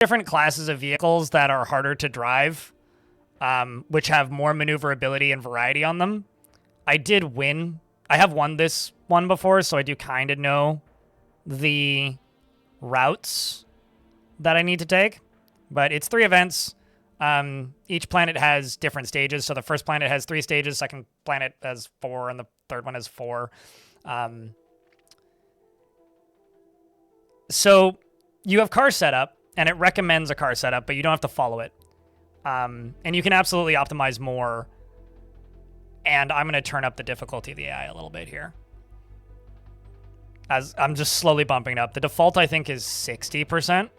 different classes of vehicles that are harder to drive, which have more maneuverability and variety on them. I did win. I have won this one before, so I do kind of know the routes that I need to take. But it's 3 events. Each planet has different stages. So the first planet has 3 stages, second planet has 4, and the third one has 4. So you have car setup, and it recommends a car setup, but you don't have to follow it. And you can absolutely optimize more. And I'm going to turn up the difficulty of the AI a little bit here, as I'm just slowly bumping it up. The default, I think, is 60%.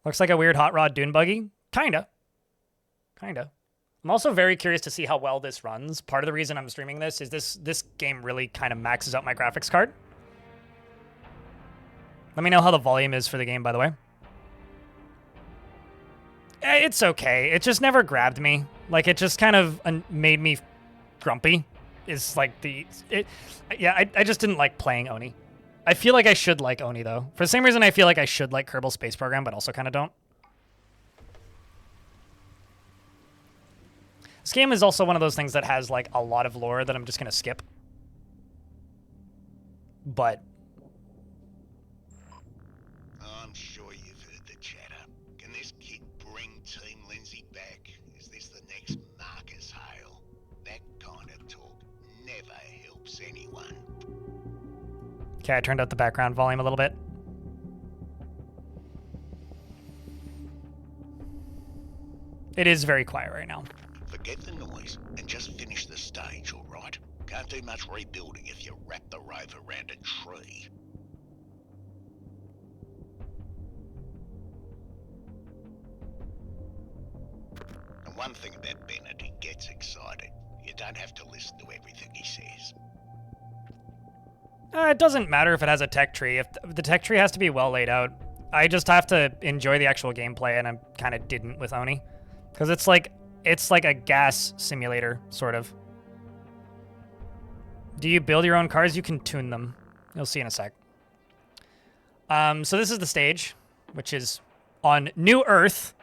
Looks like a weird hot rod dune buggy. Kinda. I'm also very curious to see how well this runs. Part of the reason I'm streaming this is this game really kind of maxes out my graphics card. Let me know how the volume is for the game, by the way. It's okay. It just never grabbed me. Like, it just kind of made me grumpy. Is like I just didn't like playing Oni. I feel like I should like Oni, though. For the same reason I feel like I should like Kerbal Space Program, but also kind of don't. This game is also one of those things that has, like, a lot of lore that I'm just going to skip. But I'm sure you've heard the chatter. Can this kid bring Team Lindsay back? Is this the next Marcus Hale? That kind of talk never helps anyone. okay, I turned up the background volume a little bit. It is very quiet right now. Forget the noise and just finish the stage, all right? Can't do much rebuilding if you wrap the rover around a tree. And one thing about Bennett, he gets excited. You don't have to listen to everything he says. It doesn't matter if it has a tech tree. If the tech tree has to be well laid out, I just have to enjoy the actual gameplay, and I kind of didn't with Oni. Because it's like a gas simulator, sort of. Do you build your own cars? You can tune them. You'll see in a sec. So this is the stage, which is on New Earth,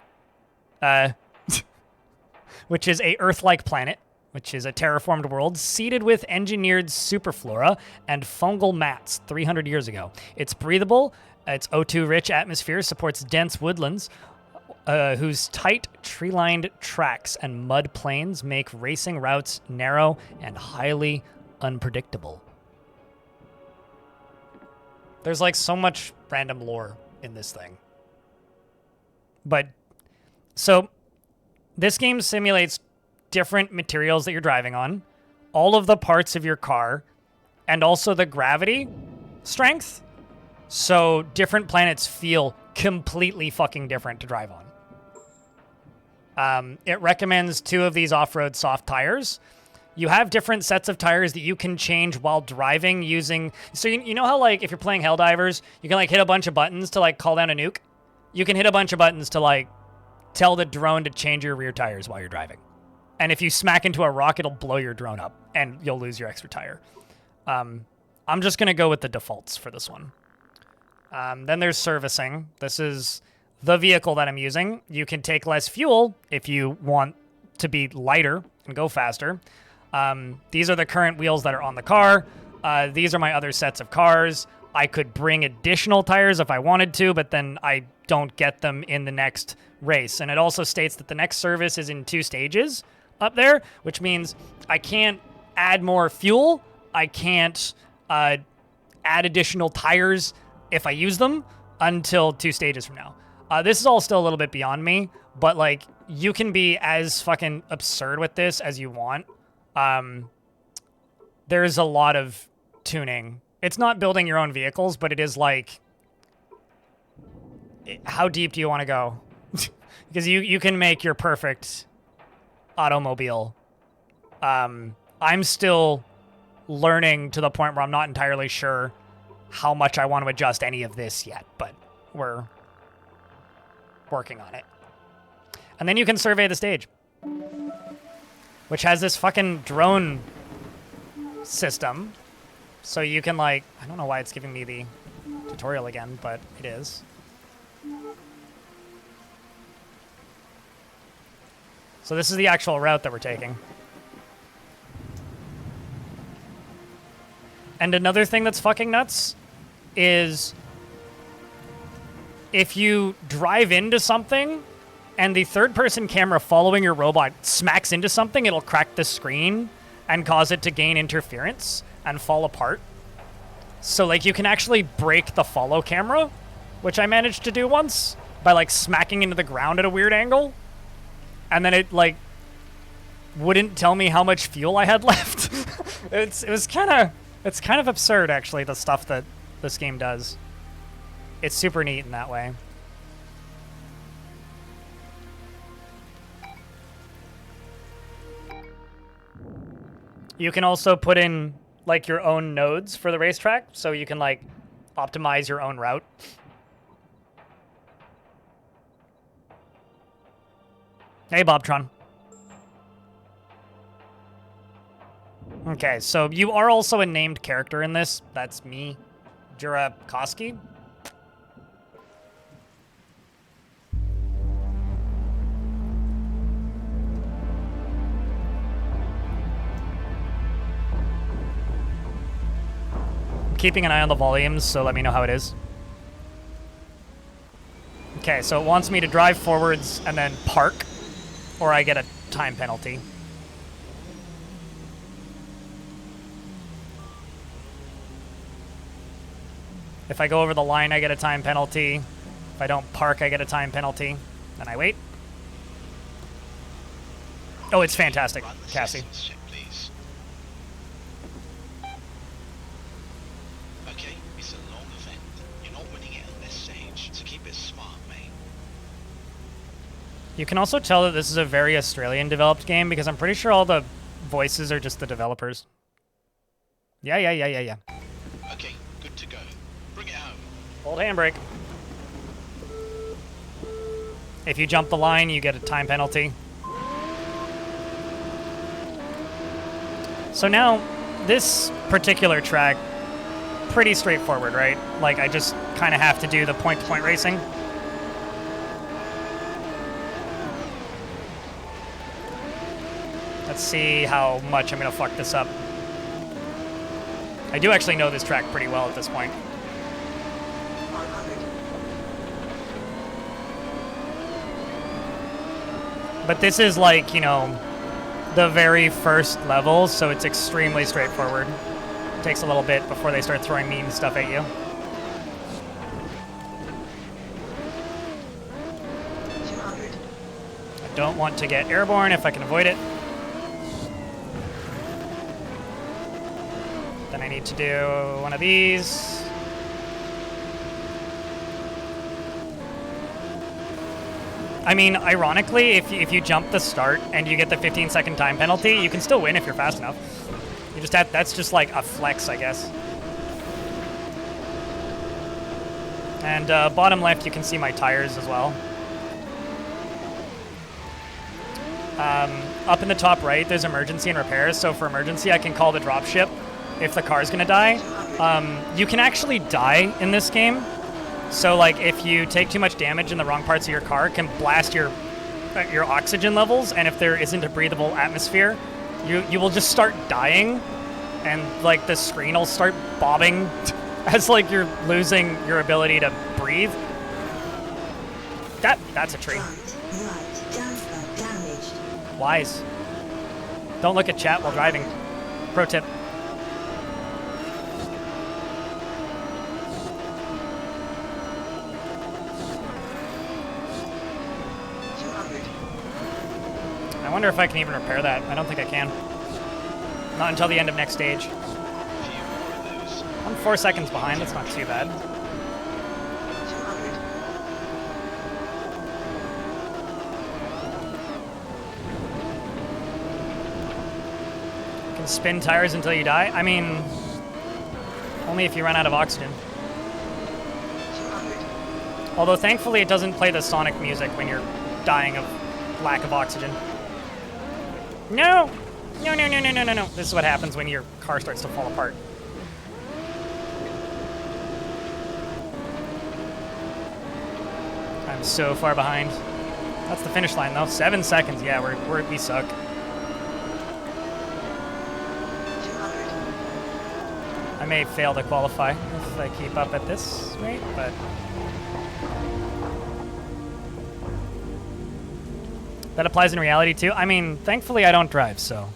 which is a Earth-like planet, which is a terraformed world seeded with engineered superflora and fungal mats 300 years ago. It's breathable. Its O2-rich atmosphere supports dense woodlands, whose tight tree-lined tracks and mud plains make racing routes narrow and highly unpredictable. There's like so much random lore in this thing. But, so, this game simulates different materials that you're driving on, all of the parts of your car, and also the gravity strength. So different planets feel completely fucking different to drive on. It recommends 2 of these off-road soft tires. You have different sets of tires that you can change while driving using... So you know how, like, if you're playing Helldivers, you can, like, hit a bunch of buttons to, like, call down a nuke? You can hit a bunch of buttons to, like, tell the drone to change your rear tires while you're driving. And if you smack into a rock, it'll blow your drone up, and you'll lose your extra tire. I'm just going to go with the defaults for this one. Then there's servicing. This is the vehicle that I'm using. You can take less fuel if you want to be lighter and go faster. These are the current wheels that are on the car. These are my other sets of cars. I could bring additional tires if I wanted to, but then I don't get them in the next race. And it also states that the next service is in 2 stages up there, which means I can't add more fuel. I can't add additional tires if I use them until 2 stages from now. This is all still a little bit beyond me, but like you can be as fucking absurd with this as you want. There's a lot of tuning. It's not building your own vehicles, but it is like, how deep do you want to go? Because you can make your perfect automobile. I'm still learning to the point where I'm not entirely sure how much I want to adjust any of this yet, but we're working on it. And then you can survey the stage, which has this fucking drone system. So you can, like, I don't know why it's giving me the tutorial again, but it is. So this is the actual route that we're taking. And another thing that's fucking nuts is if you drive into something and the third-person camera following your robot smacks into something, it'll crack the screen and cause it to gain interference and fall apart. So, like, you can actually break the follow camera, which I managed to do once, by, like, smacking into the ground at a weird angle. And then it, like, wouldn't tell me how much fuel I had left. It's kind of absurd, actually, the stuff that this game does. It's super neat in that way. You can also put in, like, your own nodes for the racetrack, so you can, like, optimize your own route. Hey, Bobtron. Okay, so you are also a named character in this. That's me, Jura Koski. Keeping an eye on the volumes, so let me know how it is. Okay, so it wants me to drive forwards and then park, or I get a time penalty. If I go over the line, I get a time penalty. If I don't park, I get a time penalty. Then I wait. Oh, it's fantastic, Cassie. You can also tell that this is a very Australian-developed game because I'm pretty sure all the voices are just the developers. Yeah. Okay, good to go. Bring it home. Hold handbrake. If you jump the line, you get a time penalty. So now, this particular track, pretty straightforward, right? Like, I just kind of have to do the point-to-point racing. Let's see how much I'm going to fuck this up. I do actually know this track pretty well at this point. But this is like, you know, the very first level, so it's extremely straightforward. It takes a little bit before they start throwing mean stuff at you. I don't want to get airborne if I can avoid it. Then I need to do one of these. I mean, ironically, if you jump the start and you get the 15-second time penalty, you can still win if you're fast enough. You just have, that's just like a flex, I guess. And bottom left, you can see my tires as well. Up in the top right, there's emergency and repairs. So for emergency, I can call the dropship if the car's gonna die. You can actually die in this game. So like if you take too much damage in the wrong parts of your car, it can blast your oxygen levels, and if there isn't a breathable atmosphere, you will just start dying, and like the screen will start bobbing as like you're losing your ability to breathe. That's a tree. Wise. Don't look at chat while driving. Pro tip. I wonder if I can even repair that. I don't think I can. Not until the end of next stage. I'm 4 seconds behind. That's not too bad. You can spin tires until you die. I mean, only if you run out of oxygen. Although thankfully it doesn't play the Sonic music when you're dying of lack of oxygen. No! No. This is what happens when your car starts to fall apart. I'm so far behind. That's the finish line though. 7 seconds. Yeah, we suck. 200. I may fail to qualify if I keep up at this rate, but that applies in reality too. I mean, thankfully I don't drive, so.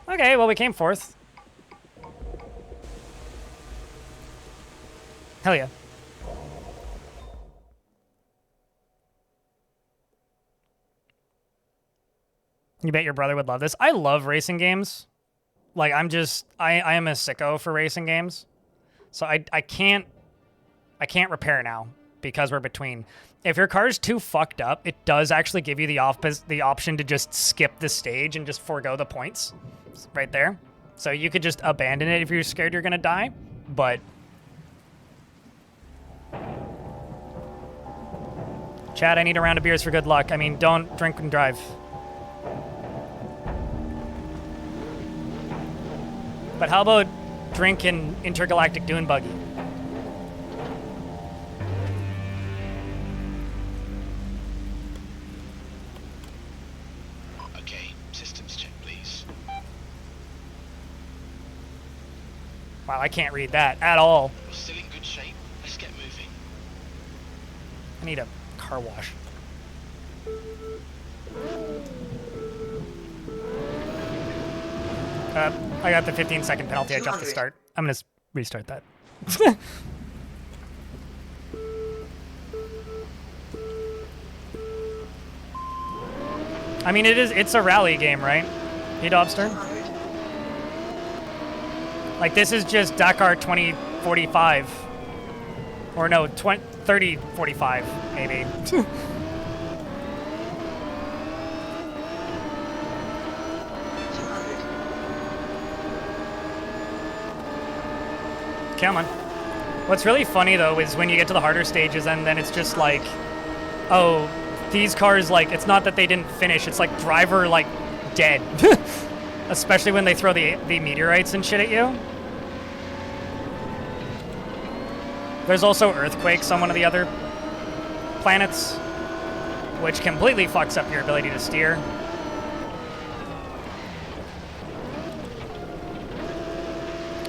Okay, well we came fourth. Hell yeah. You bet your brother would love this. I love racing games. Like, I am a sicko for racing games. So I can't repair now because we're between. If your car's too fucked up, it does actually give you the option to just skip the stage and just forego the points. It's right there. So you could just abandon it if you're scared you're gonna die, but Chad, I need a round of beers for good luck. I mean, don't drink and drive. But how about drink an intergalactic dune buggy? Okay, systems check, please. Wow, I can't read that at all. We're still in good shape. Let's get moving. I need a car wash. I got the 15-second penalty. I jumped the start. I'm gonna restart that. I mean, it's a rally game, right? Hey, Dobster? 200. Like, this is just Dakar 2045. Or no, 3045, maybe. 200. Come on. What's really funny, though, is when you get to the harder stages and then it's just like, oh, these cars, like, it's not that they didn't finish, it's like driver, like, dead. Especially when they throw the meteorites and shit at you. There's also earthquakes on one of the other planets, which completely fucks up your ability to steer.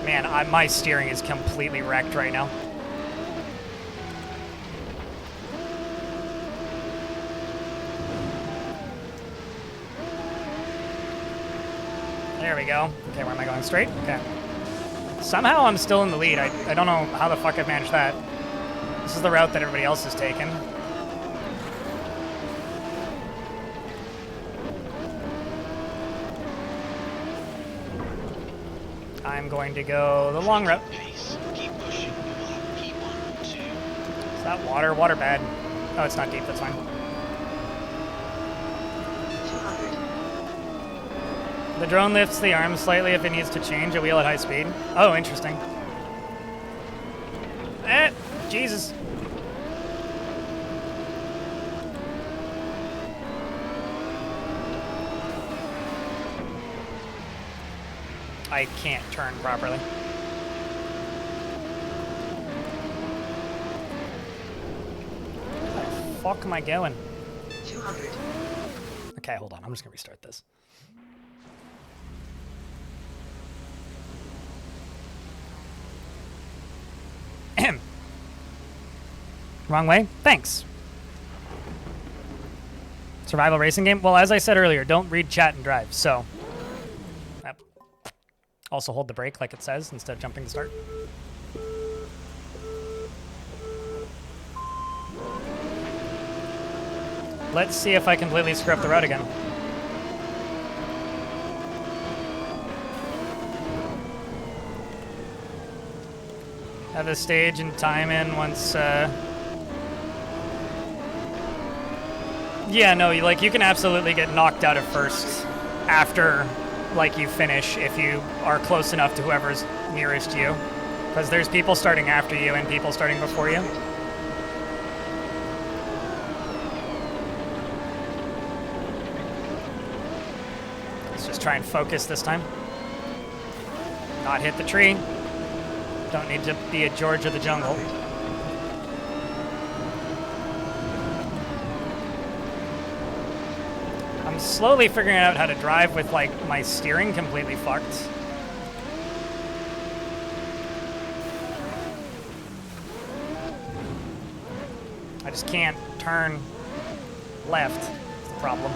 Man, my steering is completely wrecked right now. There we go. Okay, where am I going? Straight? Okay. Somehow I'm still in the lead. I don't know how the fuck I've managed that. This is the route that everybody else has taken. I'm going to go the long route. Pace. Keep pushing. You'll have P1 or 2. Is that water? Water bad. Oh, it's not deep. That's fine. 200. The drone lifts the arm slightly if it needs to change a wheel at high speed. Oh, interesting. Jesus. I can't turn properly. Where the fuck am I going? 200. Okay, hold on. I'm just gonna restart this. Ahem. Wrong way? Thanks. Survival racing game? Well, as I said earlier, don't read chat and drive, so. Yep. Also hold the brake like it says instead of jumping to start. Let's see if I completely screw up the road again. Have the stage and time in once, Yeah, no, you can absolutely get knocked out of first after, like, you finish if you are close enough to whoever's nearest you. Because there's people starting after you and people starting before you. Let's just try and focus this time. Not hit the tree. Don't need to be a George of the jungle. I'm slowly figuring out how to drive with like my steering completely fucked. I just can't turn left. That's the problem.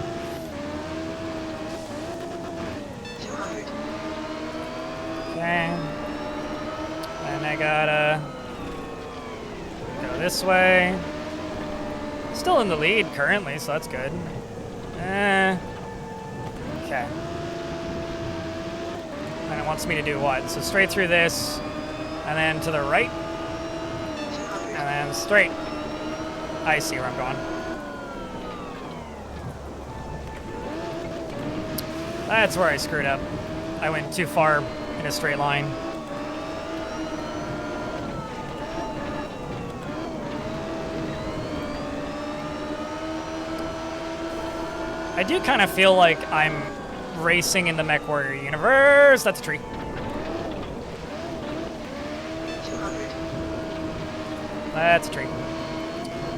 200. Okay. And I gotta go this way. Still in the lead currently, so that's good. Okay. And it wants me to do what? So straight through this, and then to the right, 200. and then straight. I see where I'm going. That's where I screwed up. I went too far in a straight line. I do kind of feel like I'm racing in the MechWarrior universe. That's a tree. 200. That's a tree.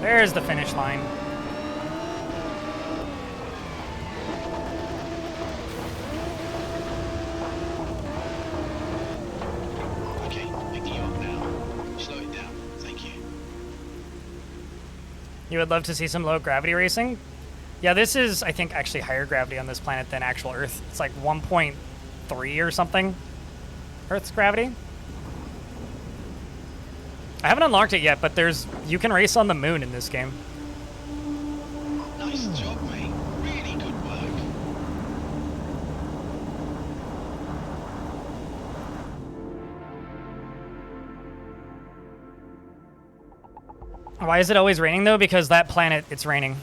There's the finish line. Okay, picking you up now. Slow it down. Thank you. You would love to see some low gravity racing? Yeah, this is, I think, actually higher gravity on this planet than actual Earth. It's like 1.3 or something. Earth's gravity. I haven't unlocked it yet, but you can race on the moon in this game. Nice job, mate. Really good work. Why is it always raining though? Because that planet, it's raining.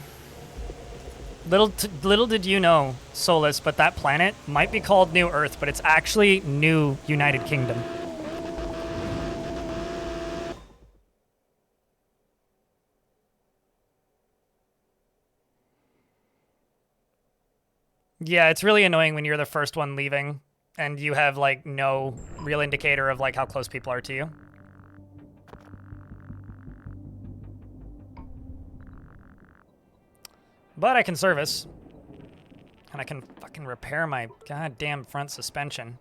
Little did you know, Solus, but that planet might be called New Earth, but it's actually New United Kingdom. Yeah, it's really annoying when you're the first one leaving and you have like no real indicator of like how close people are to you. But I can service. And I can fucking repair my goddamn front suspension.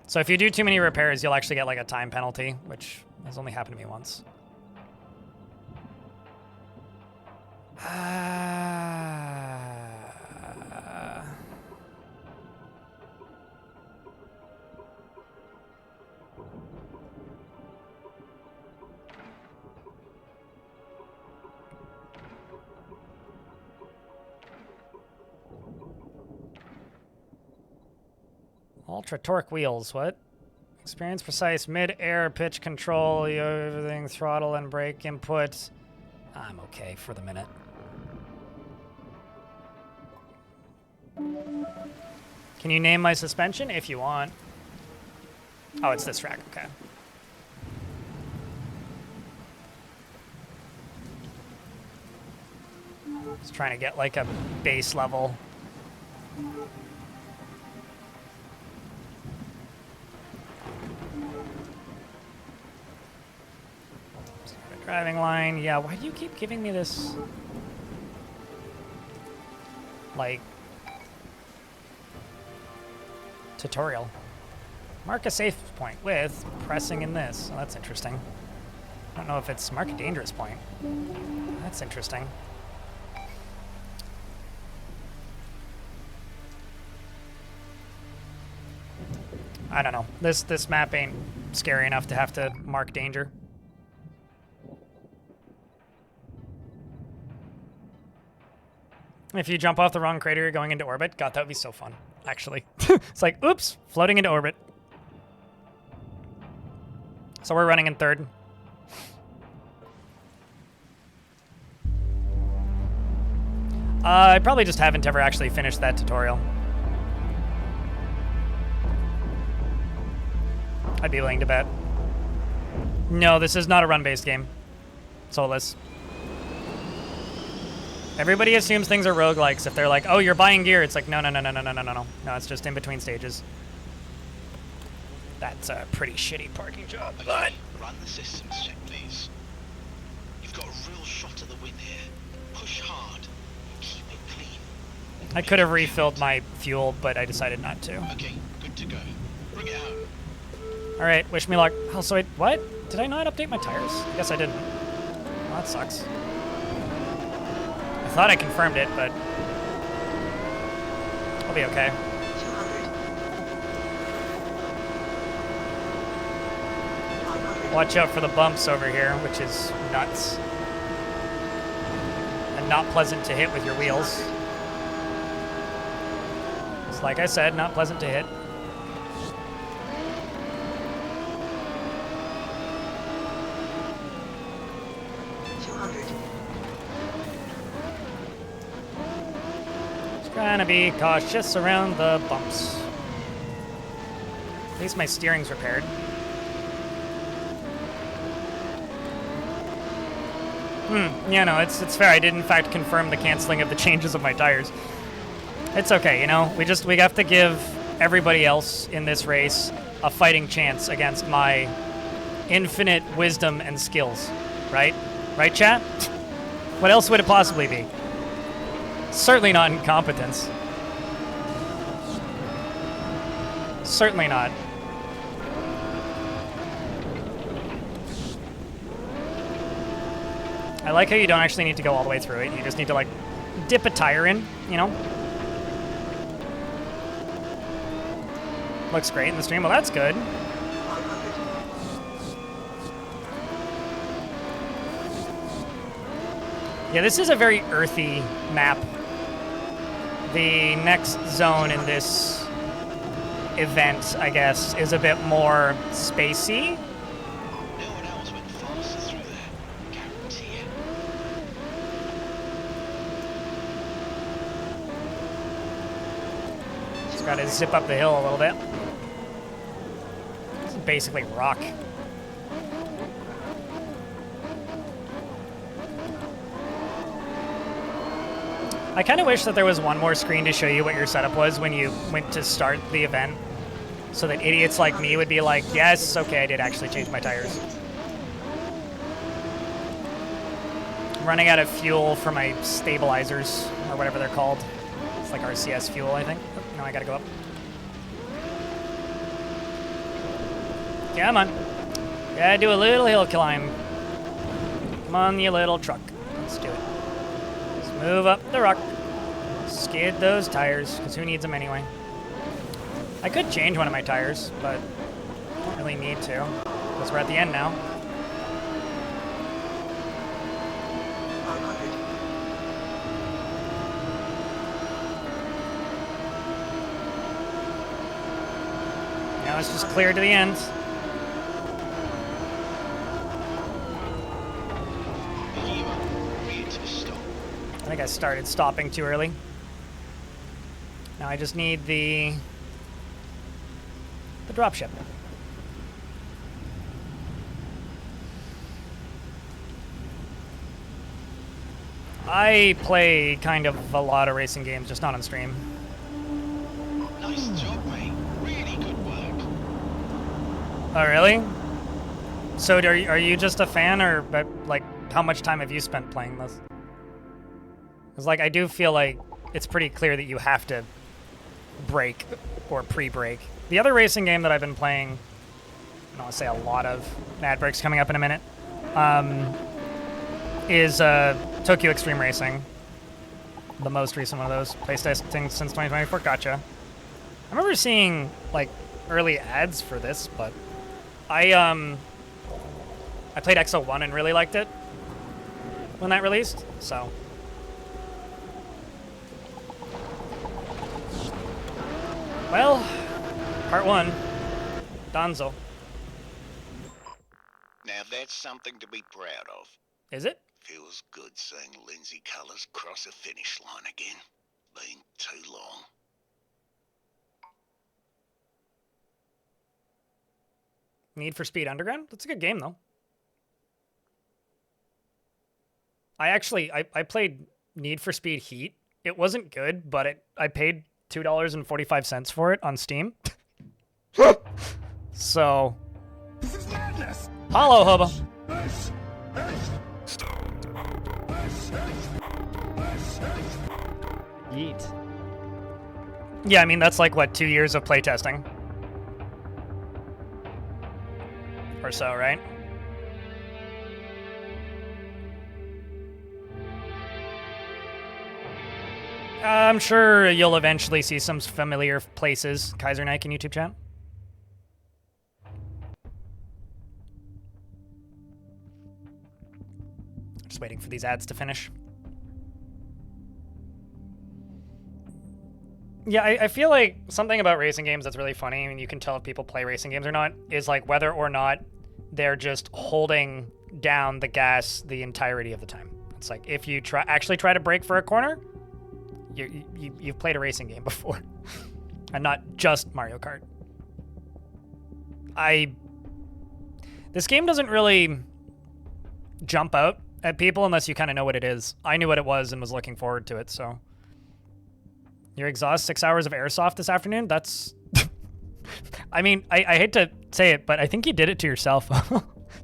So if you do too many repairs, you'll actually get like a time penalty, which has only happened to me once. Ultra torque wheels, what? Experience precise mid-air pitch control, you have everything, throttle and brake input. I'm okay for the minute. Can you name my suspension? If you want. Oh, it's this rack, okay. Just trying to get like a base level. Driving line, yeah, why do you keep giving me this, like, tutorial? Mark a safe point with pressing in this. Oh, that's interesting. I don't know if it's mark a dangerous point. That's interesting. I don't know. This map ain't scary enough to have to mark danger. If you jump off the wrong crater, you're going into orbit. God, that would be so fun, actually. It's like, oops, floating into orbit. So we're running in third. I probably just haven't ever actually finished that tutorial. I'd be willing to bet. No, this is not a run-based game. Solus. Everybody assumes things are roguelikes if they're like, oh, you're buying gear. It's like, no. No, it's just in between stages. That's a pretty shitty parking job, but... Run the systems check, please. You've got a real shot of the win here. Push hard. Keep it clean. I could have refilled my fuel, but I decided not to. Okay, good to go. Bring it home. All right, wish me luck. Oh, so what? Did I not update my tires? I guess I didn't. Well, that sucks. I thought I confirmed it, but I'll be okay. 200. 500. Watch out for the bumps over here, which is nuts. And not pleasant to hit with your wheels. It's like I said, not pleasant to hit. Just trying to be cautious around the bumps. At least my steering's repaired. Yeah, no, it's fair. I did in fact confirm the canceling of the changes of my tires. It's okay, you know. We have to give everybody else in this race a fighting chance against my infinite wisdom and skills, right? Right, chat? What else would it possibly be? Certainly not incompetence. Certainly not. I like how you don't actually need to go all the way through it. You just need to, like, dip a tire in, you know? Looks great in the stream. Well, that's good. 500. Yeah, this is a very earthy map. The next zone in this event, I guess, is a bit more spacey. No one else went faster through that. Guarantee it. Just gotta zip up the hill a little bit. This is basically rock. I kind of wish that there was one more screen to show you what your setup was when you went to start the event, so that idiots like me would be like, yes, okay, I did actually change my tires. I'm running out of fuel for my stabilizers, or whatever they're called. It's like RCS fuel, I think. Oh, no, I gotta go up. Come on. Gotta do a little hill climb. Come on, you little truck. Let's do it. Just move up the rock. Skid those tires, because who needs them anyway? I could change one of my tires, but I don't really need to, because we're at the end now. 500. Now it's just clear to the end. You are ready to stop. I think I started stopping too early. Now I just need the dropship. I play kind of a lot of racing games, just not on stream. Nice job, mate. Really good work. Oh, really? So are you just a fan, or like how much time have you spent playing this? Because like I do feel like it's pretty clear that you have to brake or pre-brake. The other racing game that I've been playing, I don't want to say a lot of, Mad Break's coming up in a minute, is Tokyo Extreme Racing. The most recent one of those. Playtesting since 2024. Gotcha. I remember seeing like early ads for this, but I played XO1 and really liked it when that released, so. Well, part one, Donzo. Now that's something to be proud of. Is it? Feels good seeing Lindsay Colours cross a finish line again. Been too long. Need for Speed Underground? That's a good game, though. I played Need for Speed Heat. It wasn't good, but I paid $2.45 for it on Steam. So. This is madness! Hollow Hobo. Yeet. Yeah, I mean, that's like, what, 2 years of playtesting? Or so, right? I'm sure you'll eventually see some familiar places. Kaiser Nike in YouTube chat. Just waiting for these ads to finish. Yeah, I feel like something about racing games that's really funny, and you can tell if people play racing games or not, is like whether or not they're just holding down the gas the entirety of the time. It's like if you actually try to brake for a corner, you've played a racing game before, and not just Mario Kart. This game doesn't really jump out at people unless you kind of know what it is. I knew what it was and was looking forward to it, so. Your exhaust 6 hours of airsoft this afternoon? That's... I mean, I hate to say it, but I think you did it to yourself.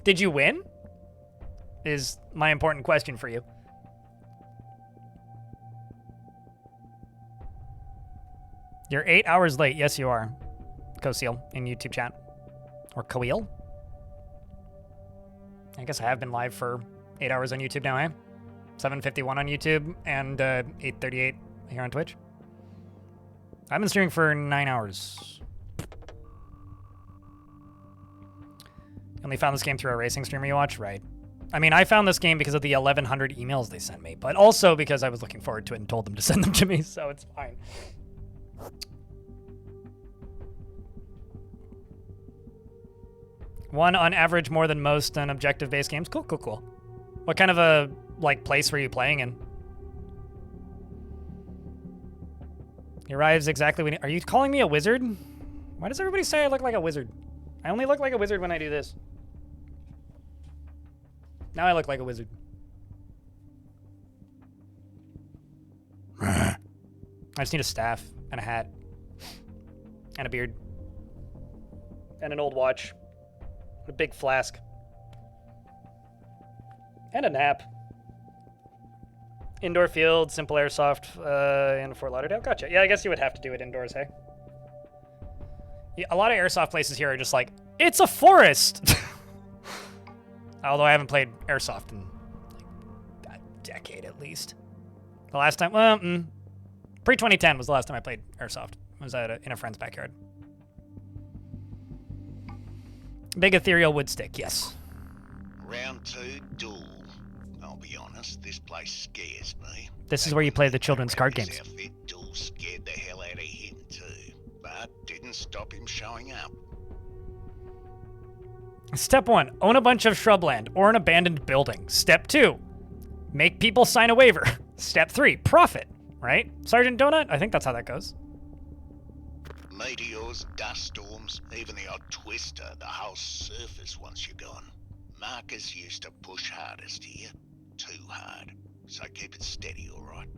Did you win? Is my important question for you. You're 8 hours late. Yes, you are. Koseal in YouTube chat. Or Koeel. I guess I have been live for 8 hours on YouTube now, eh? 7:51 on YouTube and 8:38 here on Twitch. I've been streaming for 9 hours. You only found this game through a racing streamer you watch? Right. I mean, I found this game because of the 1,100 emails they sent me, but also because I was looking forward to it and told them to send them to me, so it's fine. One on average more than most on objective-based games. Cool, cool, cool. What kind of a, like, place were you playing in? He arrives exactly when... Are you calling me a wizard? Why does everybody say I look like a wizard? I only look like a wizard when I do this. Now I look like a wizard. I just need a staff and a hat. And a beard. And an old watch. And a big flask. And a nap. Indoor field, simple airsoft, in Fort Lauderdale. Gotcha. Yeah, I guess you would have to do it indoors, hey? Yeah, a lot of airsoft places here are just like, it's a forest! Although I haven't played airsoft in like a decade at least. The last time, well, pre-2010 was the last time I played airsoft. I was in a friend's backyard. Big ethereal wood stick, yes. Round 2, duel. I'll be honest, this place scares me. This is where you play the children's card games. Outfit, Duel scared the hell out of him too, but didn't stop him showing up. Step 1, own a bunch of shrubland or an abandoned building. Step 2, make people sign a waiver. Step 3, profit, right? Sergeant Donut? I think that's how that goes. Meteors, dust storms, even the odd twister, the whole surface once you're gone. Marcus used to push hardest here. Too hard. So keep it steady, alright?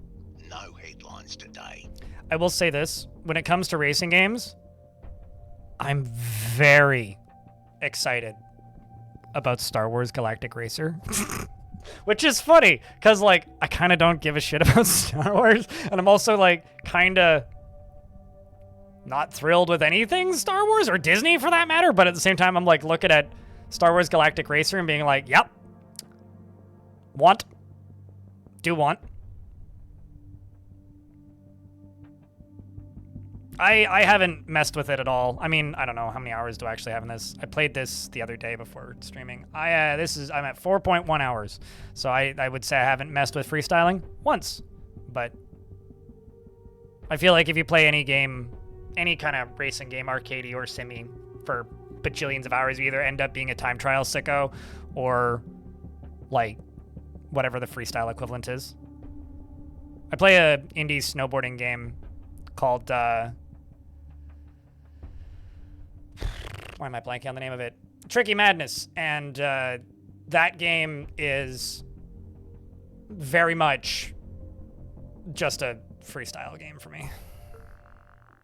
No headlines today. I will say this. When it comes to racing games, I'm very excited about Star Wars Galactic Racer. Which is funny, because, like, I kind of don't give a shit about Star Wars, and I'm also, like, kind of not thrilled with anything Star Wars, or Disney for that matter, but at the same time, I'm, like, looking at Star Wars Galactic Racer and being like, yep. Want. Do want. I haven't messed with it at all. I mean, I don't know how many hours do I actually have in this. I played this the other day before streaming. I'm at 4.1 hours. So I would say I haven't messed with freestyling once. But I feel like if you play any game, any kind of racing game, arcadey or simi, for bajillions of hours, you either end up being a time trial sicko or like whatever the freestyle equivalent is. I play a indie snowboarding game called why am I blanking on the name of it? Tricky Madness. And that game is very much just a freestyle game for me.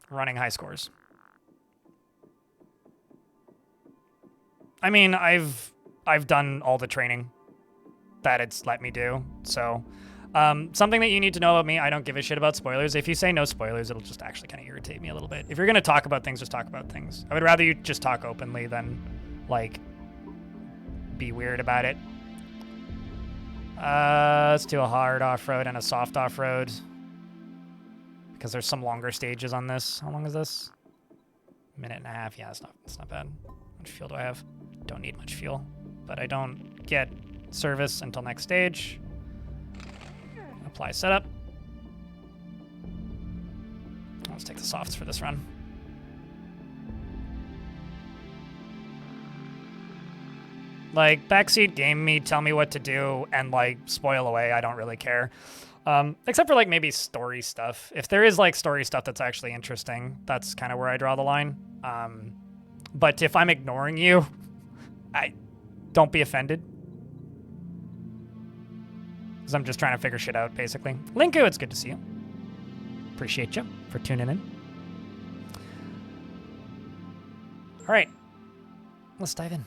Running high scores. I mean, I've done all the training that it's let me do, so Something that you need to know about me, I don't give a shit about spoilers. If you say no spoilers, it'll just actually kind of irritate me a little bit. If you're going to talk about things, just talk about things. I would rather you just talk openly than, like, be weird about it. Let's do a hard off-road and a soft off-road. Because there's some longer stages on this. How long is this? Minute and a half. Yeah, it's not bad. How much fuel do I have? Don't need much fuel. But I don't get service until next stage. Apply setup. Let's take the softs for this run. Like, backseat game me, tell me what to do, and, like, spoil away. I don't really care. Except for, like, maybe story stuff. If there is, like, story stuff that's actually interesting, that's kind of where I draw the line. But if I'm ignoring you, don't be offended. Because I'm just trying to figure shit out, basically. Linku, it's good to see you. Appreciate you for tuning in. All right. Let's dive in.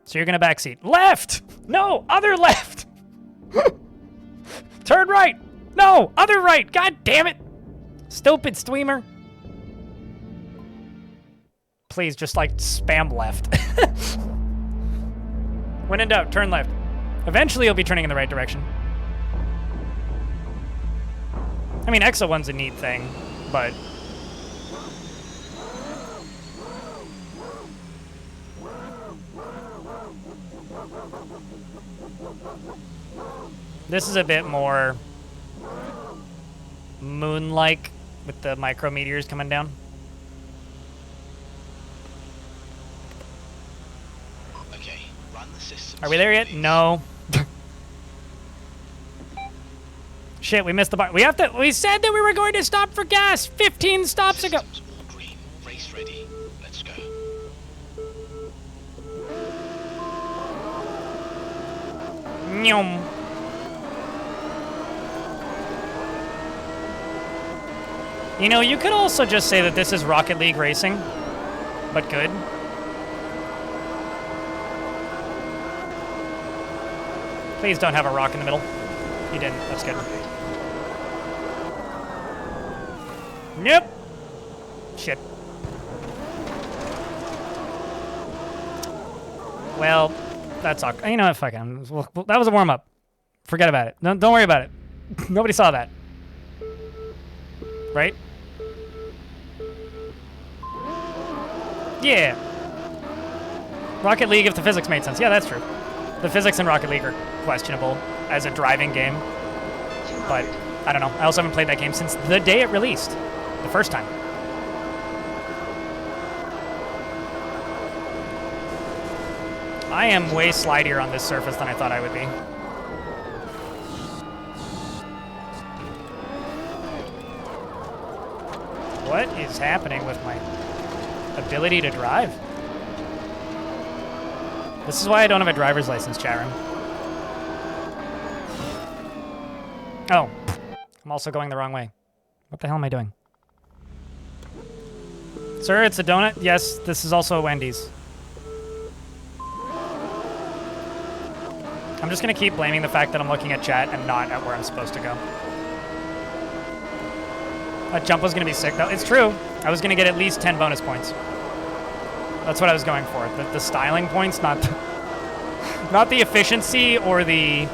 So you're going to backseat. Left! No, other left! Turn right! No, other right! God damn it! Stupid streamer. Please, just, like, spam left. When in doubt, turn left. Eventually, you'll be turning in the right direction. I mean, Exo 1's a neat thing, but... This is a bit more moon-like with the micrometeors coming down. Okay, run the system. Are we there yet? No. Shit, we missed the bar. We said that we were going to stop for gas 15 stops ago. Systems all green. Race ready. Let's go. Nyum. You know, you could also just say that this is Rocket League racing, but good. Please don't have a rock in the middle. You didn't. That's good. Nope. Shit. Well, that's awkward. You know what? Fuck it. Well, that was a warm-up. Forget about it. Don't worry about it. Nobody saw that. Right? Yeah. Rocket League if the physics made sense. Yeah, that's true. The physics in Rocket League are questionable as a driving game. But, I don't know. I also haven't played that game since the day it released. The first time. I am way slidier on this surface than I thought I would be. What is happening with my ability to drive? This is why I don't have a driver's license, chat room. Oh, I'm also going the wrong way. What the hell am I doing? Sir, it's a donut? Yes, this is also a Wendy's. I'm just gonna keep blaming the fact that I'm looking at chat and not at where I'm supposed to go. That jump was gonna be sick. No, it's true. I was gonna get at least 10 bonus points. That's what I was going for. The styling points, not not the efficiency or the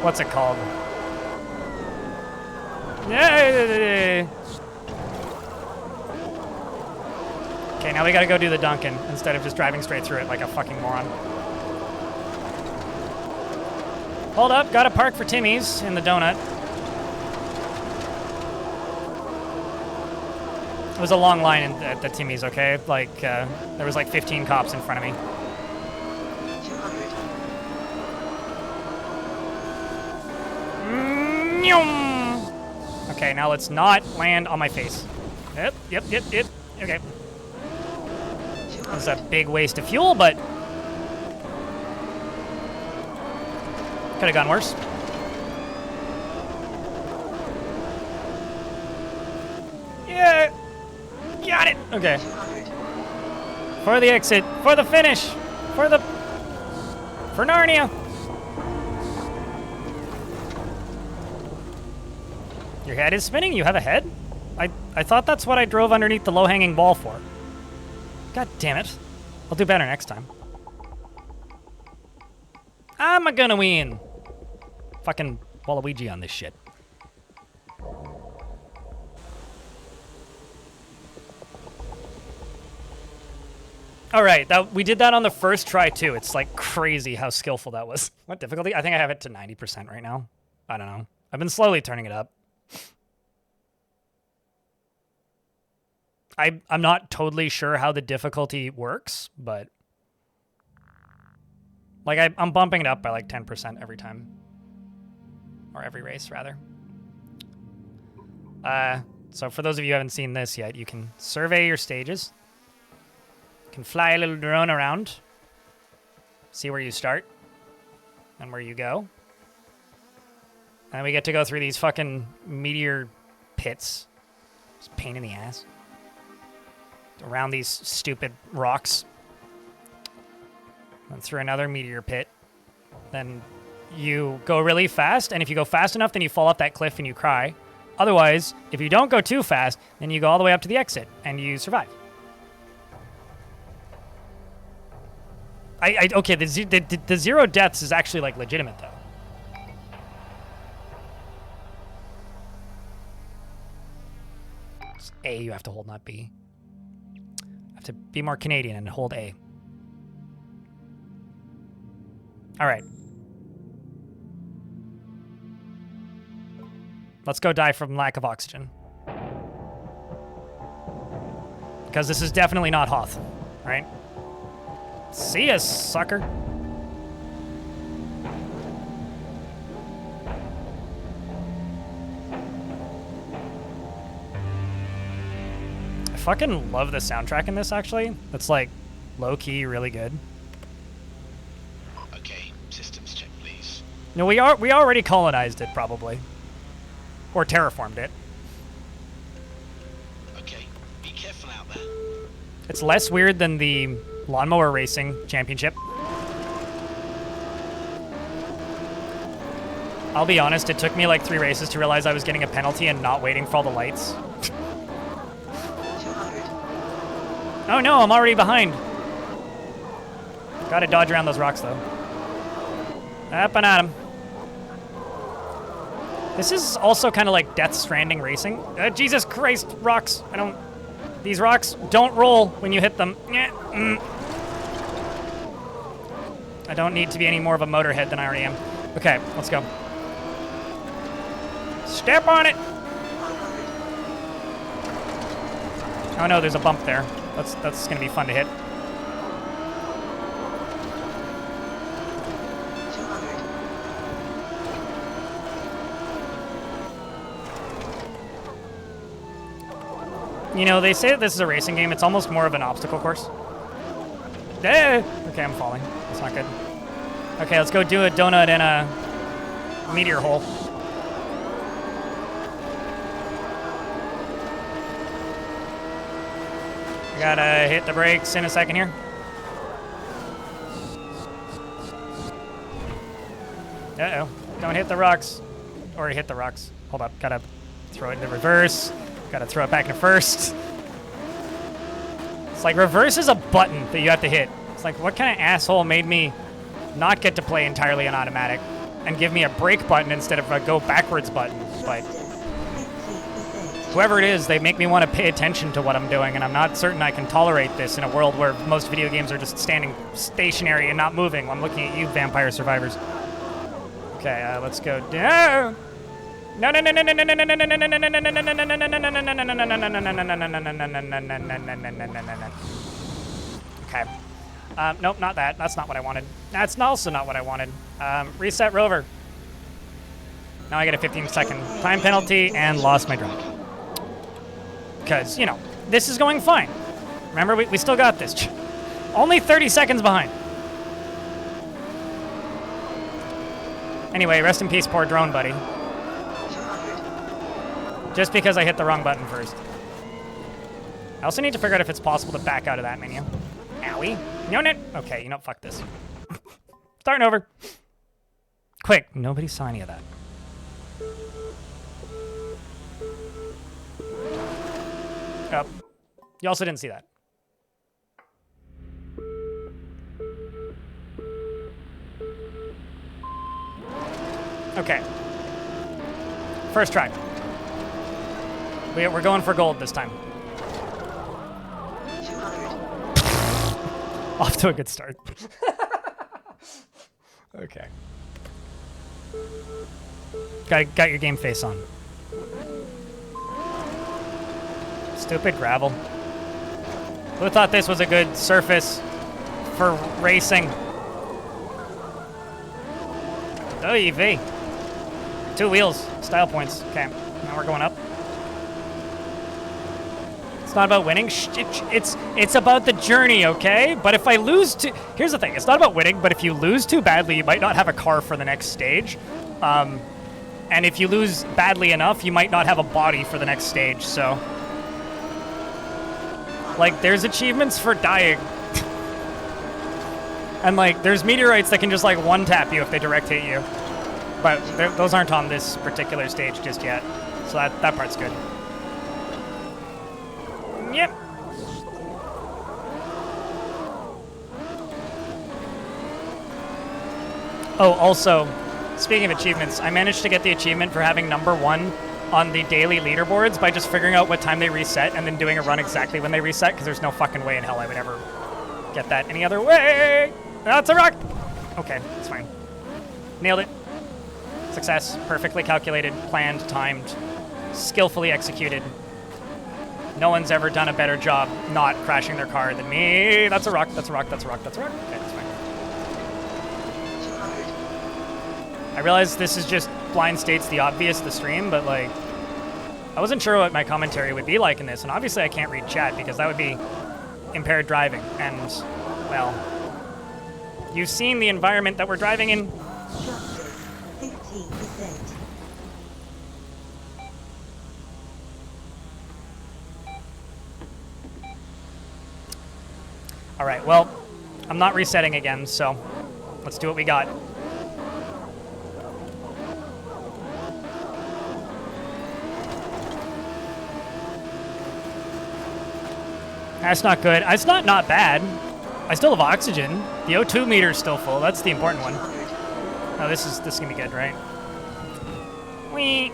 what's it called? Yeah. Okay, now we gotta go do the Duncan instead of just driving straight through it like a fucking moron. Hold up, gotta park for Timmy's in the donut. It was a long line at the Timmy's, okay? Like, there was like 15 cops in front of me. 200. Okay, now let's not land on my face. Yep. Okay. That was a big waste of fuel, but could have gone worse. Yeah, got it. Okay. 200. For the exit, for the finish, for the For Narnia! Your head is spinning? You have a head? I thought that's what I drove underneath the low-hanging wall for. God damn it. I'll do better next time. I'm gonna win. Fucking Waluigi on this shit. All right, we did that on the first try too. It's like crazy how skillful that was. What difficulty? I think I have it to 90% right now. I don't know. I've been slowly turning it up. I'm not totally sure how the difficulty works, but like I'm bumping it up by like 10% every time. Or every race, rather. So for those of you who haven't seen this yet, you can survey your stages. You can fly a little drone around. See where you start. And where you go. And we get to go through these fucking meteor pits. It's a pain in the ass. Around these stupid rocks. And through another meteor pit. Then you go really fast, and if you go fast enough, then you fall off that cliff and you cry. Otherwise, if you don't go too fast, then you go all the way up to the exit, and you survive. Okay, the 0 deaths is actually, like, legitimate, though. It's A you have to hold, not B. I have to be more Canadian and hold A. All right. Let's go die from lack of oxygen. Because this is definitely not Hoth, right? See ya, sucker. I fucking love the soundtrack in this, actually. It's like low-key, really good. Okay, systems check, please. No, we already colonized it, probably. Or terraformed it. Okay, be careful out there. It's less weird than the Lawnmower Racing Championship. I'll be honest, it took me like 3 races to realize I was getting a penalty and not waiting for all the lights. Oh no, I'm already behind. Gotta dodge around those rocks though. Up and at him. This is also kind of like Death Stranding racing. Jesus Christ, rocks. These rocks don't roll when you hit them. I don't need to be any more of a motorhead than I already am. Okay, let's go. Step on it. Oh no, there's a bump there. That's gonna be fun to hit. You know, they say that this is a racing game. It's almost more of an obstacle course. Okay, I'm falling. That's not good. Okay, let's go do a donut in a meteor hole. I gotta hit the brakes in a second here. Uh-oh. Don't hit the rocks. Or hit the rocks. Hold up. Gotta throw it into reverse. Gotta throw it back into first. It's like reverse is a button that you have to hit. It's like, what kind of asshole made me not get to play entirely on automatic and give me a brake button instead of a go backwards button? But whoever it is, they make me want to pay attention to what I'm doing, and I'm not certain I can tolerate this in a world where most video games are just standing stationary and not moving. I'm looking at you, Vampire Survivors. Okay, let's go down. No, no, no, no, no, no, no, no, no, no, no, no, no, no, no, no, no, no, no, no. Okay. Nope, not that. That's not what I wanted. That's also not what I wanted. Reset rover. Now I get a 15-second time penalty and lost my drone. Because, you know, this is going fine. Remember, we still got this. Only 30 seconds behind. Anyway, rest in peace, poor drone buddy. Just because I hit the wrong button first. I also need to figure out if it's possible to back out of that menu. Owie. No, no. Okay, you know, fuck this. Starting over. Quick. Nobody saw any of that. Oh. You also didn't see that. Okay. First try. We're going for gold this time. Off to a good start. Okay. Got your game face on. Stupid gravel. Who thought this was a good surface for racing? OEV. 2 wheels. Style points. Okay. Now we're going up. It's not about winning. It's about the journey, okay? But if I lose too... Here's the thing. It's not about winning, but if you lose too badly, you might not have a car for the next stage. And if you lose badly enough, you might not have a body for the next stage, so... Like, there's achievements for dying. And, like, there's meteorites that can just, like, one-tap you if they direct hit you. But those aren't on this particular stage just yet. So that part's good. Yep. Oh, also, speaking of achievements, I managed to get the achievement for having #1 on the daily leaderboards by just figuring out what time they reset and then doing a run exactly when they reset, because there's no fucking way in hell I would ever get that any other way. That's a rock. Okay, it's fine. Nailed it. Success. Perfectly calculated, planned, timed, skillfully executed. No one's ever done a better job not crashing their car than me. That's a rock. That's a rock. That's a rock. That's a rock. Okay, that's fine. I realize this is just blind states the obvious, the stream, but like, I wasn't sure what my commentary would be like in this, and obviously I can't read chat because that would be impaired driving, and, well, you've seen the environment that we're driving in. 15%. All right, well, I'm not resetting again, so let's do what we got. That's not good. It's not bad. I still have oxygen. The O2 meter is still full. That's the important one. Oh, this is gonna be good, right? Whee!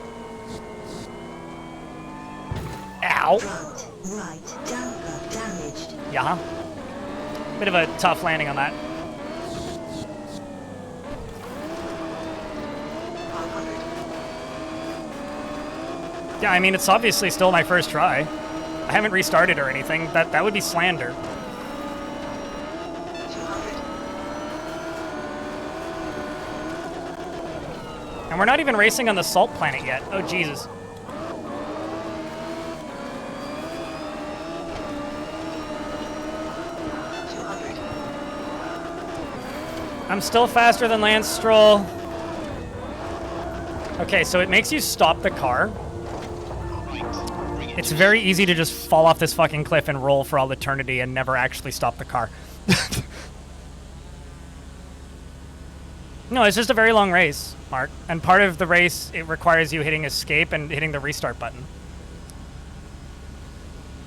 Ow! Front, right, damper damaged. Yeah. Bit of a tough landing on that. 500. Yeah, I mean, it's obviously still my first try. I haven't restarted or anything. That would be slander. 200. And we're not even racing on the salt planet yet. Oh, Jesus. I'm still faster than Lance Stroll. Okay, so it makes you stop the car. It's very easy to just fall off this fucking cliff and roll for all eternity and never actually stop the car. No, it's just a very long race, Mark. And part of the race, it requires you hitting escape and hitting the restart button.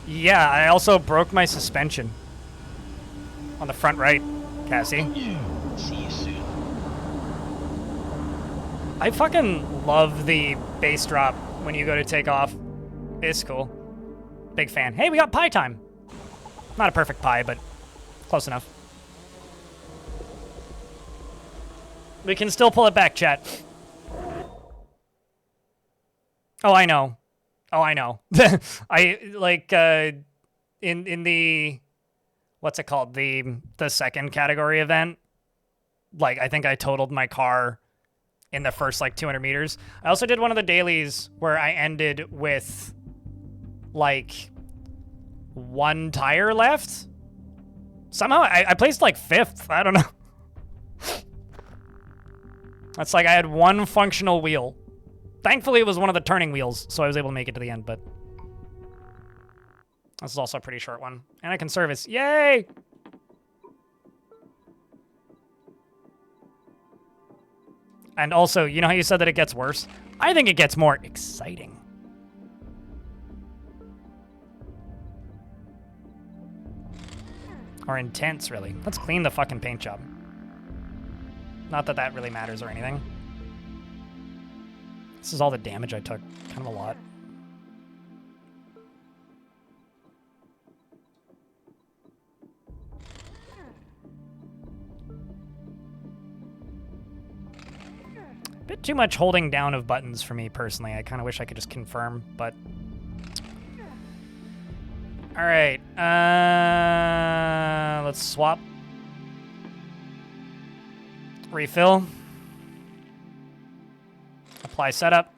Yeah, I also broke my suspension. On the front right, Cassie. See you soon. I fucking love the bass drop when you go to take off. It's cool. Big fan. Hey, we got pie time. Not a perfect pie, but close enough. We can still pull it back, chat. Oh, I know. Oh, I know. I like in the what's it called? The second category event. Like, I think I totaled my car in the first like 200 meters. I also did one of the dailies where I ended with like 1 tire left. Somehow I placed like 5th. I don't know. That's like I had 1 functional wheel. Thankfully, it was one of the turning wheels, so I was able to make it to the end, but this is also a pretty short one. And I can service. Yay! And also, you know how you said that it gets worse? I think it gets more exciting. Or intense, really. Let's clean the fucking paint job. Not that that really matters or anything. This is all the damage I took. Kind of a lot. Bit too much holding down of buttons for me personally. I kind of wish I could just confirm, but... All right, let's swap. Refill. Apply setup.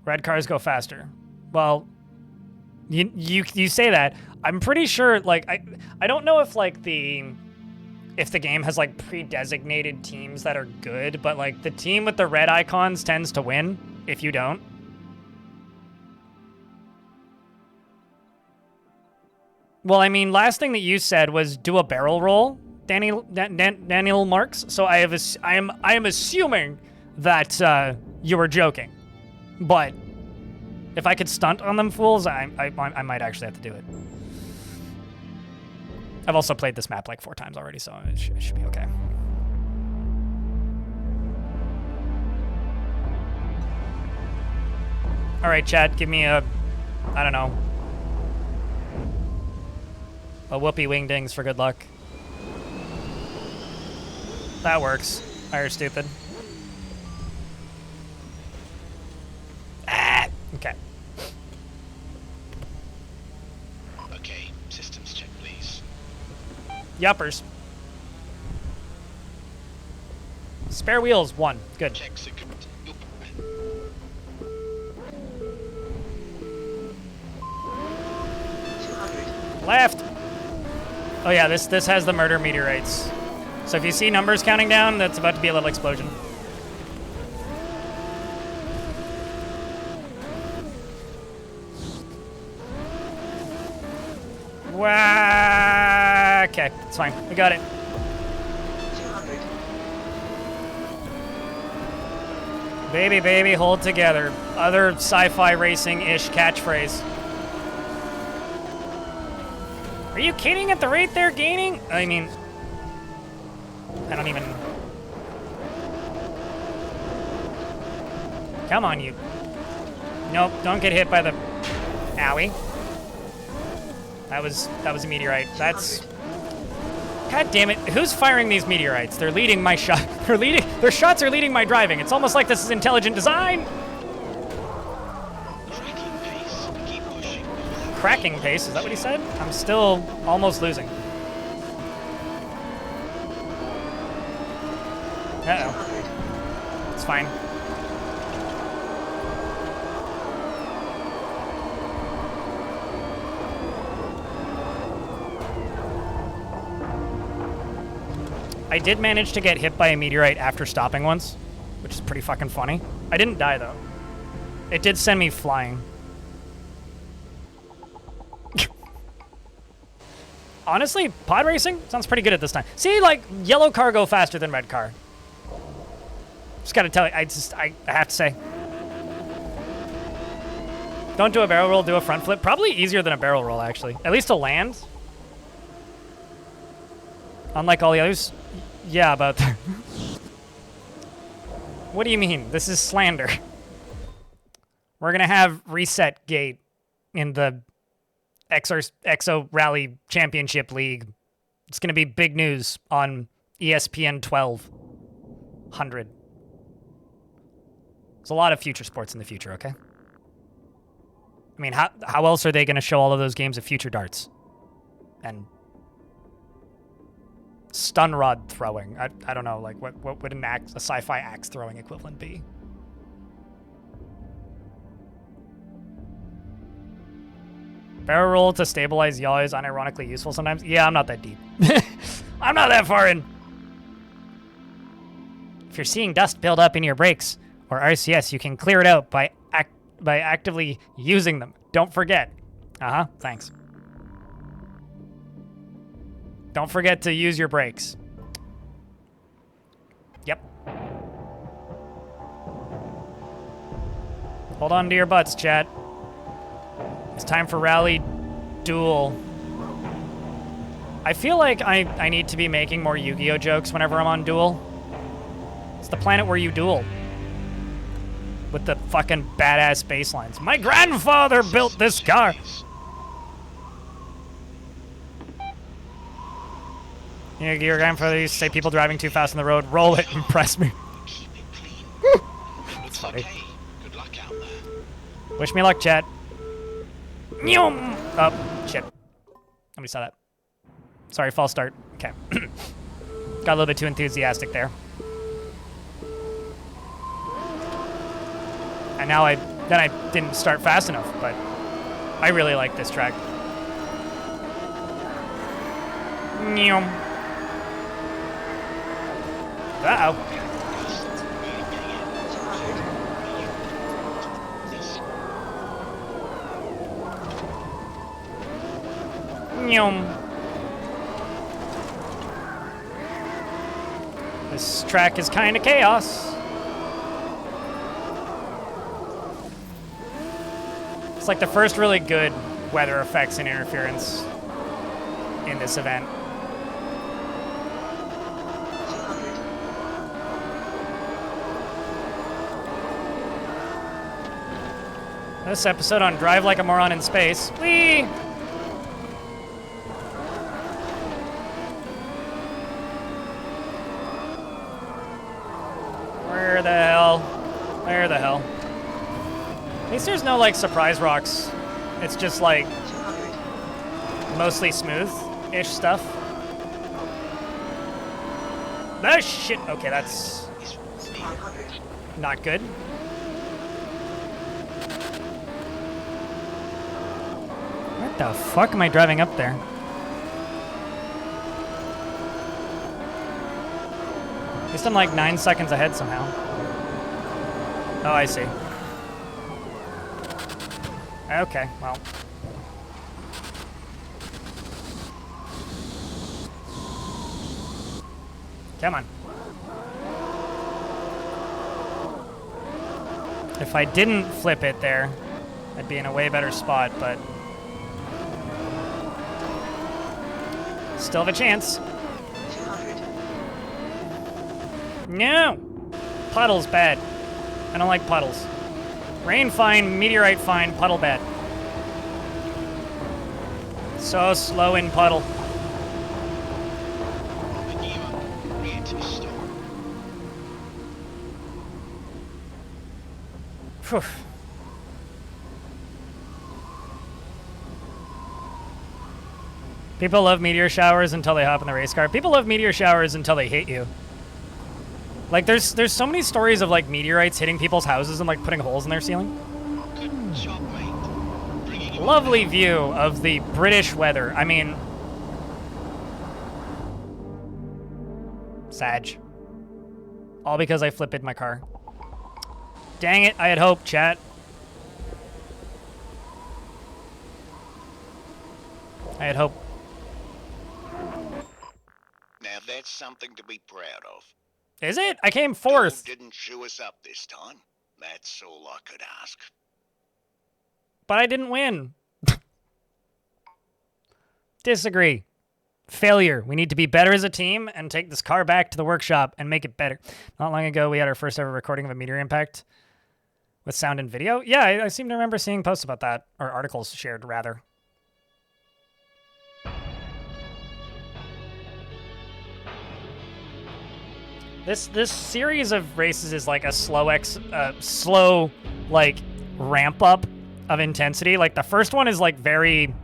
Red cars go faster. Well, you say that. I'm pretty sure, like, I don't know if, like, if the game has, like, pre-designated teams that are good, but, like, the team with the red icons tends to win if you don't. Well, I mean, last thing that you said was do a barrel roll, Daniel Marks. So I am assuming that you were joking, but if I could stunt on them fools, I might actually have to do it. I've also played this map like 4 times already, so it should be okay. All right, chat, give me a, I don't know, a whoopee wingdings for good luck. That works. You're stupid. Ah, okay. Okay, systems check, please. Yuppers. Spare wheels, 1. Good. Checks are good. Yup. 200. Left. Oh yeah, this has the murder meteorites. So if you see numbers counting down, that's about to be a little explosion. Wow. Okay, it's fine. We got it. 200. Baby, baby, hold together. Other sci-fi racing-ish catchphrase. Are you kidding at the rate they're gaining? I mean, I don't even... Come on, you. Nope, don't get hit by the... Owie. That was a meteorite. That's... God damn it. Who's firing these meteorites? They're leading my shot. Their shots are leading my driving. It's almost like this is intelligent design. Cracking pace. Keep pushing. Cracking pace, is that what he said? I'm still almost losing. Uh-oh. It's fine. I did manage to get hit by a meteorite after stopping once, which is pretty fucking funny. I didn't die, though. It did send me flying. Honestly, pod racing sounds pretty good at this time. See, like, yellow car go faster than red car. Just gotta tell you, I have to say. Don't do a barrel roll, do a front flip. Probably easier than a barrel roll, actually. At least to land. Unlike all the others. Yeah, about that. What do you mean? This is slander. We're gonna have Reset Gate in the Exo Rally Championship League. It's gonna be big news on ESPN 1200. There's a lot of future sports in the future, okay? I mean, how else are they gonna show all of those games of future darts? And stun rod throwing. I don't know, like, what would a sci-fi axe throwing equivalent be? Barrel roll to stabilize yaw is unironically useful sometimes. Yeah, I'm not that deep. I'm not that far in. If you're seeing dust build up in your brakes or RCS, you can clear it out by actively using them. Don't forget. Thanks. Don't forget to use your brakes. Yep. Hold on to your butts, chat. It's time for Rally Duel. I feel like I need to be making more Yu-Gi-Oh jokes whenever I'm on Duel. It's the planet where you duel. With the fucking badass bass lines. My grandfather built this car. Your grandfather used to say people driving too fast on the road, roll it and press me. Keep it clean. Looks funny. okay. Good luck out there. Wish me luck, chat. Nyum! Oh, shit. Nobody saw that. Sorry, false start. Okay. Got a little bit too enthusiastic there. And now I didn't start fast enough, but I really like this track. Nyum. Uh-oh. 200. Nyum. This track is kind of chaos. It's like the first really good weather effects and interference in this event. 200. This episode on Drive Like a Moron in Space. Whee! Where the hell? Where the hell? At least there's no, like, surprise rocks. It's just, like, 200. mostly smooth-ish stuff. Oh, shit! Okay, that's 500. not good. What the fuck am I driving up there? At least I'm like 9 seconds ahead somehow. Oh, I see. Okay, well. Come on. If I didn't flip it there, I'd be in a way better spot, but still have a chance. 200. No! Puddle's bad. I don't like puddles. Rain fine, meteorite fine, puddle bad. So slow in puddle. Manure, rear to stop. Phew. People love meteor showers until they hop in the race car. People love meteor showers until they hit you. Like, there's so many stories of, like, meteorites hitting people's houses and, like, putting holes in their ceiling. Good job, mate. Bringing you Lovely view of the British weather. I mean... Sag. All because I flipped my car. Dang it, I had hope, chat. I had hope. Now that's something to be proud of. Is it? I came Dog fourth. didn't chew us up this time. That's all I could ask. But I didn't win. Disagree. Failure. We need to be better as a team and take this car back to the workshop and make it better. Not long ago, we had our first ever recording of a meteor impact with sound and video. Yeah, I seem to remember seeing posts about that, or articles shared, rather. This series of races is like a slow like ramp up of intensity. Like the first one is like very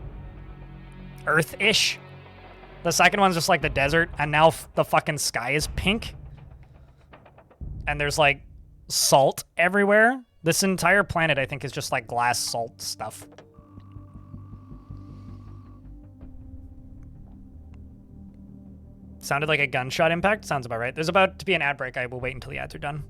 Earth-ish. The second one's just like the desert, and now the fucking sky is pink. And there's like salt everywhere. This entire planet, I think, is just like glass salt stuff. Sounded like a gunshot impact? Sounds about right. There's about to be an ad break. I will wait until the ads are done.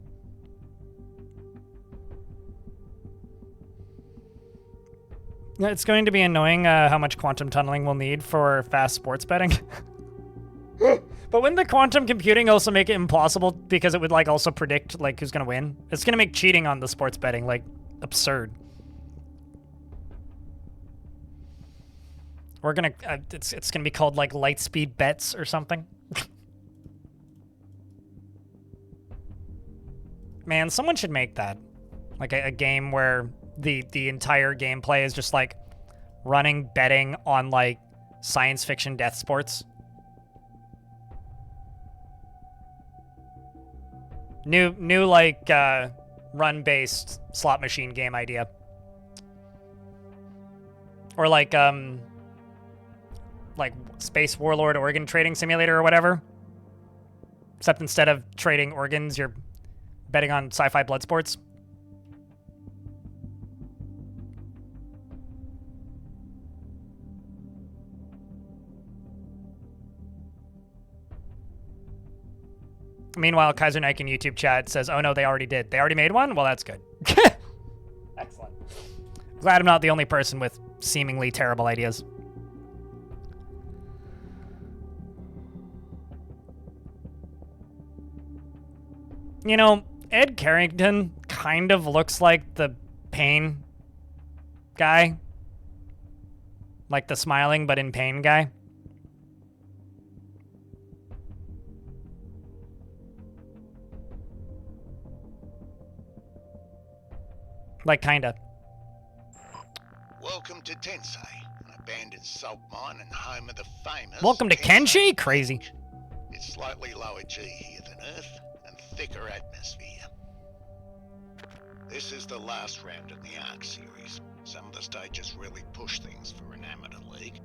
It's going to be annoying how much quantum tunneling we'll need for fast sports betting. But wouldn't the quantum computing also make it impossible because it would like also predict like who's gonna win? It's gonna make cheating on the sports betting like absurd. We're gonna it's gonna be called like Lightspeed Bets or something. Man, someone should make that like a game where the entire gameplay is just like running betting on like science fiction death sports. New like run-based slot machine game idea. Or like Space Warlord Organ Trading Simulator or whatever. Except instead of trading organs, you're betting on sci-fi blood sports. Meanwhile, Kaiser Nike in YouTube chat says, oh no, they already did. They already made one? Well, that's good. Excellent. Glad I'm not the only person with seemingly terrible ideas. You know, Ed Carrington kind of looks like the pain guy. Like the smiling but in pain guy. Like, kinda. Welcome to Tensei, an abandoned salt mine and home of the famous... Welcome to Kenshi? Crazy. It's slightly lower G here than Earth, and thicker atmosphere. This is the last round in the Ark series. Some of the stages really push things for an amateur league.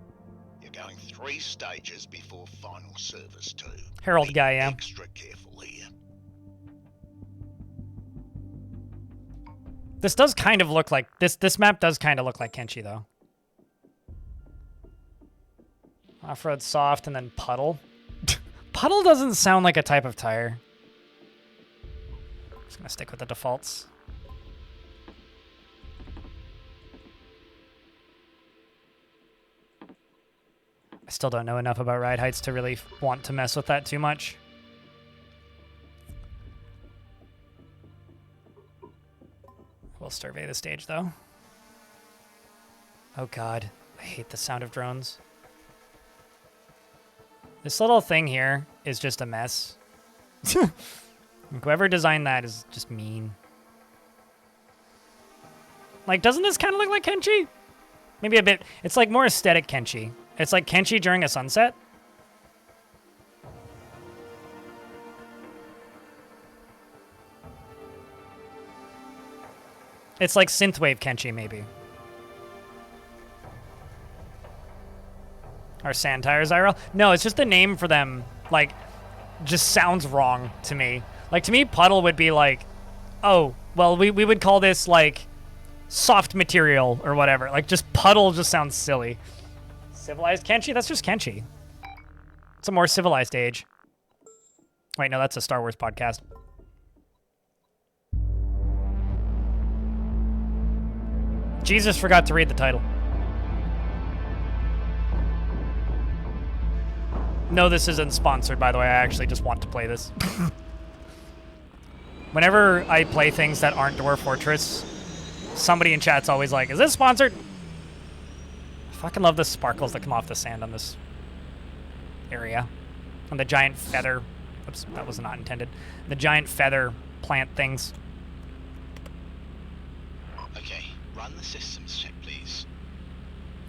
You're going 3 stages before final service too. Herald Be guy, yeah. extra careful here. This does kind of look like... This map does kind of look like Kenshi, though. Off-road soft and then puddle. Puddle doesn't sound like a type of tire. Just gonna stick with the defaults. I still don't know enough about ride heights to really want to mess with that too much. We'll survey the stage, though. Oh god, I hate the sound of drones. This little thing here is just a mess. Whoever designed that is just mean. Like, doesn't this kind of look like Kenshi? Maybe a bit. It's like more aesthetic Kenshi. It's like Kenshi during a sunset. It's like synthwave Kenshi, maybe. Are sand tires IRL? No, it's just the name for them. Like, just sounds wrong to me. Like, to me, puddle would be like, oh, well, we would call this, like, soft material or whatever. Like, just puddle just sounds silly. Civilized Kenshi? That's just Kenshi. It's a more civilized age. Wait, no, that's a Star Wars podcast. Jesus forgot to read the title. No, this isn't sponsored, by the way. I actually just want to play this. Whenever I play things that aren't Dwarf Fortress, somebody in chat's always like, is this sponsored? I fucking love the sparkles that come off the sand on this area. And the giant feather. Oops, that was not intended. The giant feather plant things. Okay, run the systems check, please.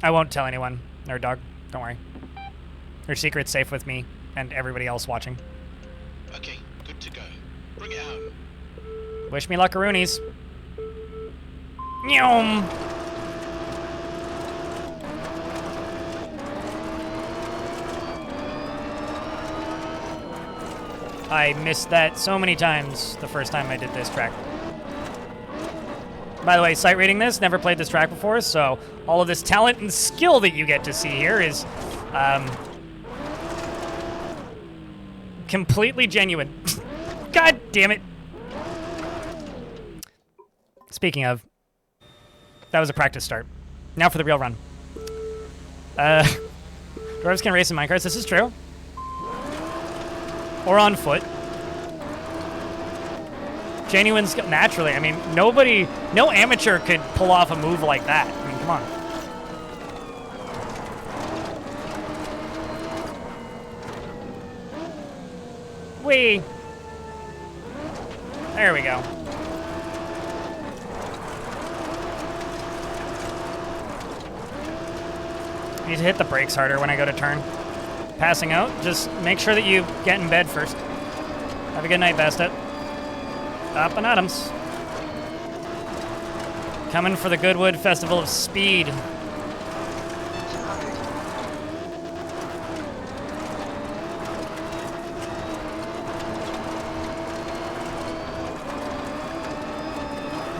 I won't tell anyone. Nerd dog. Don't worry. Your secret's safe with me and everybody else watching. Okay, good to go. Bring it home. Wish me luckaroonies. Nyom! I missed that so many times the first time I did this track. By the way, sight reading this, never played this track before, so all of this talent and skill that you get to see here is completely genuine. God damn it. Speaking of, that was a practice start. Now for the real run. Dwarves can race in Minecraft. This is true. or on foot. Genuine skill, naturally. I mean, no amateur could pull off a move like that. I mean, come on. Whee! There we go. I need to hit the brakes harder when I go to turn. Passing out, just make sure that you get in bed first. Have a good night, Bastet. Up and Adams. Coming for the Goodwood Festival of Speed. 200.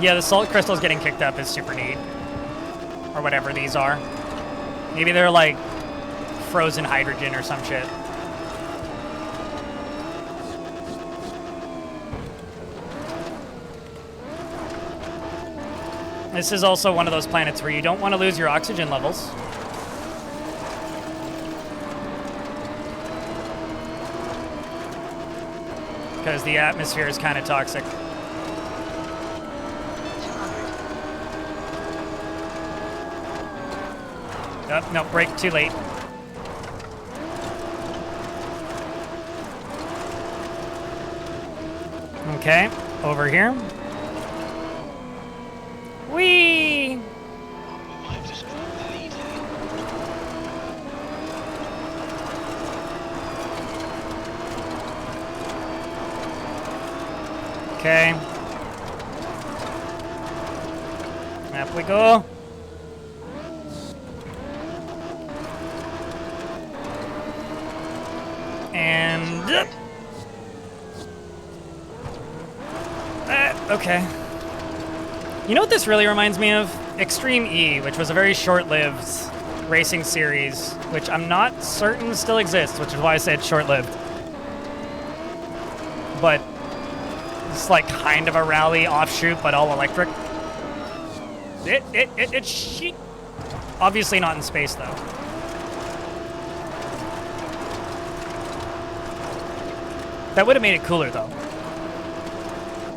Yeah, the salt crystals getting kicked up is super neat. Or whatever these are. Maybe they're like frozen hydrogen or some shit. This is also one of those planets where you don't want to lose your oxygen levels. Because the atmosphere is kind of toxic. 200. Oh, no, brake too late. Okay, over here. Whee! I've just got the lead here. Okay. Up we go. And... okay. You know what this really reminds me of? Extreme E, which was a very short-lived racing series, which I'm not certain still exists, which is why I said short-lived. But it's like kind of a rally offshoot, but all electric. It's shit. Obviously not in space, though. That would have made it cooler, though.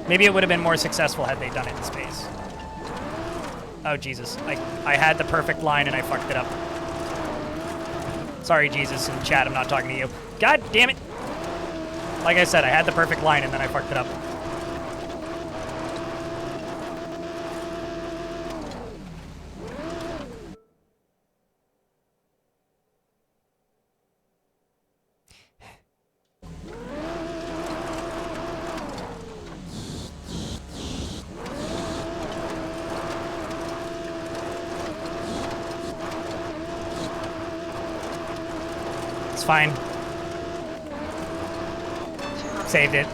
Maybe it would have been more successful had they done it in space. Oh, Jesus. I had the perfect line and I fucked it up. Sorry, Jesus, in chat, I'm not talking to you. God damn it! Like I said, I had the perfect line and then I fucked it up. Fine. Saved it.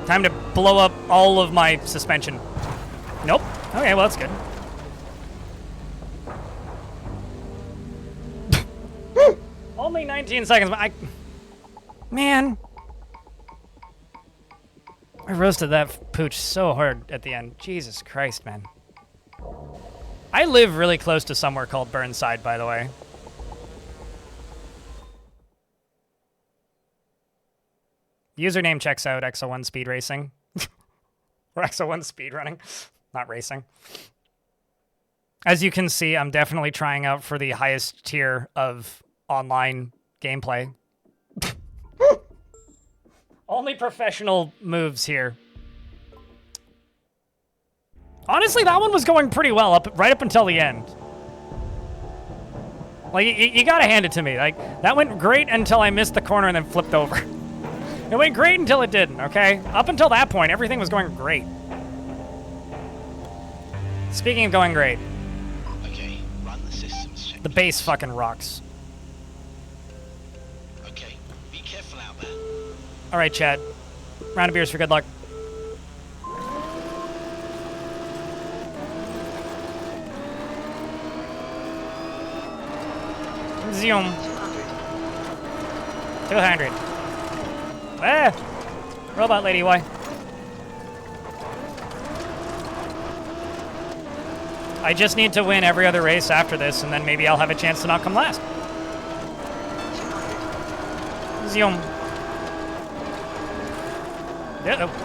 Time to blow up all of my suspension. Nope. Okay, well, that's good. Only 19 seconds, but man. I roasted that pooch so hard at the end. Jesus Christ, man. I live really close to somewhere called Burnside, by the way. Username checks out XO1 Speed Racing. Or XO1 Speed Running. Not racing. As you can see, I'm definitely trying out for the highest tier of online gameplay. Only professional moves here. Honestly, that one was going pretty well right up until the end. Like, you gotta hand it to me. Like, that went great until I missed the corner and then flipped over. It went great until it didn't, okay? Up until that point, everything was going great. Speaking of going great. Okay, run the systems check. The base fucking rocks. Okay, be careful out there. All right, Chad. Round of beers for good luck. Zoom. 200. Ah! Robot lady, why? I just need to win every other race after this, and then maybe I'll have a chance to not come last. 200. Zoom. Uh-oh. 200.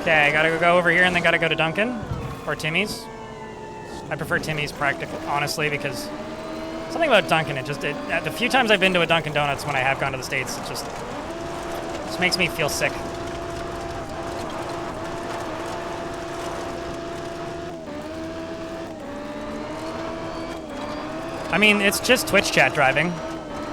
Okay, I gotta go over here and then gotta go to Dunkin' or Timmy's. I prefer Timmy's practically, honestly, because something about Dunkin', the few times I've been to a Dunkin' Donuts when I have gone to the States, it just makes me feel sick. I mean, it's just Twitch chat driving,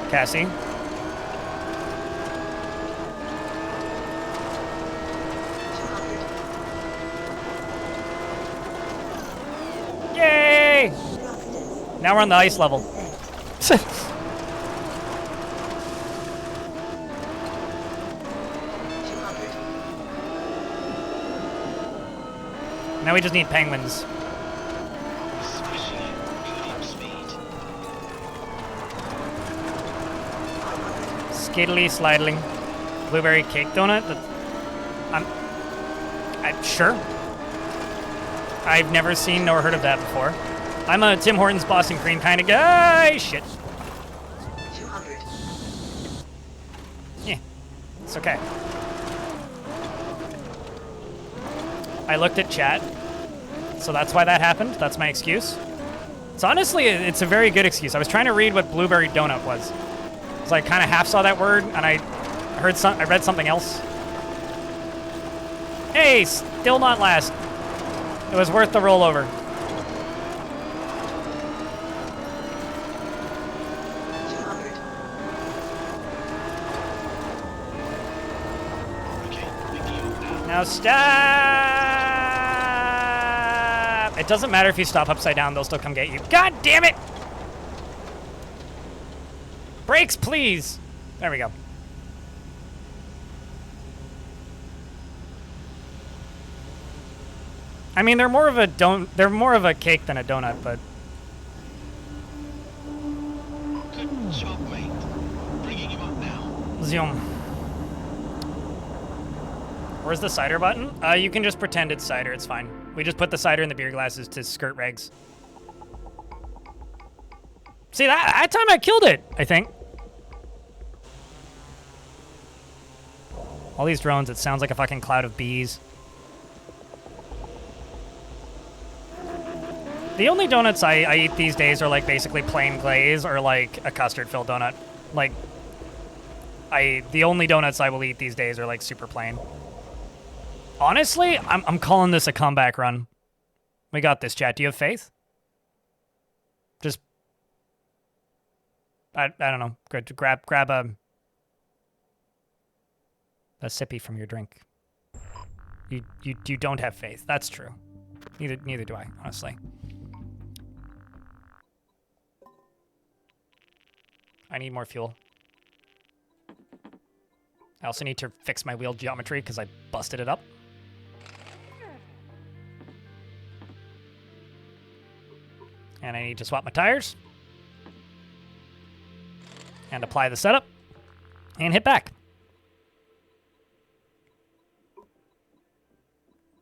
Cassie. 200. Yay! Now we're on the ice level. 200. Now we just need penguins. Especially at medium speed. 500. Skiddly slidling. Blueberry cake donut? I'm sure. I've never seen nor heard of that before. I'm a Tim Hortons Boston Cream kind of guy. Shit. 200. Yeah, it's okay. I looked at chat, so that's why that happened. That's my excuse. It's honestly, it's a very good excuse. I was trying to read what blueberry donut was. So I kind of half saw that word, and I read something else. Hey, still not last. It was worth the rollover. 200. Okay, big deal now. Now stop! It doesn't matter if you stop upside down, they'll still come get you. God damn it! Brakes, please! There we go. I mean, they're more of a cake than a donut, but Good job, mate. Bringing him up now. zoom. Where's the cider button? You can just pretend it's cider, it's fine. We just put the cider in the beer glasses to skirt regs. See, that time I killed it, I think. All these drones, it sounds like a fucking cloud of bees. The only donuts I eat these days are like basically plain glaze or like a custard-filled donut. Like, the only donuts I will eat these days are like super plain. Honestly, I'm calling this a comeback run. We got this, chat. Do you have faith? Just, I don't know. Good. Grab a sippy from your drink. You don't have faith. That's true. Neither do I, honestly. I need more fuel. I also need to fix my wheel geometry because I busted it up. And I need to swap my tires. And apply the setup. And hit back.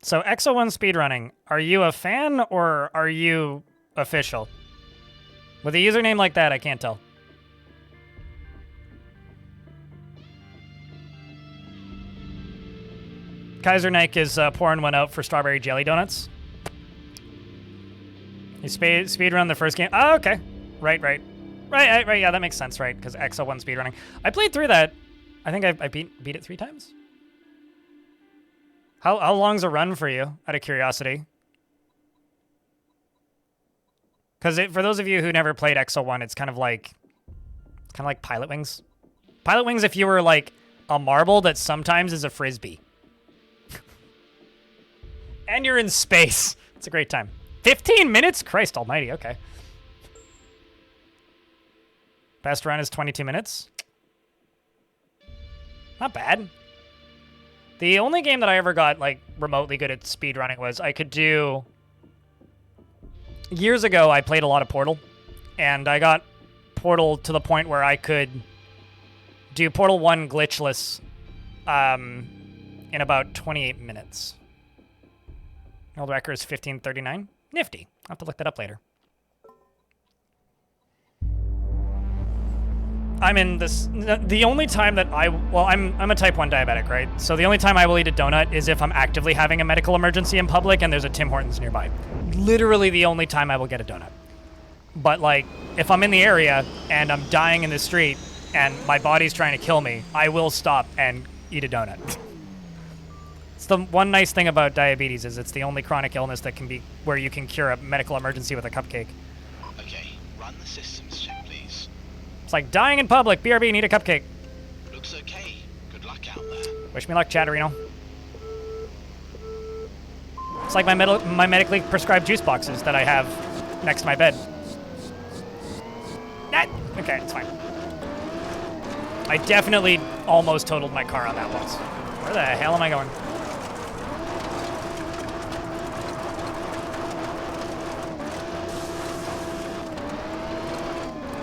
So Exo1 speedrunning, are you a fan or are you official? With a username like that, I can't tell. Kaiser Nike is pouring one out for strawberry jelly donuts. You speedrun the first game. Oh, okay. Right. Yeah, that makes sense, right? Because Exo1 speedrunning. I played through that. I think I beat it 3 times. How long's a run for you, out of curiosity? Because for those of you who never played Exo1, it's kind of like Pilot Wings. Pilot Wings, if you were like a marble that sometimes is a frisbee. And you're in space. It's a great time. 15 minutes? Christ almighty, okay. Best run is 22 minutes. Not bad. The only game that I ever got like remotely good at speedrunning was I could do... Years ago, I played a lot of Portal. And I got Portal to the point where I could do Portal 1 glitchless in about 28 minutes. World record is 15:39. Nifty. I'll have to look that up later. I'm in this. The only time that I'm a type 1 diabetic, right? So the only time I will eat a donut is if I'm actively having a medical emergency in public and there's a Tim Hortons nearby. Literally the only time I will get a donut. But like, if I'm in the area and I'm dying in the street and my body's trying to kill me, I will stop and eat a donut. It's the one nice thing about diabetes is it's the only chronic illness that can be where you can cure a medical emergency with a cupcake. Okay, run the systems check, please. It's like dying in public. BRB, need a cupcake. Looks okay. Good luck out there. Wish me luck, Chatterino. It's like my medically prescribed juice boxes that I have next to my bed. Okay, it's fine. I definitely almost totaled my car on that once. Where the hell am I going?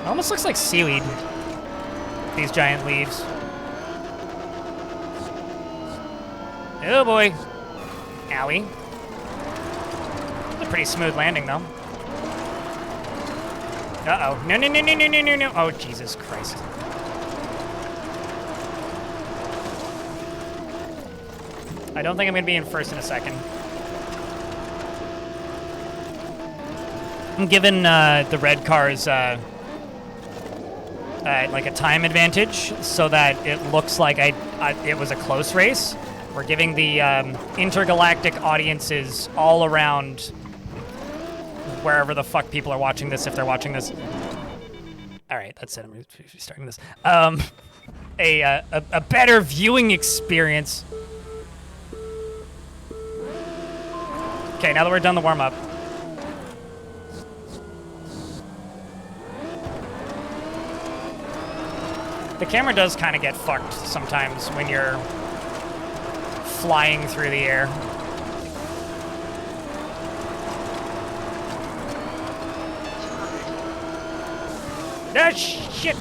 It almost looks like seaweed. These giant leaves. Oh boy. Owie. It's a pretty smooth landing though. Uh-oh. No, no, no, no, no, no, no, no. Oh, Jesus Christ. I don't think I'm going to be in first in a second. I'm giving the red cars like a time advantage so that it looks like it was a close race. We're giving the intergalactic audiences all around wherever the fuck people are watching this, if they're watching this. All right, that's it. I'm starting this. A better viewing experience. Okay, now that we're done the warm-up. The camera does kind of get fucked sometimes when you're flying through the air. Ah, shit!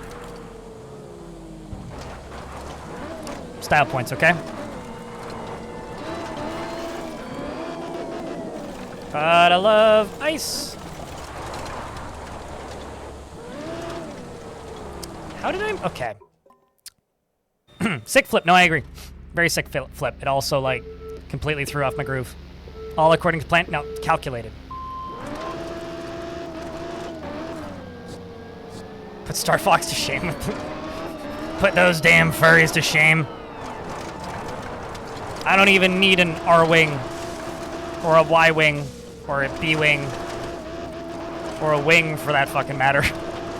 Style points, okay? But I love ice. How did I... Okay. Sick flip. No, I agree. Very sick flip. It also, like, completely threw off my groove. All according to plan. No, calculated. Put Star Fox to shame. Put those damn furries to shame. I don't even need an R-wing, or a Y-wing, or a B-wing, or a wing for that fucking matter,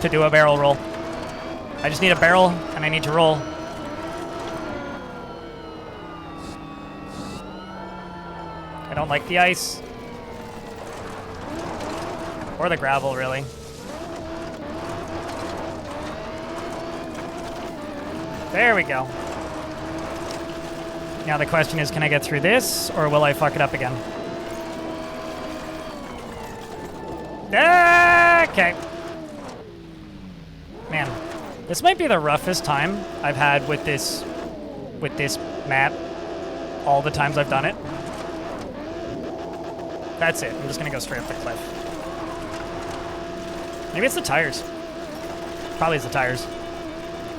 to do a barrel roll. I just need a barrel, and I need to roll. I don't like the ice. Or the gravel, really. There we go. Now the question is, can I get through this, or will I fuck it up again? Okay. Man, this might be the roughest time I've had with this map all the times I've done it. That's it. I'm just gonna go straight up the cliff. Maybe it's the tires. Probably it's the tires.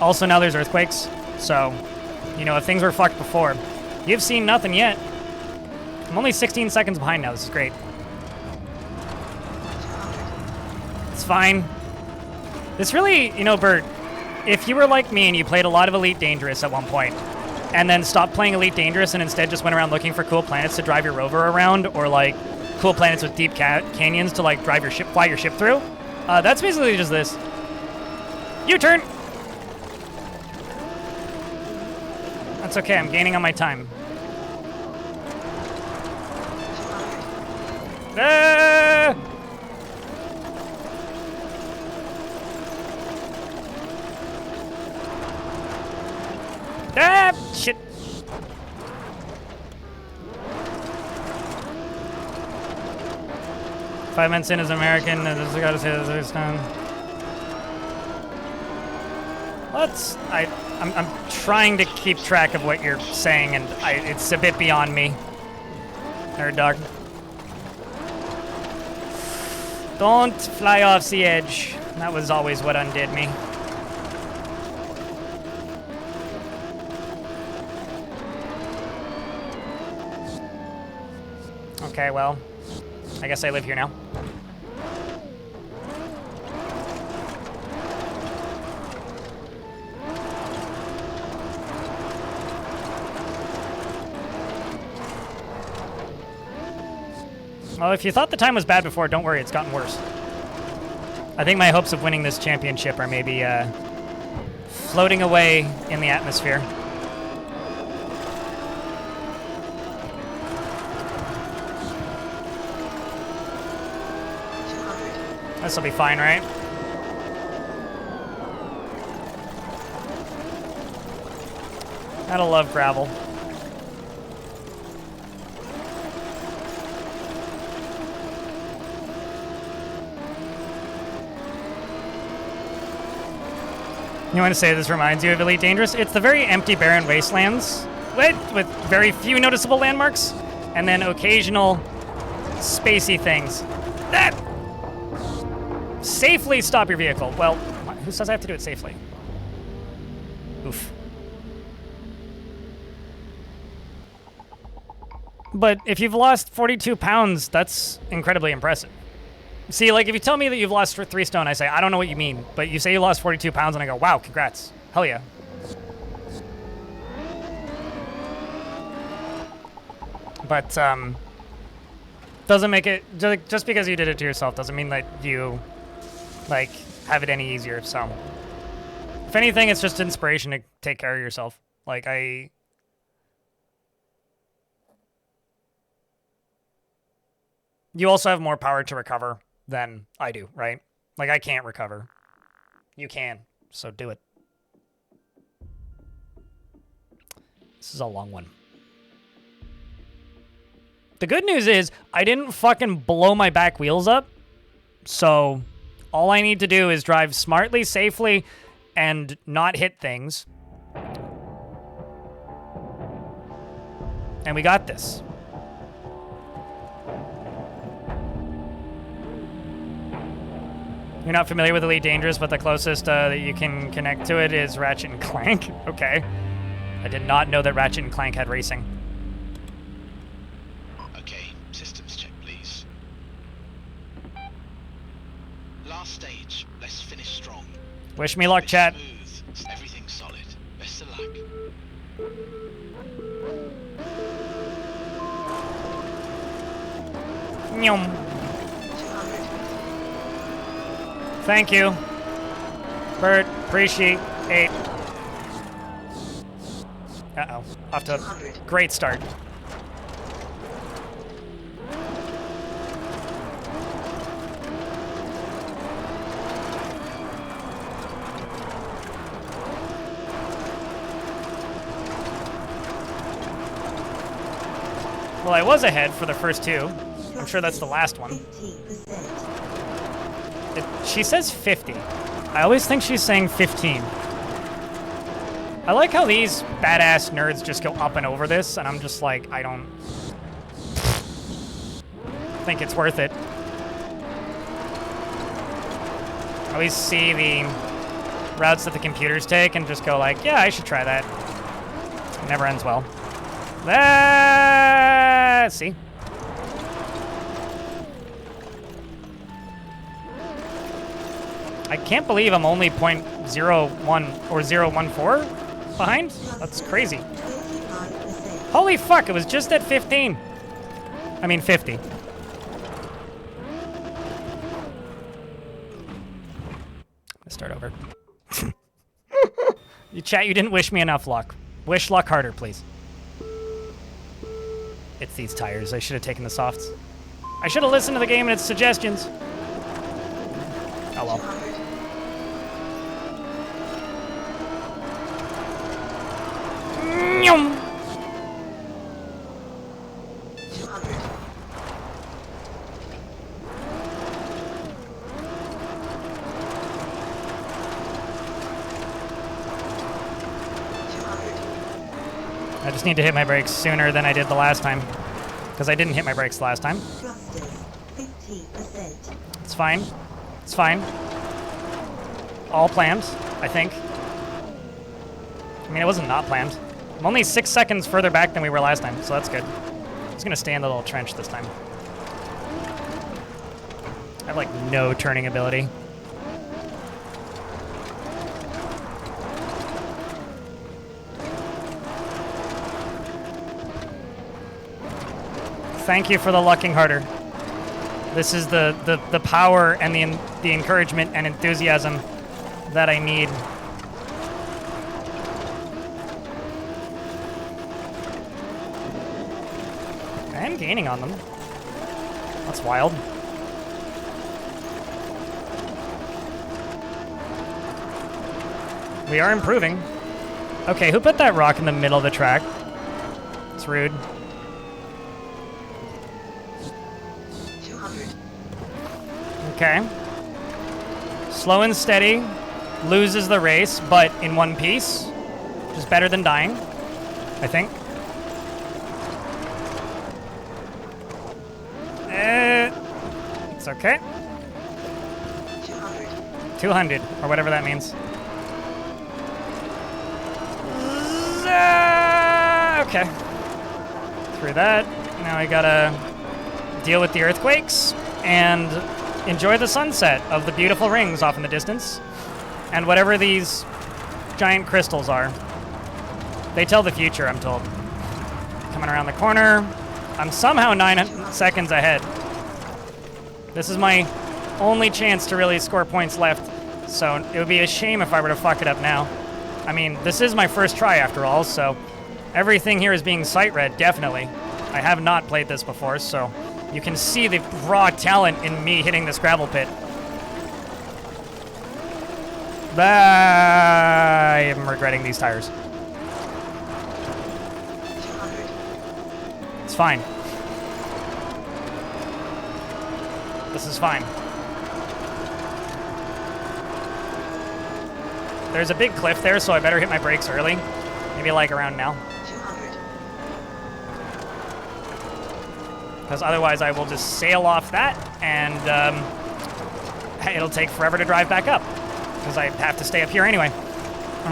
Also, now there's earthquakes, so, you know, if things were fucked before, you've seen nothing yet. I'm only 16 seconds behind now. This is great. It's fine. This really, you know, Bert, if you were like me and you played a lot of Elite Dangerous at one point, and then stopped playing Elite Dangerous and instead just went around looking for cool planets to drive your rover around, or like cool planets with deep canyons to like drive your ship, fly your ship through, that's basically just this. U-turn! That's okay, I'm gaining on my time. Ah! Ah, shit. Five minutes in as American, I gotta say this time. I'm trying to keep track of what you're saying, and it's a bit beyond me. Nerd dog. Don't fly off the edge. That was always what undid me. Okay, well, I guess I live here now. Well, if you thought the time was bad before, don't worry, it's gotten worse. I think my hopes of winning this championship are maybe floating away in the atmosphere. This'll be fine, right? Gotta love gravel. You want to say this reminds you of Elite Dangerous? It's the very empty, barren wastelands with very few noticeable landmarks, and then occasional spacey things. That safely stop your vehicle. Well, who says I have to do it safely? Oof. But if you've lost 42 pounds, that's incredibly impressive. See, like, if you tell me that you've lost 3 stone, I say, I don't know what you mean. But you say you lost 42 pounds, and I go, wow, congrats. Hell yeah. But, doesn't make it, just because you did it to yourself doesn't mean that you, like, have it any easier, so. If anything, it's just inspiration to take care of yourself. Like, you also have more power to recover than I do, right? Like, I can't recover. You can, so do it. This is a long one. The good news is, I didn't fucking blow my back wheels up, so all I need to do is drive smartly, safely, and not hit things. And we got this. You're not familiar with Elite Dangerous, but the closest that you can connect to it is Ratchet and Clank. Okay. I did not know that Ratchet and Clank had racing. Okay, systems check, please. Last stage. Let's finish strong. Wish me luck, chat. Smooth. Everything's solid. Best of luck. Nyum. Thank you. Bert, appreciate it. Uh-oh. Off to a great start. Well, I was ahead for the first 2. I'm sure that's the last one. She says 50. I always think she's saying 15. I like how these badass nerds just go up and over this, and I'm just like, I don't think it's worth it. I always see the routes that the computers take and just go like, yeah, I should try that. It never ends well. See? I can't believe I'm only 0.01 or 0.14 behind. That's crazy. Holy fuck, it was just at 15. I mean 50. Let's start over. You chat, you didn't wish me enough luck. Wish luck harder, please. It's these tires. I should have taken the softs. I should have listened to the game and its suggestions. Oh well. Nyum. 200. I just need to hit my brakes sooner than I did the last time. Because I didn't hit my brakes last time. Thrusters, 50%. It's fine. It's fine. All planned, I think. I mean, it wasn't not planned. I'm only 6 seconds further back than we were last time, so that's good. I'm just gonna stay in the little trench this time. I have, like, no turning ability. Thank you for the lucking harder. This is the power and the encouragement and enthusiasm that I need. I am gaining on them. That's wild. We are improving. Okay, who put that rock in the middle of the track? It's rude. 200. Okay. Slow and steady. Loses the race, but in one piece. Which is better than dying, I think. It's okay. 200. 200, or whatever that means. Okay. Through that. Now I gotta deal with the earthquakes and enjoy the sunset of the beautiful rings off in the distance. And whatever these giant crystals are. They tell the future, I'm told. Coming around the corner. I'm somehow 9 seconds ahead. This is my only chance to really score points left, so it would be a shame if I were to fuck it up now. I mean, this is my first try after all, so everything here is being sight read, definitely. I have not played this before, so you can see the raw talent in me hitting this gravel pit. I am regretting these tires. 200. It's fine. This is fine. There's a big cliff there, so I better hit my brakes early. Maybe like around now. 200. Because otherwise I will just sail off that, and it'll take forever to drive back up. Because I have to stay up here anyway.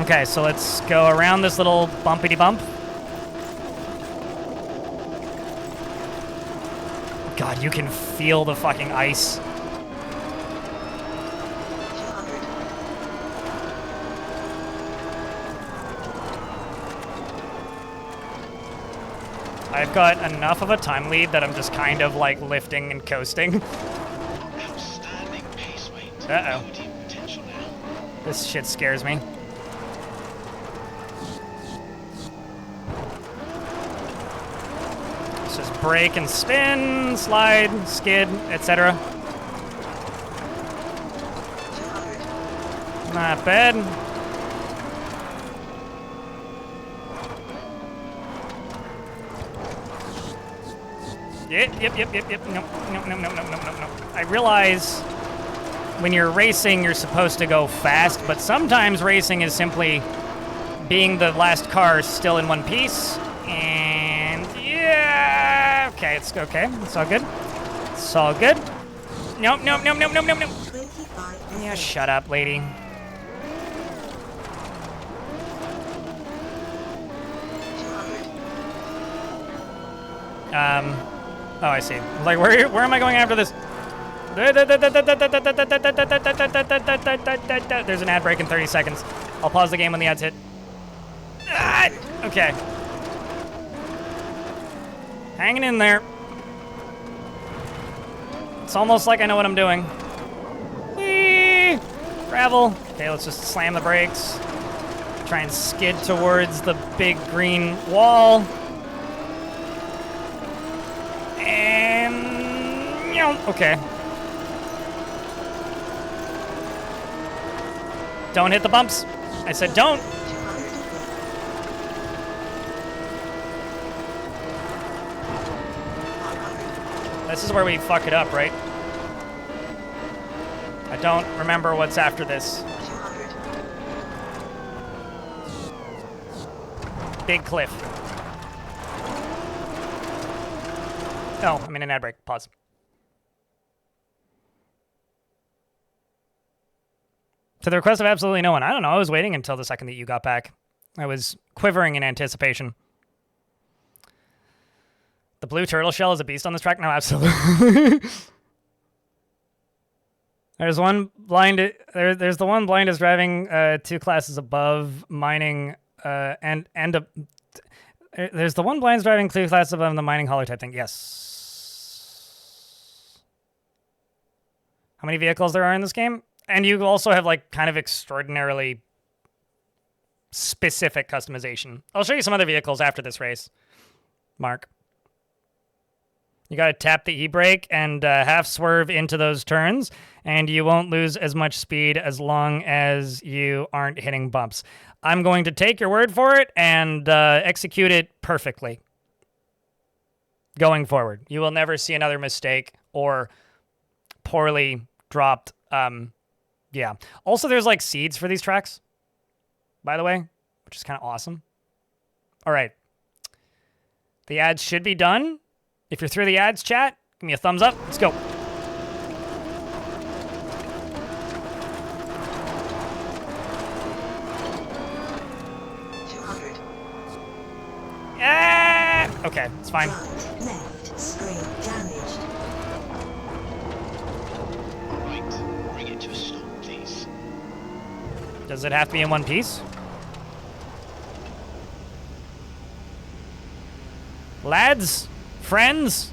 Okay, so let's go around this little bumpity bump. God, you can feel the fucking ice. 200. I've got enough of a time lead that I'm just kind of like lifting and coasting. Outstanding pace rate. Uh-oh. Building potential now. This shit scares me. Let's just brake and spin, slide, skid, etc. 200. Not bad. Yep. Nope. I realize when you're racing, you're supposed to go fast, but sometimes racing is simply being the last car still in one piece. And yeah, okay, it's okay. It's all good. It's all good. Nope. 25%. Yeah, shut up, lady. 200. Oh, I see. Like, where am I going after this? There's an ad break in 30 seconds. I'll pause the game when the ads hit. Ah, okay. Hanging in there. It's almost like I know what I'm doing. Whee! Gravel. Okay, let's just slam the brakes. Try and skid towards the big green wall. And okay. Don't hit the bumps. I said don't. 200. This is where we fuck it up, right? I don't remember what's after this. 200. Big cliff. Oh, I'm in an ad break. Pause. To the request of absolutely no one. I don't know. I was waiting until the second that you got back. I was quivering in anticipation. The blue turtle shell is a beast on this track? No, absolutely. There's one blind. There's the one blind is driving 2 classes above mining and there's the one blind's driving 2 classes above the mining hauler type thing. Yes. How many vehicles there are in this game? And you also have like kind of extraordinarily specific customization. I'll show you some other vehicles after this race, Mark. You got to tap the e-brake and half swerve into those turns, and you won't lose as much speed as long as you aren't hitting bumps. I'm going to take your word for it and execute it perfectly. Going forward, you will never see another mistake or poorly dropped. Yeah. Also, there's like seeds for these tracks, by the way, which is kind of awesome. All right. The ads should be done. If you're through the ads, chat, give me a thumbs up. Let's go. Okay, it's fine. Right, left, screen damaged. Right, bring it to a stop, please. Does it have to be in one piece? Lads, friends,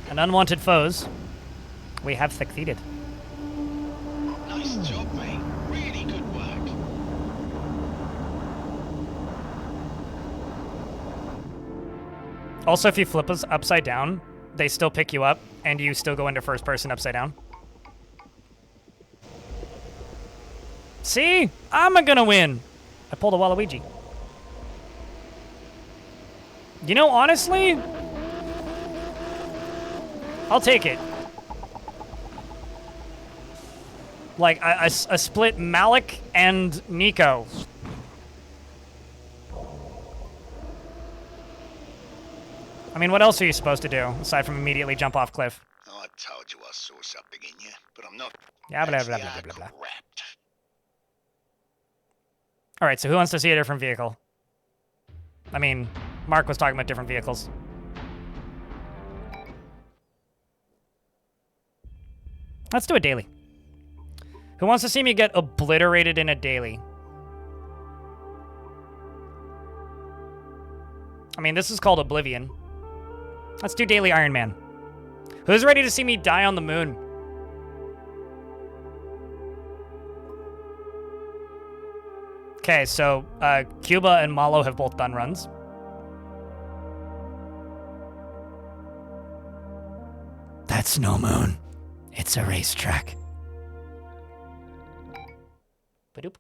and unwanted foes, we have succeeded. Nice job, mate. Really good work. Also, if you flip us upside down, they still pick you up, and you still go into first person upside down. See? I'm gonna win. I pulled a Waluigi. You know, honestly, I'll take it. Like, a split Malik and Nico. I mean, what else are you supposed to do, aside from immediately jump off cliff? I told you I saw something in you, but I'm not. Yeah, blah, blah, actually blah, blah, blah, blah. wrapped. All right, so who wants to see a different vehicle? I mean, Mark was talking about different vehicles. Let's do a daily. Who wants to see me get obliterated in a daily? I mean, this is called Oblivion. Let's do daily Iron Man. Who's ready to see me die on the moon? Okay, so Cuba and Malo have both done runs. That's no moon. It's a racetrack. Badoop.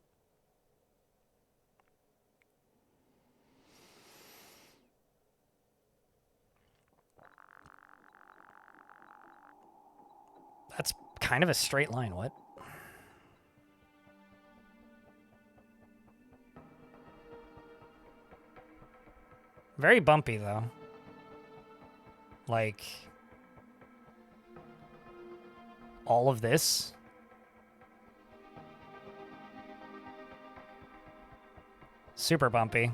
That's kind of a straight line, what? Very bumpy, though. Like, all of this. Super bumpy.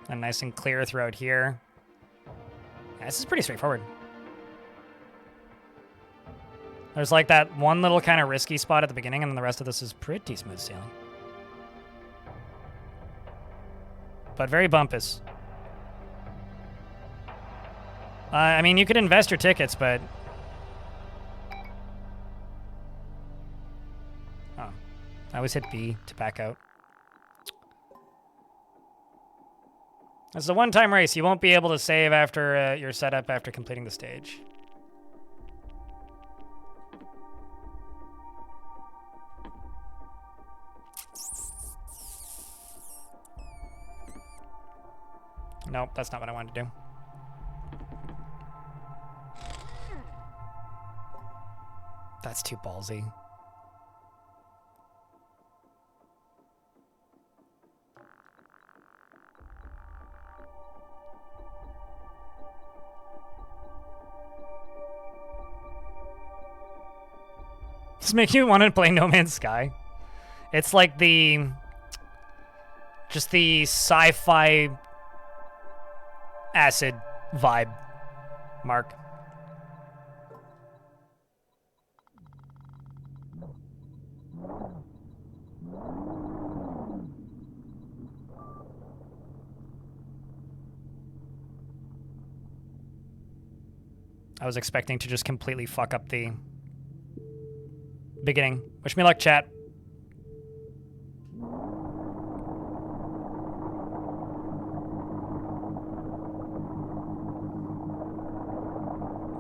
And nice and clear throughout here. Yeah, this is pretty straightforward. There's like that one little kind of risky spot at the beginning, and then the rest of this is pretty smooth sailing. But very bumpus. I mean, you could invest your tickets, but... Oh. I always hit B to back out. It's a one-time race. You won't be able to save after your setup after completing the stage. Nope, that's not what I wanted to do. That's too ballsy. this make you want to play No Man's Sky? It's like just the sci-fi acid vibe, Mark. I was expecting to just completely fuck up the beginning. Wish me luck, chat.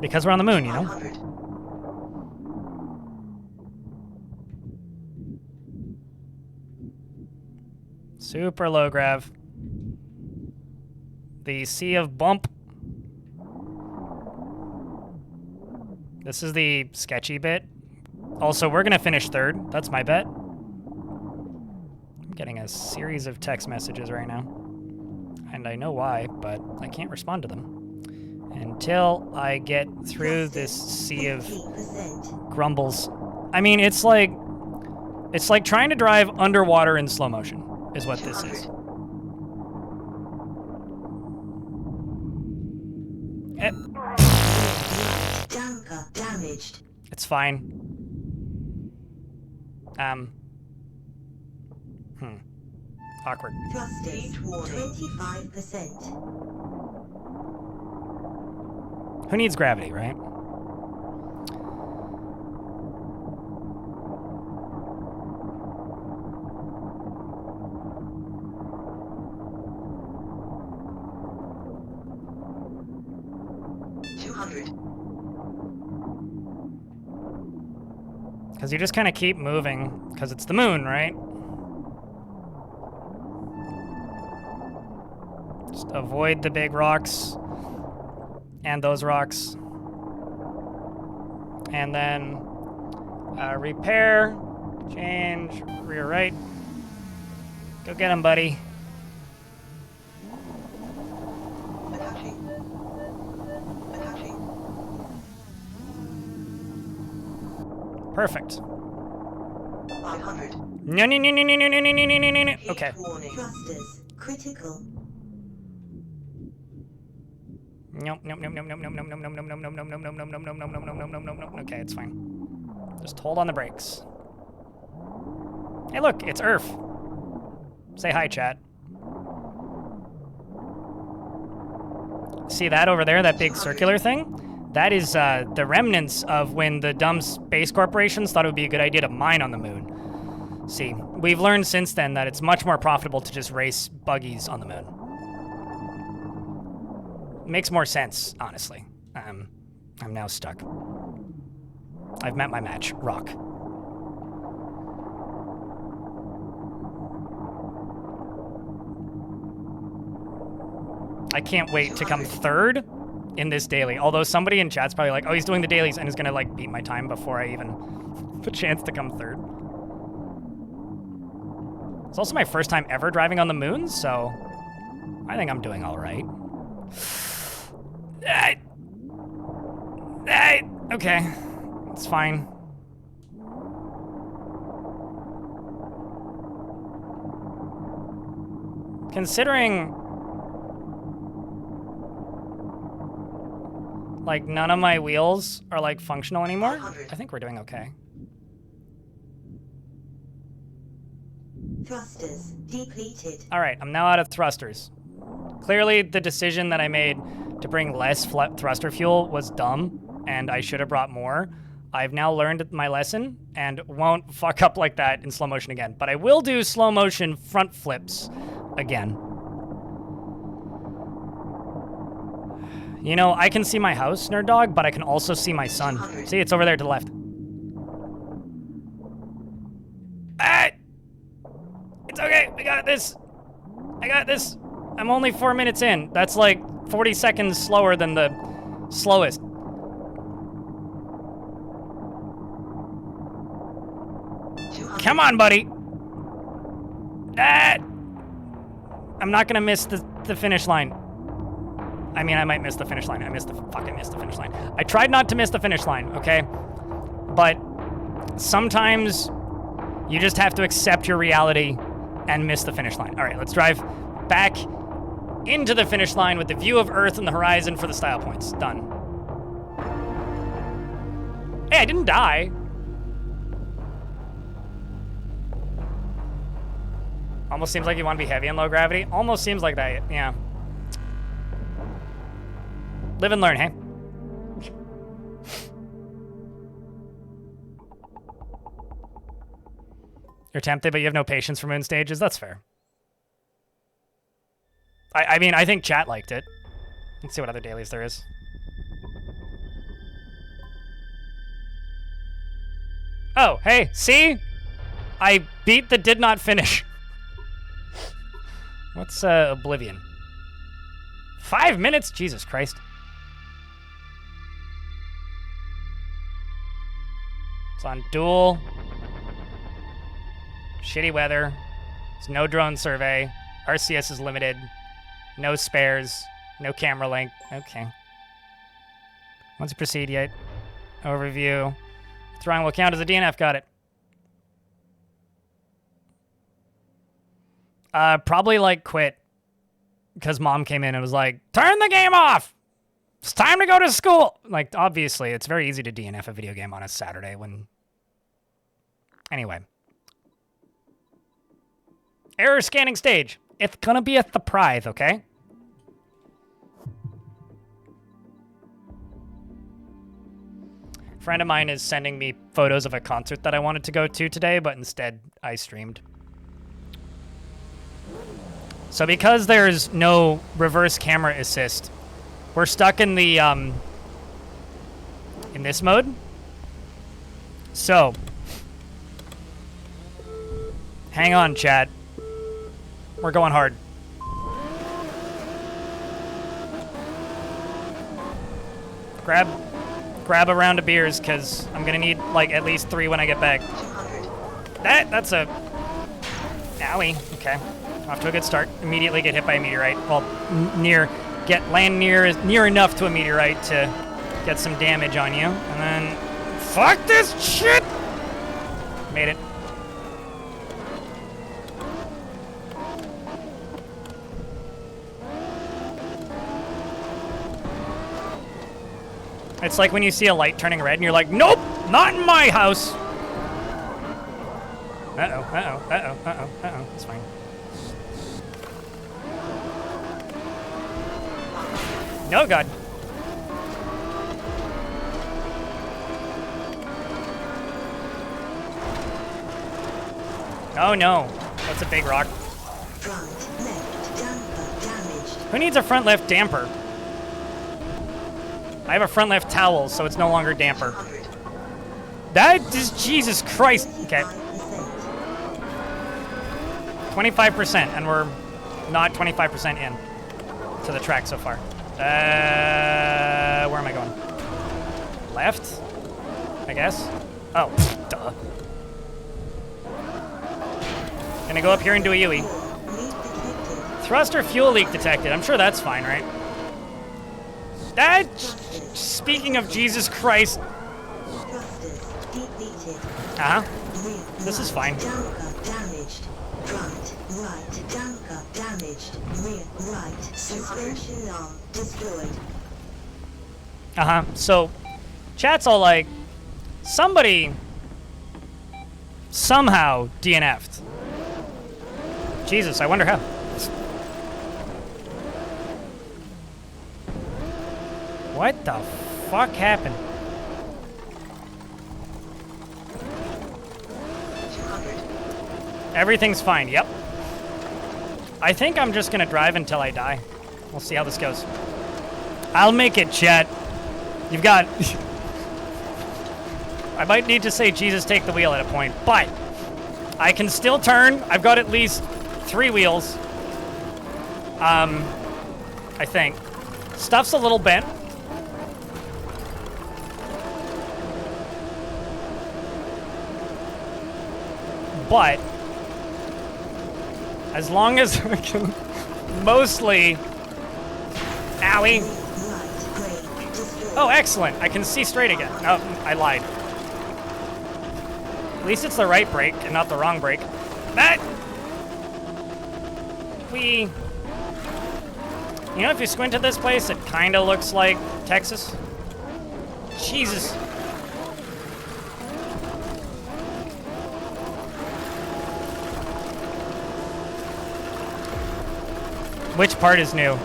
Because we're on the moon, you know? 500. Super low grav. The Sea of Bump. This is the sketchy bit. Also, we're gonna finish third. That's my bet. I'm getting a series of text messages right now. And I know why, but I can't respond to them. Until I get through this sea of 50%. grumbles. I mean, it's like trying to drive underwater in slow motion, is what this is. Tanker damaged. It's fine. Awkward. Thrusters 25%. Who needs gravity, right? Because you just kind of keep moving, because it's the moon, right? Just avoid the big rocks and those rocks. And then repair, change, rear right. Go get him, buddy. Perfect. 500. No. Okay. Warning. Thrusters critical. Okay, it's fine. Just hold on the brakes. Hey, look, it's Earth. Say hi, chat. See that over there, that big circular thing? That is the remnants of when the dumb space corporations thought it would be a good idea to mine on the moon. See, we've learned since then that it's much more profitable to just race buggies on the moon. Makes more sense, honestly. I'm now stuck. I've met my match. Rock. I can't wait to come third in this daily. Although somebody in chat's probably like, oh, he's doing the dailies and is gonna like beat my time before I even have a chance to come third. It's also my first time ever driving on the moon, so I think I'm doing all right. Okay, it's fine. Considering like none of my wheels are like functional anymore, I think we're doing okay. Thrusters depleted. All right, I'm now out of thrusters. Clearly, the decision that I made to bring less thruster fuel was dumb, and I should have brought more. I've now learned my lesson and won't fuck up like that in slow motion again. But I will do slow motion front flips again. You know, I can see my house, Nerd Dog, but I can also see my sun. See, it's over there to the left. Ah! It's okay, we got this. I got this. I'm only 4 minutes in. That's like 40 seconds slower than the slowest. Come on, buddy. Ah! I'm not gonna miss the finish line. I mean, I might miss the finish line. I fucking missed the finish line. I tried not to miss the finish line, okay? But Sometimes you just have to accept your reality and miss the finish line. All right, let's drive back into the finish line with the view of Earth and the horizon for the style points. Done. Hey, I didn't die. Almost seems like you want to be heavy in low gravity. Almost seems like that, yeah. Live and learn, hey? You're tempted, but you have no patience for moon stages. That's fair. I mean, I think chat liked it. Let's see what other dailies there is. Oh, hey, see? I beat the did not finish. What's Oblivion? 5 minutes? Jesus Christ. It's on dual. Shitty weather. There's no drone survey. RCS is limited. No spares. No camera link. Okay. Once you proceed yet. Overview. Throwing will count as a DNF. Got it. Probably like quit. Because mom came in and was like, turn the game off! It's time to go to school! Like, obviously, it's very easy to DNF a video game on a Saturday when... Anyway. Error scanning stage. It's gonna be a surprise, okay? A friend of mine is sending me photos of a concert that I wanted to go to today, but instead I streamed. So because there's no reverse camera assist, we're stuck in the, in this mode. So, hang on, chat. We're going hard. Grab a round of beers, because I'm gonna need, like, at least 3 when I get back. That's a... Owie. Okay. Off to a good start. Immediately get hit by a meteorite. Well, land near enough to a meteorite to get some damage on you. And then... Fuck this shit! Made it. It's like when you see a light turning red and you're like, nope, not in my house. Uh-oh. It's fine. No, God. Oh, no. That's a big rock. Front left damper damaged. Who needs a front left damper? I have a front left towel, so it's no longer damper. 100. That is Jesus Christ. Okay. 25%, and we're not 25% in to the track so far. Where am I going? Left? I guess? Oh, duh. Gonna go up here and do a Yui. Thruster fuel leak detected. I'm sure that's fine, right? Speaking of Jesus Christ. Uh-huh. This is fine. Damaged. Front right damper damaged. Rear right suspension arm destroyed. Uh-huh. So, chat's all like, somebody somehow DNF'd. Jesus, I wonder how. What the fuck happened? 200. Everything's fine, yep. I think I'm just gonna drive until I die. We'll see how this goes. I'll make it, chat. You've got... I might need to say Jesus take the wheel at a point, but I can still turn. I've got at least 3 wheels. I think. Stuff's a little bent. But as long as I can mostly... Owie. Oh, excellent. I can see straight again. Oh, I lied. At least it's the right brake and not the wrong brake. That. You know, if you squint at this place, it kind of looks like Texas. Jesus. Which part is new?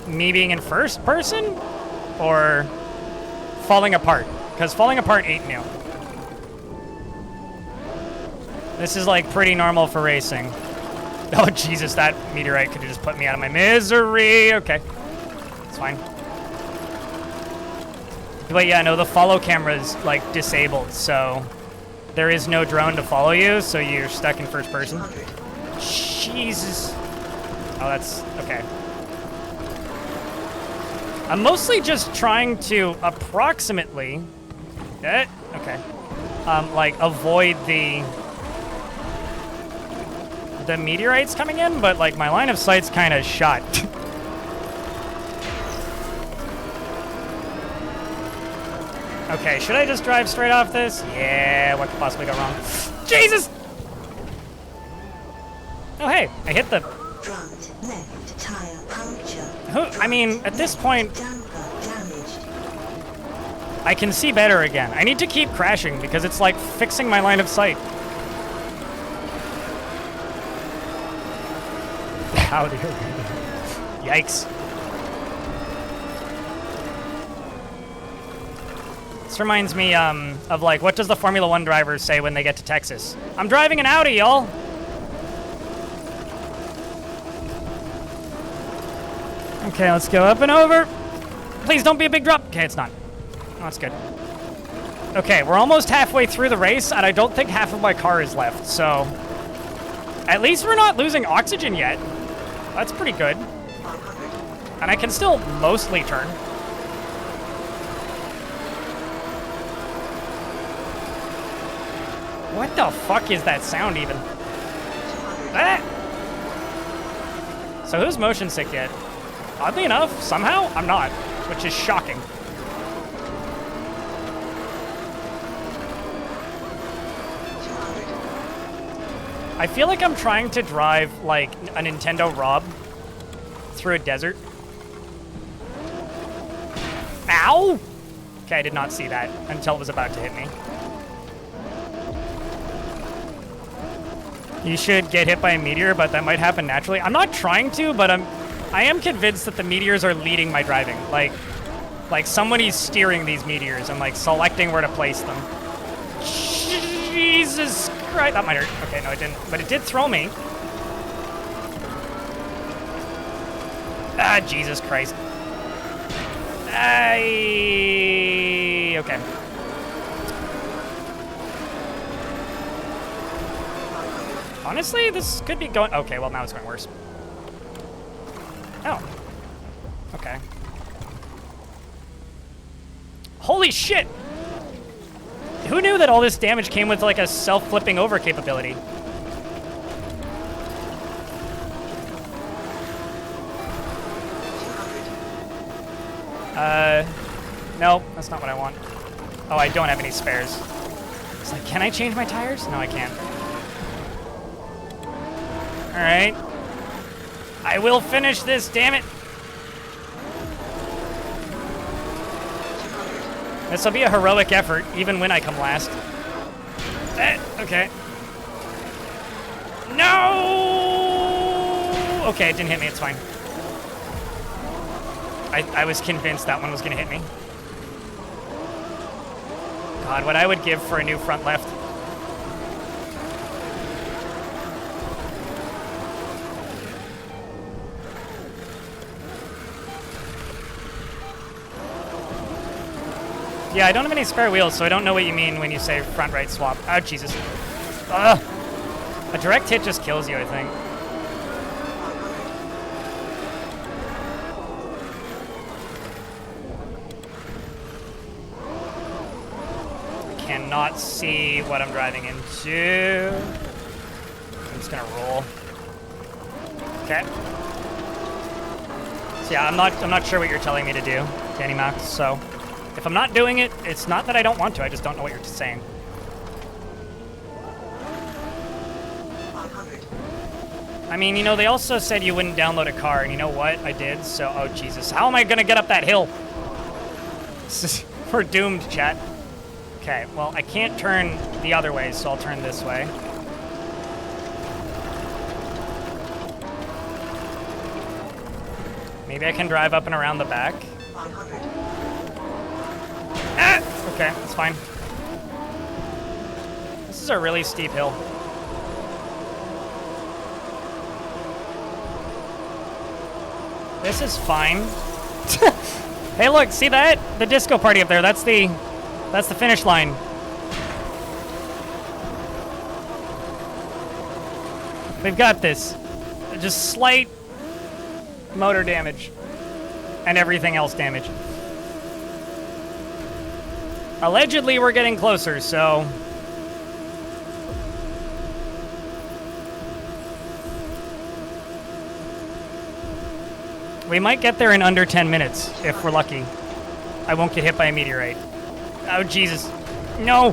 Me being in first person? Or falling apart? Because falling apart ain't new. This is like pretty normal for racing. Oh, Jesus, that meteorite could have just put me out of my misery. Okay, it's fine. But yeah, no, the follow camera is like disabled, so there is no drone to follow you, so you're stuck in first person. Jesus. Oh, that's okay. I'm mostly just trying to approximately, okay, like avoid the meteorites coming in, but like my line of sight's kind of shot. Okay, should I just drive straight off this? Yeah, what could possibly go wrong? Jesus! Oh hey, I hit the... Front left tire puncture. I mean, at this point, Damper damaged. I can see better again. I need to keep crashing because it's like fixing my line of sight. Howdy. Yikes. This reminds me of like, what does the Formula One drivers say when they get to Texas? I'm driving an Audi, y'all. Okay, let's go up and over. Please don't be a big drop. Okay, it's not. Oh, that's good. Okay, we're almost halfway through the race, and I don't think half of my car is left, so... At least we're not losing oxygen yet. That's pretty good. And I can still mostly turn. What the fuck is that sound even? Ah! So who's motion sick yet? Oddly enough, somehow, I'm not, which is shocking. I feel like I'm trying to drive like a Nintendo Rob through a desert. Ow! Okay, I did not see that until it was about to hit me. You should get hit by a meteor, but that might happen naturally. I'm not trying to, but I am convinced that the meteors are leading my driving. Like somebody's steering these meteors and like selecting where to place them. Jesus Christ, that might hurt. Okay, no, it didn't, but it did throw me. Ah, Jesus Christ. Okay. Honestly, this could be going... Okay, well, now it's going worse. Oh. Okay. Holy shit! Who knew that all this damage came with, like, a self-flipping over capability? No, that's not what I want. Oh, I don't have any spares. It's like, can I change my tires? No, I can't. Alright. I will finish this, damn it! This will be a heroic effort, even when I come last. Okay. No! Okay, it didn't hit me, it's fine. I was convinced that one was gonna hit me. God, what I would give for a new front left. Yeah, I don't have any spare wheels, so I don't know what you mean when you say front right swap. Oh, Jesus. Ugh. A direct hit just kills you, I think. Cannot see what I'm driving into. I'm just gonna roll. Okay. So yeah, I'm not sure what you're telling me to do, Danny Max, so if I'm not doing it, it's not that I don't want to, I just don't know what you're saying. I mean, you know, they also said you wouldn't download a car, and you know what? I did, so, oh, Jesus. How am I gonna get up that hill? We're doomed, chat. Okay, well, I can't turn the other way, so I'll turn this way. Maybe I can drive up and around the back. 500. Ah! Okay, that's fine. This is a really steep hill. This is fine. Hey, look, see that? The disco party up there. That's the finish line. We've got this. Just slight motor damage and everything else damage. Allegedly, we're getting closer, so... We might get there in under 10 minutes, if we're lucky. I won't get hit by a meteorite. Oh, Jesus. No!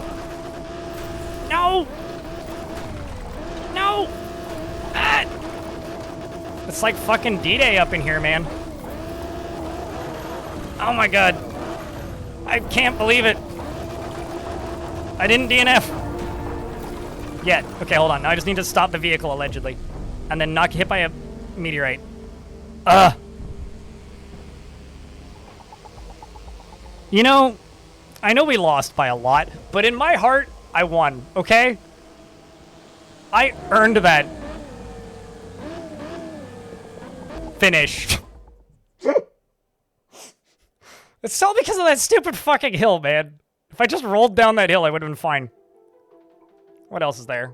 No! No! Ah! It's like fucking D-Day up in here, man. Oh my god. I can't believe it. I didn't DNF. Yet. Okay, hold on. Now I just need to stop the vehicle, allegedly. And then not get hit by a meteorite. You know, I know we lost by a lot, but in my heart, I won, okay? I earned that finish. It's all because of that stupid fucking hill, man. If I just rolled down that hill, I would have been fine. What else is there?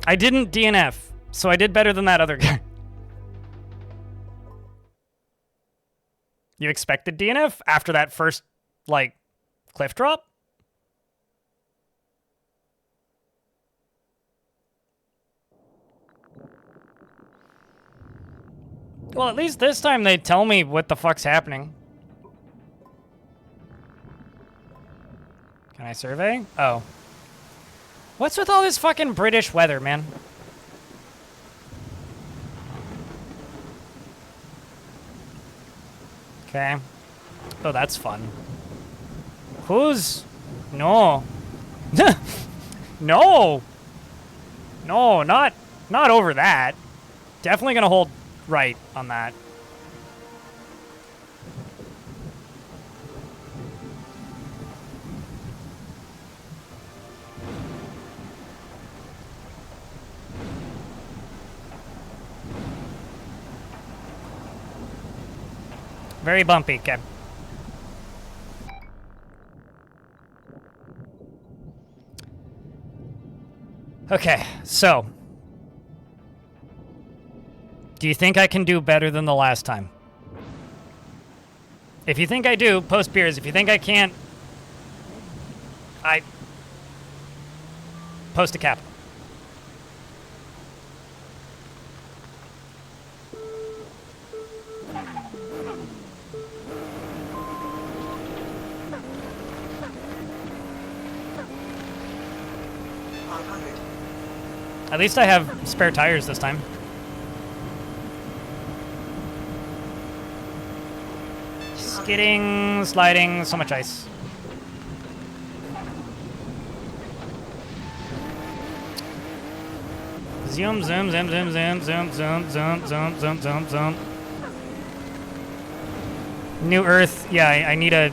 I didn't DNF, so I did better than that other guy. You expected DNF after that first, like, cliff drop? Well, at least this time they tell me what the fuck's happening. Can I survey? Oh. What's with all this fucking British weather, man? Okay. Oh, that's fun. Who's... No. No! No, not over that. Definitely gonna hold right on that. Very bumpy, okay. Okay, so. Do you think I can do better than the last time? If you think I do, post beers. If you think I can't, I post a cap. At least I have spare tires this time. Skidding, sliding, so much ice. Zoom, zoom, zoom, zoom, zoom, zoom, zoom, zoom, zoom, zoom, zoom, zoom. New Earth, yeah, I need a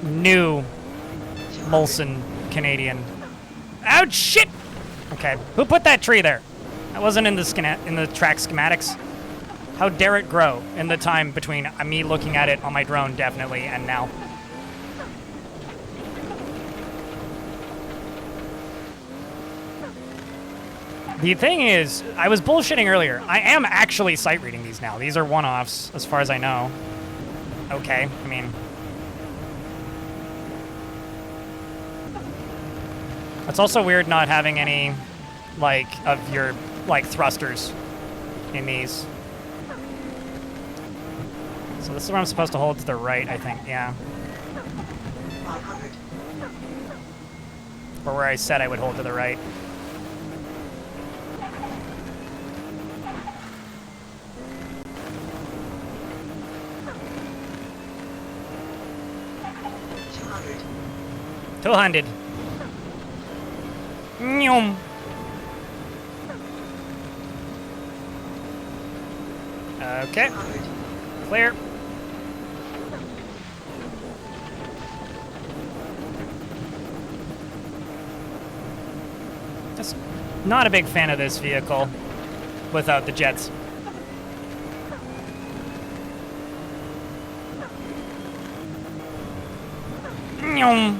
new Molson Canadian. Ouch, shit! Okay, who put that tree there? That wasn't in the track schematics. How dare it grow in the time between me looking at it on my drone, definitely, and now. The thing is, I was bullshitting earlier. I am actually sight reading these now. These are one-offs, as far as I know. Okay, I mean... It's also weird not having any, like, of your, like, thrusters in these. So this is where I'm supposed to hold to the right, I think. Yeah. 500. Or where I said I would hold to the right. $200. 200. Nyum. Okay, 200. clear. Just not a big fan of this vehicle without the jets. Nyum.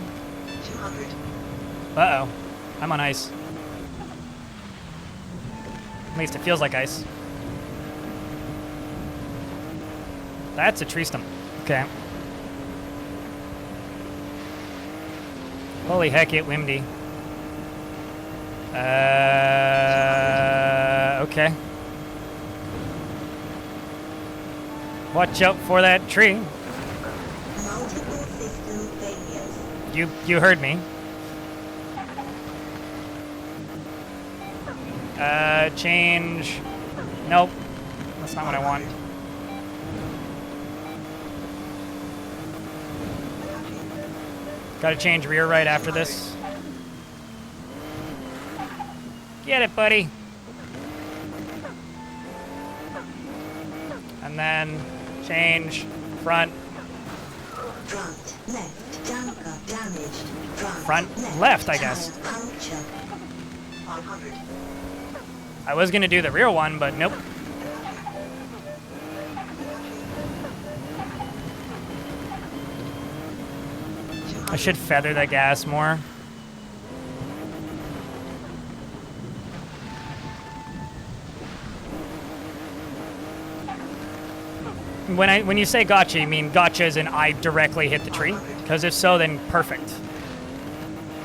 200. Uh-oh. I'm on ice. At least it feels like ice. That's a tree stump. Okay. Holy heck, it windy. Okay. Watch out for that tree. Multiple system failures. You heard me. Change. Nope. That's not what I want. Gotta change rear right after this. Get it, buddy. And then change front. Front left damper damaged. Front left, I guess. Tire puncture. 500. I was gonna do the rear one, but nope. I should feather the gas more. When you say gotcha, you mean gotcha as in I directly hit the tree? Because if so, then perfect.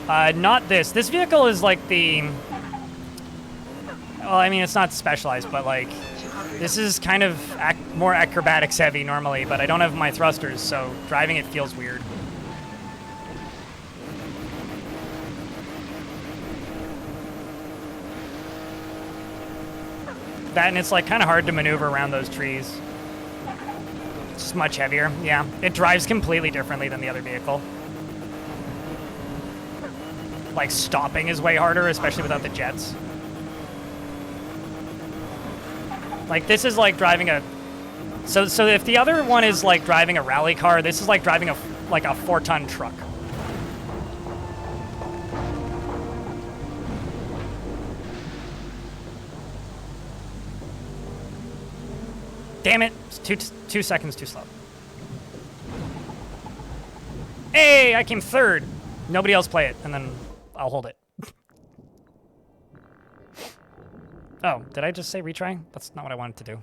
Not this. This vehicle is like the... Well, I mean, it's not specialized, but like... This is kind of more acrobatics heavy normally, but I don't have my thrusters, so driving it feels weird. That, and it's like kind of hard to maneuver around those trees. It's just much heavier. Yeah, it drives completely differently than the other vehicle. Like stopping is way harder, especially without the jets. Like this is like driving a... So if the other one is like driving a rally car, this is like driving a 4-ton truck. Damn it, it's two seconds too slow. Hey, I came third. Nobody else play it, and then I'll hold it. Oh, did I just say retry? That's not what I wanted to do.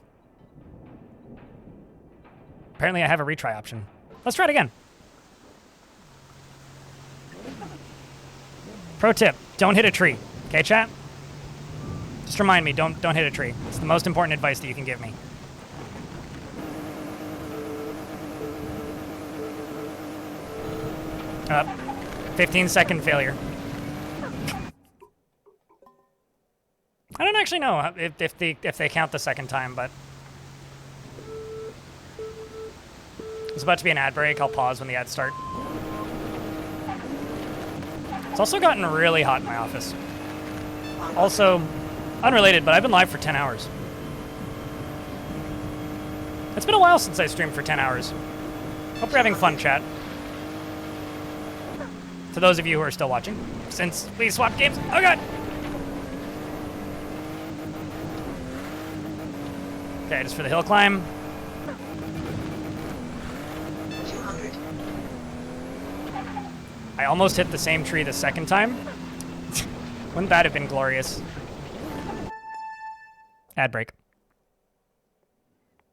Apparently I have a retry option. Let's try it again. Pro tip, don't hit a tree. Okay, chat? Just remind me, don't hit a tree. It's the most important advice that you can give me. Up. 15-second failure. I don't actually know if they count the second time, but it's about to be an ad break. I'll pause when the ads start. It's also gotten really hot in my office. Also, unrelated, but I've been live for 10 hours. It's been a while since I streamed for 10 hours. Hope you're having fun, chat. To those of you who are still watching, since we swapped games. Oh god! Okay, just for the hill climb. 200. I almost hit the same tree the second time. Wouldn't that have been glorious? Ad break.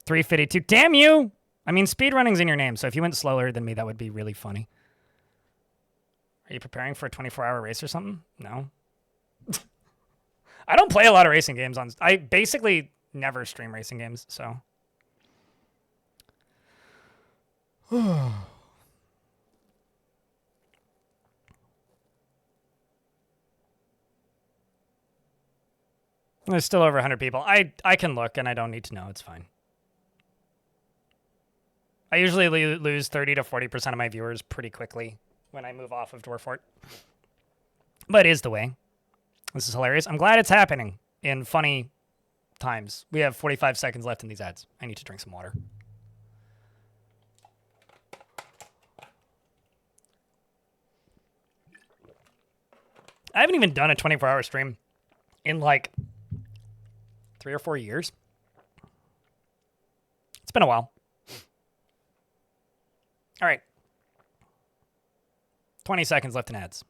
352. Damn you! I mean, speedrunning's in your name, so if you went slower than me, that would be really funny. Are you preparing for a 24-hour race or something? No. I don't play a lot of racing games on... I basically never stream racing games, so... There's still over 100 people. I can look, and I don't need to know. It's fine. I usually lose 30 to 40% of my viewers pretty quickly when I move off of Dwarf Fort. But it is the way. This is hilarious. I'm glad it's happening in funny times. We have 45 seconds left in these ads. I need to drink some water. I haven't even done a 24-hour stream in like 3 or 4 years. It's been a while. All right. 20 seconds left in ads.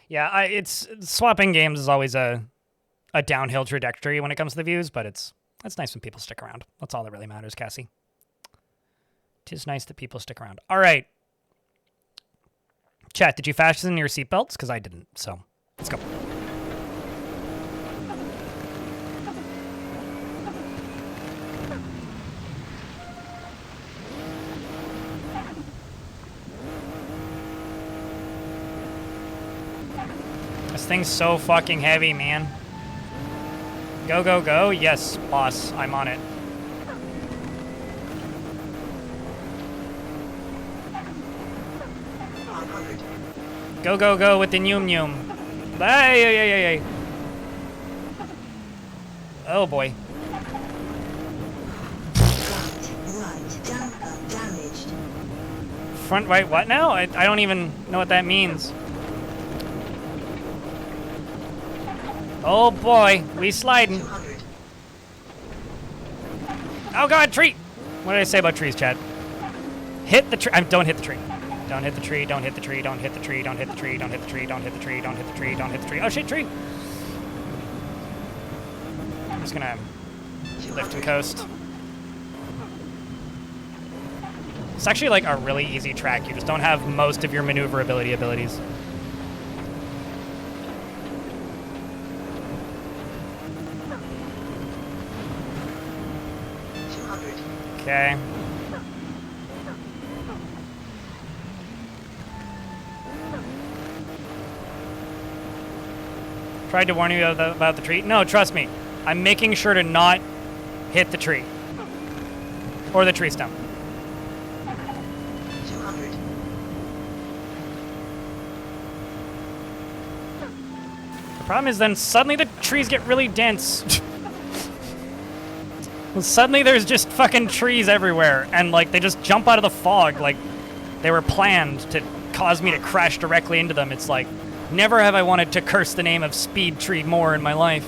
Yeah, it's swapping games is always a downhill trajectory when it comes to the views, but it's nice when people stick around. That's all that really matters, Cassie. It is nice that people stick around. All right. Chat, did you fasten your seatbelts? Because I didn't, so let's go. This thing's so fucking heavy, man. Go, go, go. Yes, boss. I'm on it. Go, go, go with the Nyum Nyum. Hey, hey, hey, hey. Oh, boy. Front right what now? I don't even know what that means. Oh, boy. We sliding. Oh, God, tree. What did I say about trees, Chad? Hit the tree. Don't hit the tree. Don't hit the tree, don't hit the tree, don't hit the tree, don't hit the tree, don't hit the tree, don't hit the tree, don't hit the tree, don't hit the tree. Oh shit, tree! I'm just gonna lift and coast. It's actually like a really easy track. You just don't have most of your maneuverability abilities. Okay. Tried to warn you about the tree. No, trust me. I'm making sure to not hit the tree. Or the tree stump. 200. The problem is then suddenly the trees get really dense. Well, suddenly there's just fucking trees everywhere. And like they just jump out of the fog like they were planned to cause me to crash directly into them. It's like, never have I wanted to curse the name of Speed Tree more in my life.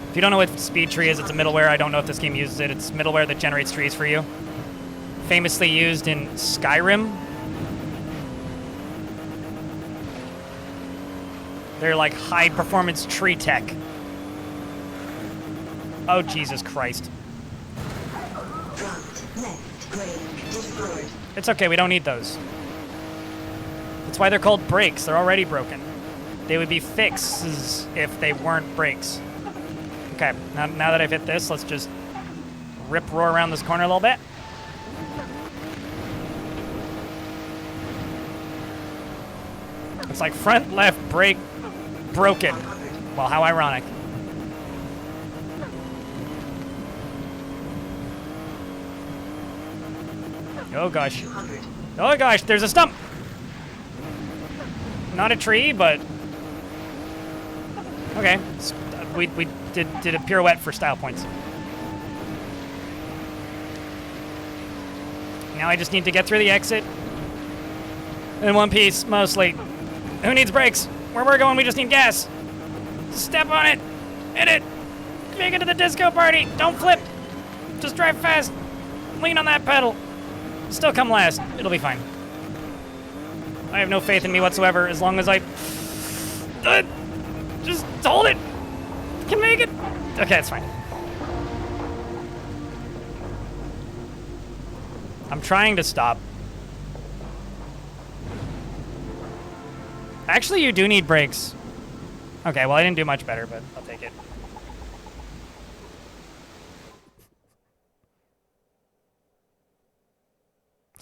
If you don't know what Speed Tree is, it's a middleware. I don't know if this game uses it. It's middleware that generates trees for you. Famously used in Skyrim. They're like high-performance tree tech. Oh, Jesus Christ. Front, left, brake, destroyed. It's okay, we don't need those. That's why they're called brakes. They're already broken. They would be fixes if they weren't brakes. Okay, now that I've hit this, let's just roar around this corner a little bit. It's like front, left, brake, broken. Well, how ironic. Oh gosh. Oh gosh, there's a stump! Not a tree, but... Okay, we did a pirouette for style points. Now I just need to get through the exit. In one piece, mostly. Who needs brakes? Where we're going, we just need gas. Step on it. Hit it. Make it to the disco party. Don't flip. Just drive fast. Lean on that pedal. Still come last. It'll be fine. I have no faith in me whatsoever as long as I... just hold it. Can make it. Okay, it's fine. I'm trying to stop. Actually, you do need brakes. Okay, well, I didn't do much better, but I'll take it.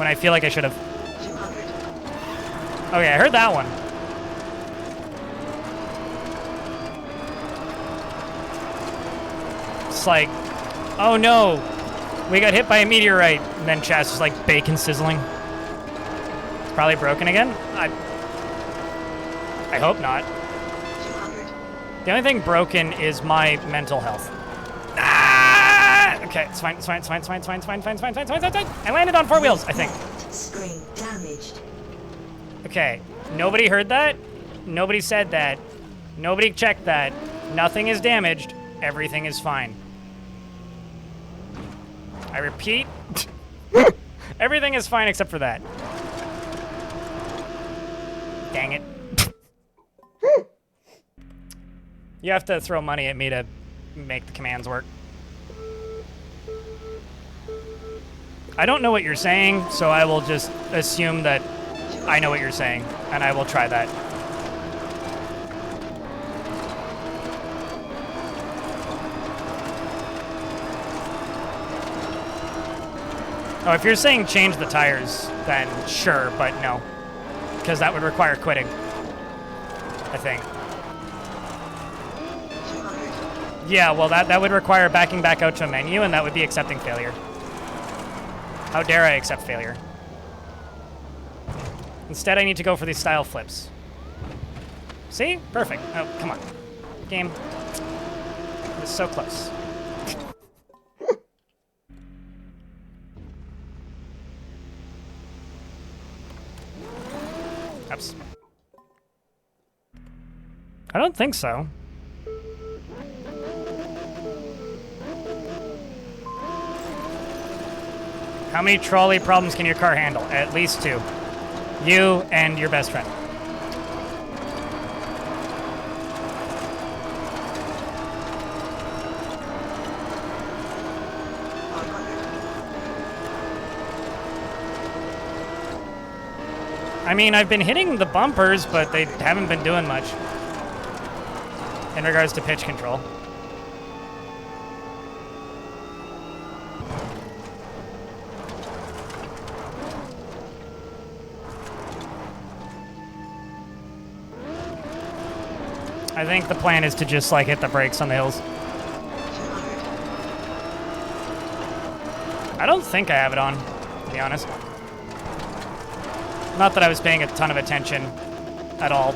when I feel like I should have. 200. Okay, I heard that one. It's like, oh no, we got hit by a meteorite. And then chat's just like bacon sizzling. It's probably broken again. I hope not. 200. The only thing broken is my mental health. Ah! Okay, it's fine, it's fine, it's fine, it's fine, it's fine, it's fine, it's fine, it's fine, it's fine, it's fine, it's fine. I landed on 4 wheels, I think. Screen damaged. Okay, nobody heard that. Nobody said that. Nobody checked that. Nothing is damaged. Everything is fine. I repeat, everything is fine except for that. Dang it. You have to throw money at me to make the commands work. I don't know what you're saying, so I will just assume that I know what you're saying, and I will try that. Oh, if you're saying change the tires, then sure, but no. Because that would require quitting, I think. 200. Yeah, well, that would require backing back out to a menu, and that would be accepting failure. How dare I accept failure? Instead, I need to go for these style flips. See? Perfect. Oh, come on. Game. It was so close. Oops. I don't think so. How many trolley problems can your car handle? At least 2. You and your best friend. I mean, I've been hitting the bumpers, but they haven't been doing much in regards to pitch control. I think the plan is to just like hit the brakes on the hills. 200. I don't think I have it on, to be honest. Not that I was paying a ton of attention at all.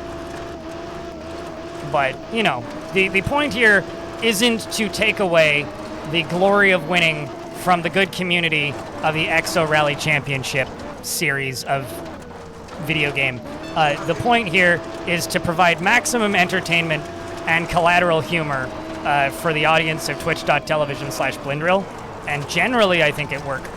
But, you know, the point here isn't to take away the glory of winning from the good community of the Exo Rally Championship series of video game. The point here is to provide maximum entertainment and collateral humor for the audience of twitch.tv/Blindrill. And generally, I think it worked.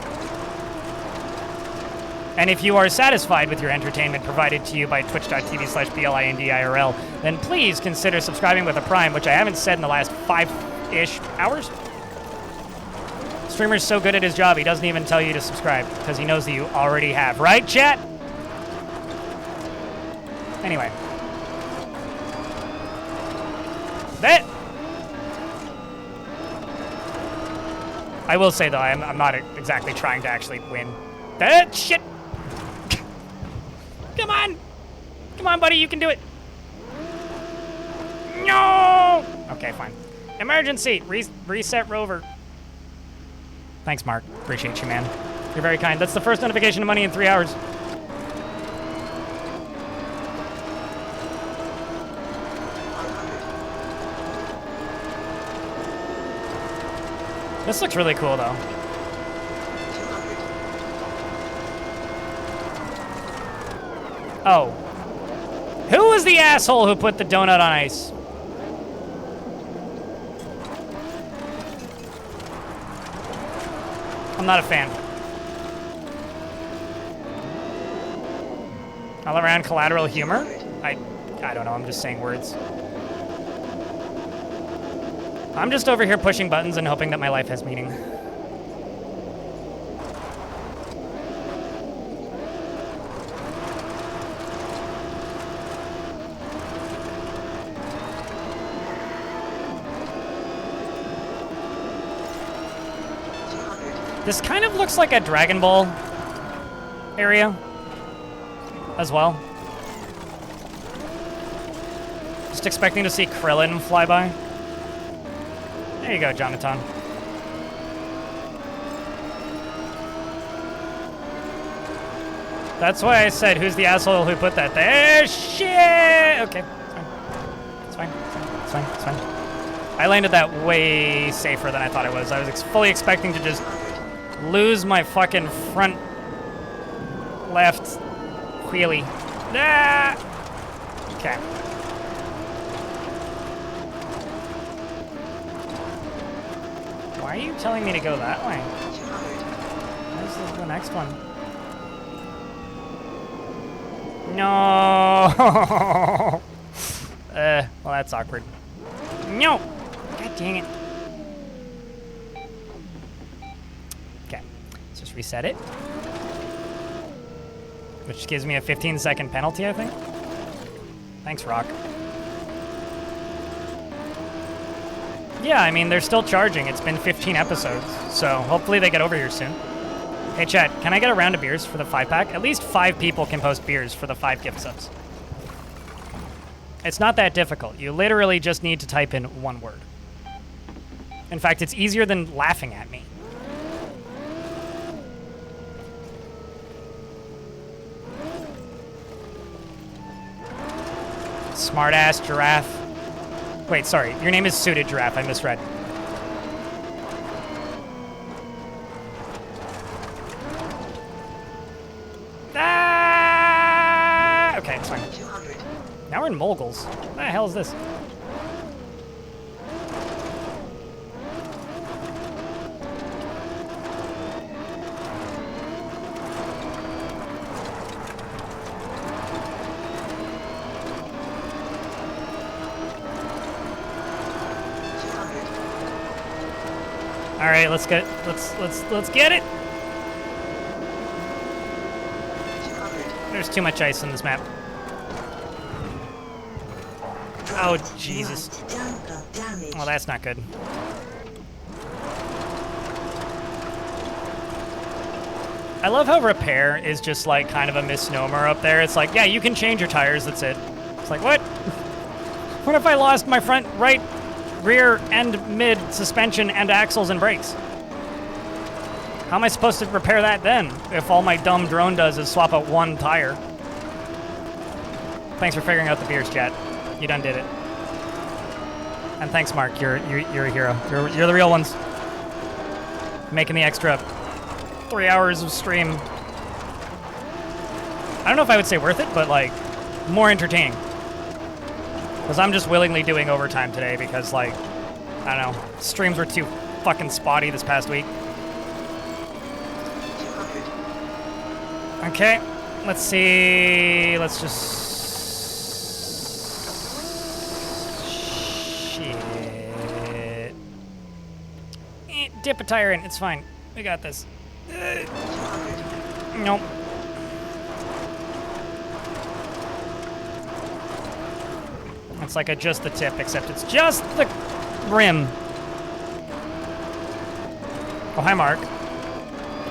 And if you are satisfied with your entertainment provided to you by twitch.tv/BLINDIRL, then please consider subscribing with a Prime, which I haven't said in the last 5-ish hours. Streamer's so good at his job, he doesn't even tell you to subscribe, because he knows that you already have. Right, chat? Anyway. That. I will say, though, I'm not exactly trying to actually win. That shit! Come on! Come on, buddy, you can do it! No! Okay, fine. Emergency! Reset rover. Thanks, Mark. Appreciate you, man. You're very kind. That's the first notification of money in 3 hours. This looks really cool, though. 200. Oh. Who was the asshole who put the donut on ice? I'm not a fan. All around collateral humor? I don't know, I'm just saying words. I'm just over here pushing buttons and hoping that my life has meaning. This kind of looks like a Dragon Ball. area as well. Just expecting to see Krillin fly by. There you go, Jonathan. That's why I said, who's the asshole who put that there? Shit! Okay, it's fine. It's fine. It's fine. I landed that way safer than I thought it was. I was fully expecting to just lose my fucking front left wheelie. Ah! Okay. Why are you telling me to go that way? 200. This is the next one. No. Well, that's awkward. No. God dang it. Okay, let's just reset it. Which gives me a 15-second penalty, I think. Thanks, Rock. Yeah, I mean, they're still charging. It's been 15 episodes, so hopefully they get over here soon. Hey, chat, can I get a round of beers for the 5-pack? At least 5 people can post beers for the 5 gift subs. It's not that difficult. You literally just need to type in one word. In fact, it's easier than laughing at me. Smartass giraffe. Wait, sorry. Your name is Suited Giraffe. I misread. Ah! Okay, it's fine. 200. Now we're in Moguls. What the hell is this? All right, let's get it. 200. There's too much ice on this map. Oh, Jesus. Damper damage. Well, that's not good. I love how repair is just like kind of a misnomer up there. It's like, yeah, you can change your tires, that's it. It's like, what? What if I lost my front right rear and mid suspension and axles and brakes? How am I supposed to repair that then if all my dumb drone does is swap out one tire? Thanks for figuring out the beers, chat. You done did it. And thanks, Mark. You're a hero. You're the real ones. Making the extra 3 hours of stream. I don't know if I would say worth it, but like more entertaining. Because I'm just willingly doing overtime today because, like, I don't know, streams were too fucking spotty this past week. 200. Okay, let's see. Let's just... Shit. Dip a tire in. It's fine. We got this. 200. Nope. It's like just the tip, except it's just the rim. Oh, hi, Mark.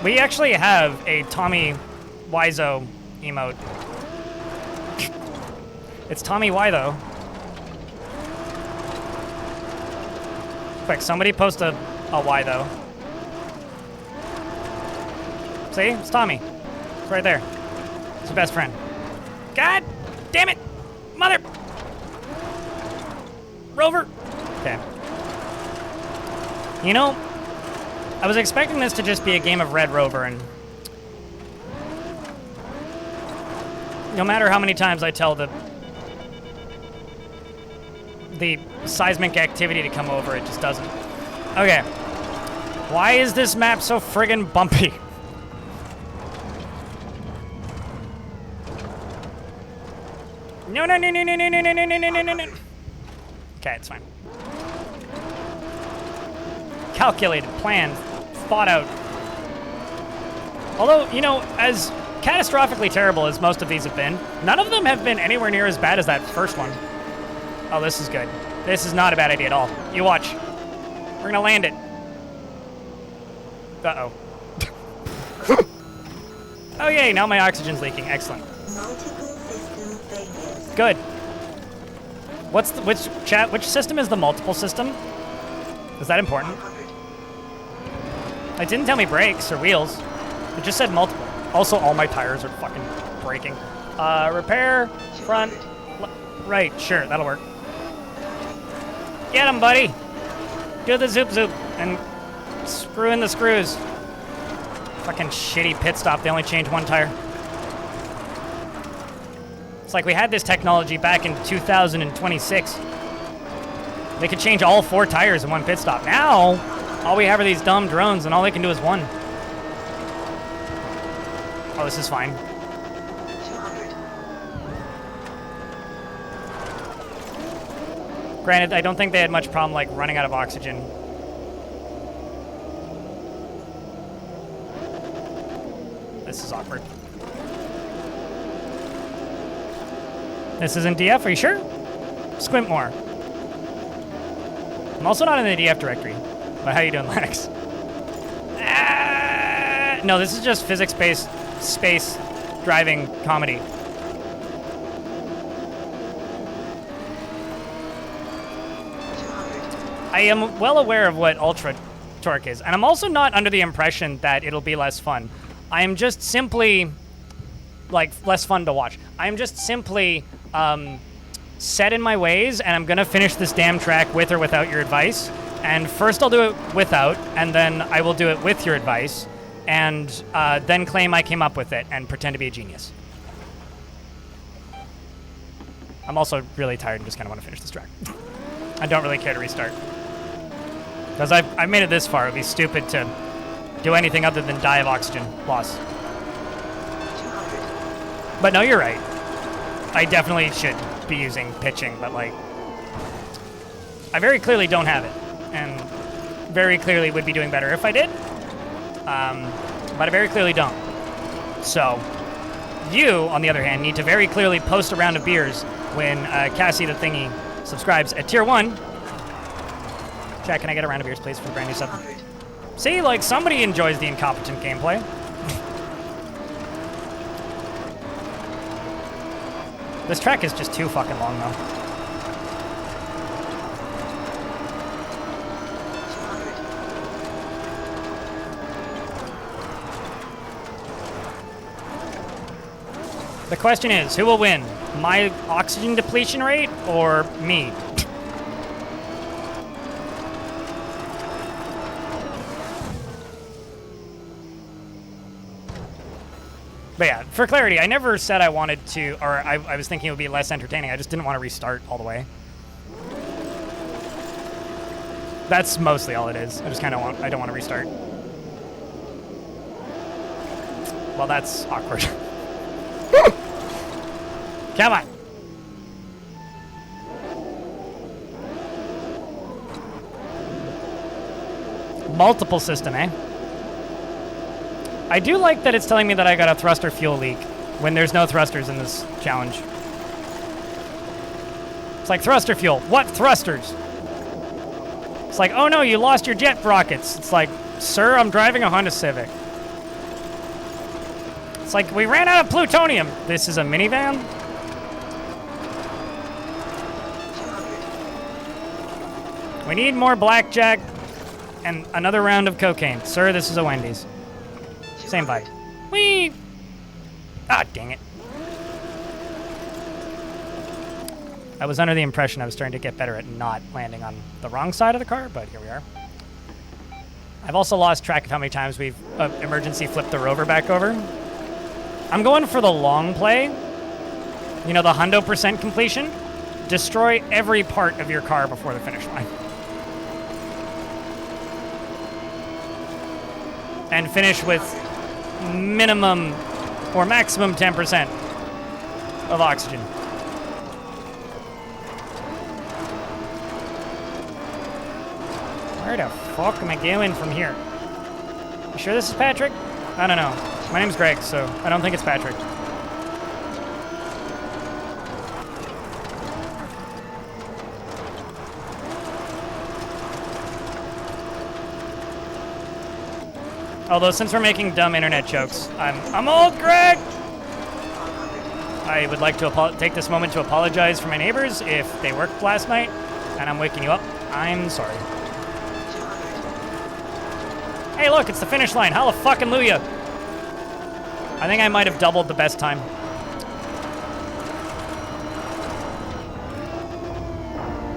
We actually have a Tommy Wiseau emote. It's Tommy Wiseau. Quick, somebody post a Y though. See? It's Tommy. It's right there. It's your best friend. God damn it! Mother... Rover! Okay. You know, I was expecting this to just be a game of Red Rover, and no matter how many times I tell the seismic activity to come over, it just doesn't. Okay. Why is this map so friggin' bumpy? No. Okay, it's fine. Calculated, planned, thought out. Although, you know, as catastrophically terrible as most of these have been, none of them have been anywhere near as bad as that first one. Oh, this is good. This is not a bad idea at all. You watch. We're gonna land it. Uh-oh. Oh yay, now my oxygen's leaking. Excellent. Multiple system failures. Good. Which system is the multiple system? Is that important? 100. It didn't tell me brakes or wheels. It just said multiple. Also, all my tires are fucking breaking. Repair, front, right, sure, that'll work. Get him, buddy. Do the zoop zoop and screw in the screws. Fucking shitty pit stop. They only changed one tire. It's like we had this technology back in 2026. They could change all 4 tires in one pit stop. Now, all we have are these dumb drones, and all they can do is one. Oh, this is fine. 200. Granted, I don't think they had much problem like running out of oxygen. This is awkward. This isn't DF, are you sure? Squint more. I'm also not in the DF directory. But how you doing, Lex? No, this is just physics-based space driving comedy. I am well aware of what Ultra Torque is, and I'm also not under the impression that it'll be less fun. I am just simply, like, less fun to watch. I am just simply set in my ways, and I'm gonna finish this damn track with or without your advice. And first I'll do it without, and then I will do it with your advice, and then claim I came up with it and pretend to be a genius. I'm also really tired and just kind of want to finish this track. I don't really care to restart. Because I've made it this far. It would be stupid to do anything other than die of oxygen loss. 200. But no, you're right. I definitely should be using pitching, but like, I very clearly don't have it. And very clearly would be doing better if I did. But I very clearly don't. So, you, on the other hand, need to very clearly post a round of beers when Cassie the Thingy subscribes at tier 1. Chat, can I get a round of beers, please, for the brand new sub? 100. See, like, somebody enjoys the incompetent gameplay. This track is just too fucking long, though. 200. The question is, who will win? My oxygen depletion rate or me? But yeah, for clarity, I never said I wanted to, or I was thinking it would be less entertaining. I just didn't want to restart all the way. That's mostly all it is. I just kind of I don't want to restart. Well, that's awkward. Come on. Multiple system, eh? I do like that it's telling me that I got a thruster fuel leak when there's no thrusters in this challenge. It's like, thruster fuel. What thrusters? It's like, oh no, you lost your jet rockets. It's like, sir, I'm driving a Honda Civic. It's like, we ran out of plutonium. This is a minivan? 200. We need more blackjack and another round of cocaine. Sir, this is a Wendy's. Same vibe. Whee! Ah, dang it. I was under the impression I was starting to get better at not landing on the wrong side of the car, but here we are. I've also lost track of how many times we've emergency flipped the rover back over. I'm going for the long play. You know, the 100% completion. Destroy every part of your car before the finish line. And finish with minimum or maximum 10% of oxygen. Where the fuck am I going from here? You sure this is Patrick? I don't know. My name's Greg, so I don't think it's Patrick. Although since we're making dumb internet jokes, I'm old, Greg. I would like to take this moment to apologize for my neighbors if they worked last night and I'm waking you up. I'm sorry. Hey, look, it's the finish line. Hallelujah. I think I might have doubled the best time.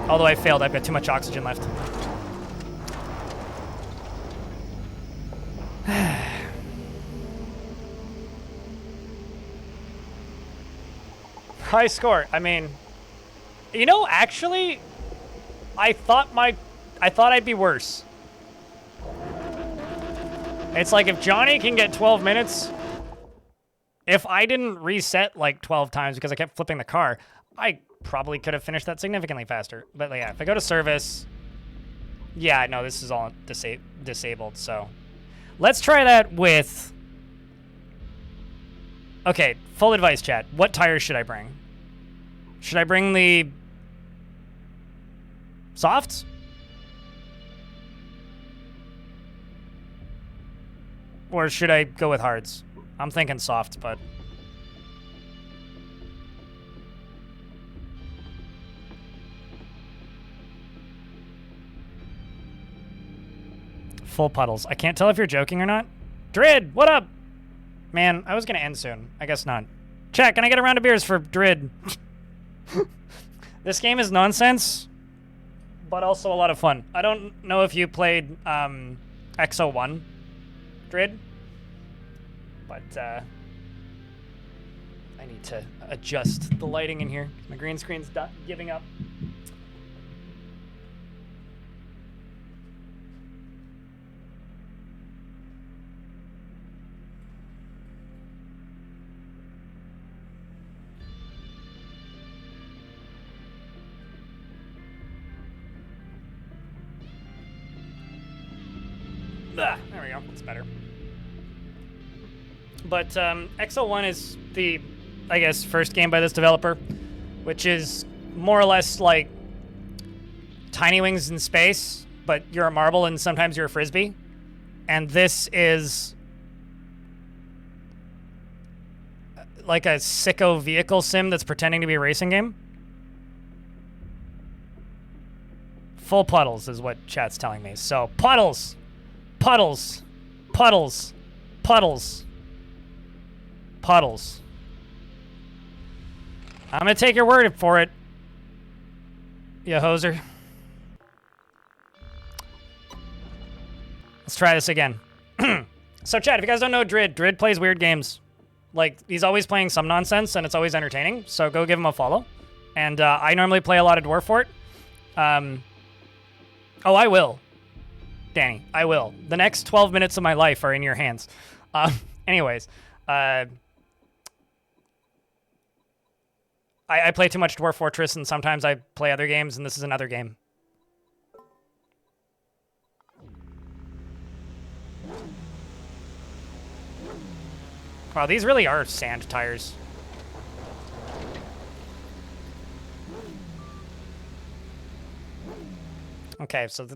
Although I failed, I've got too much oxygen left. High score. I mean, you know, actually, I thought I'd be worse. It's like if Johnny can get 12 minutes, if I didn't reset like 12 times because I kept flipping the car, I probably could have finished that significantly faster. But yeah, if I go to service, yeah, no, this is all disabled, so. Let's try that with, okay, full advice, chat. What tires should I bring? Should I bring the softs? Or should I go with hards? I'm thinking softs, but. Full puddles. I can't tell if you're joking or not. Drid, what up? Man, I was gonna end soon. I guess not. Chat, can I get a round of beers for Drid? This game is nonsense, but also a lot of fun. I don't know if you played XO1, Drid, but I need to adjust the lighting in here. My green screen's giving up. There we go. It's better. But XO1 is the, I guess, first game by this developer, which is more or less like Tiny Wings in space, but you're a marble and sometimes you're a frisbee. And this is like a sicko vehicle sim that's pretending to be a racing game. Full puddles is what chat's telling me. So puddles. Puddles, puddles, puddles, puddles. I'm gonna take your word for it, you hoser. Let's try this again. So chat, if you guys don't know Drid plays weird games. Like, he's always playing some nonsense and it's always entertaining, so go give him a follow. And I normally play a lot of Dwarf Fort. Oh, I will. Danny, I will. The next 12 minutes of my life are in your hands. Anyways, I play too much Dwarf Fortress, and sometimes I play other games, and this is another game. Wow, these really are sand tires. Okay, so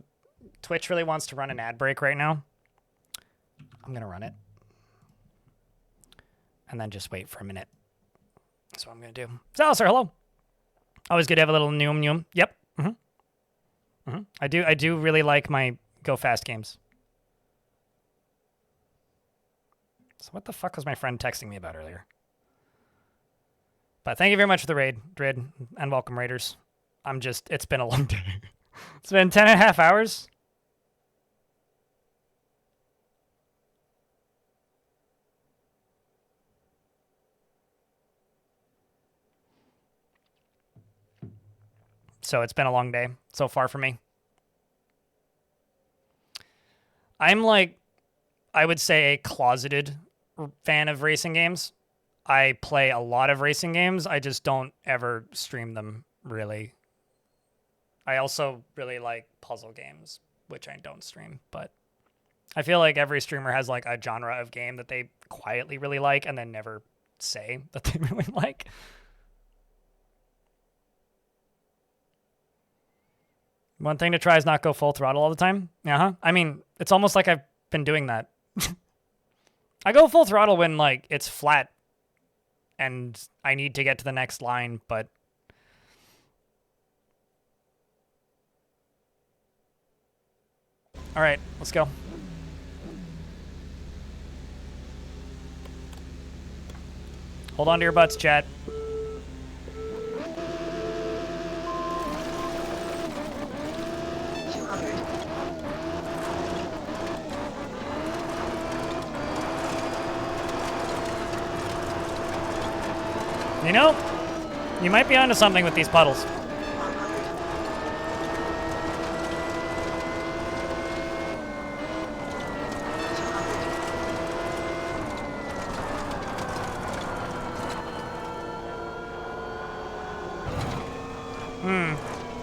Twitch really wants to run an ad break right now. I'm going to run it. And then just wait for a minute. That's what I'm going to do. Zalisar, hello. Always good to have a little noom. Yep. I do really like my go fast games. So what the fuck was my friend texting me about earlier? But thank you very much for the raid, Drid, and welcome, Raiders. It's been a long day. It's been 10.5 hours. So it's been a long day so far for me. I'm like, I would say a closeted fan of racing games. I play a lot of racing games. I just don't ever stream them, really. I also really like puzzle games, which I don't stream, but I feel like every streamer has like a genre of game that they quietly really like and then never say that they really like. One thing to try is not go full throttle all the time. I mean, it's almost like I've been doing that I go full throttle when, like, it's flat and I need to get to the next line, but... All right, let's go. Hold on to your butts, chat. You know, you might be onto something with these puddles.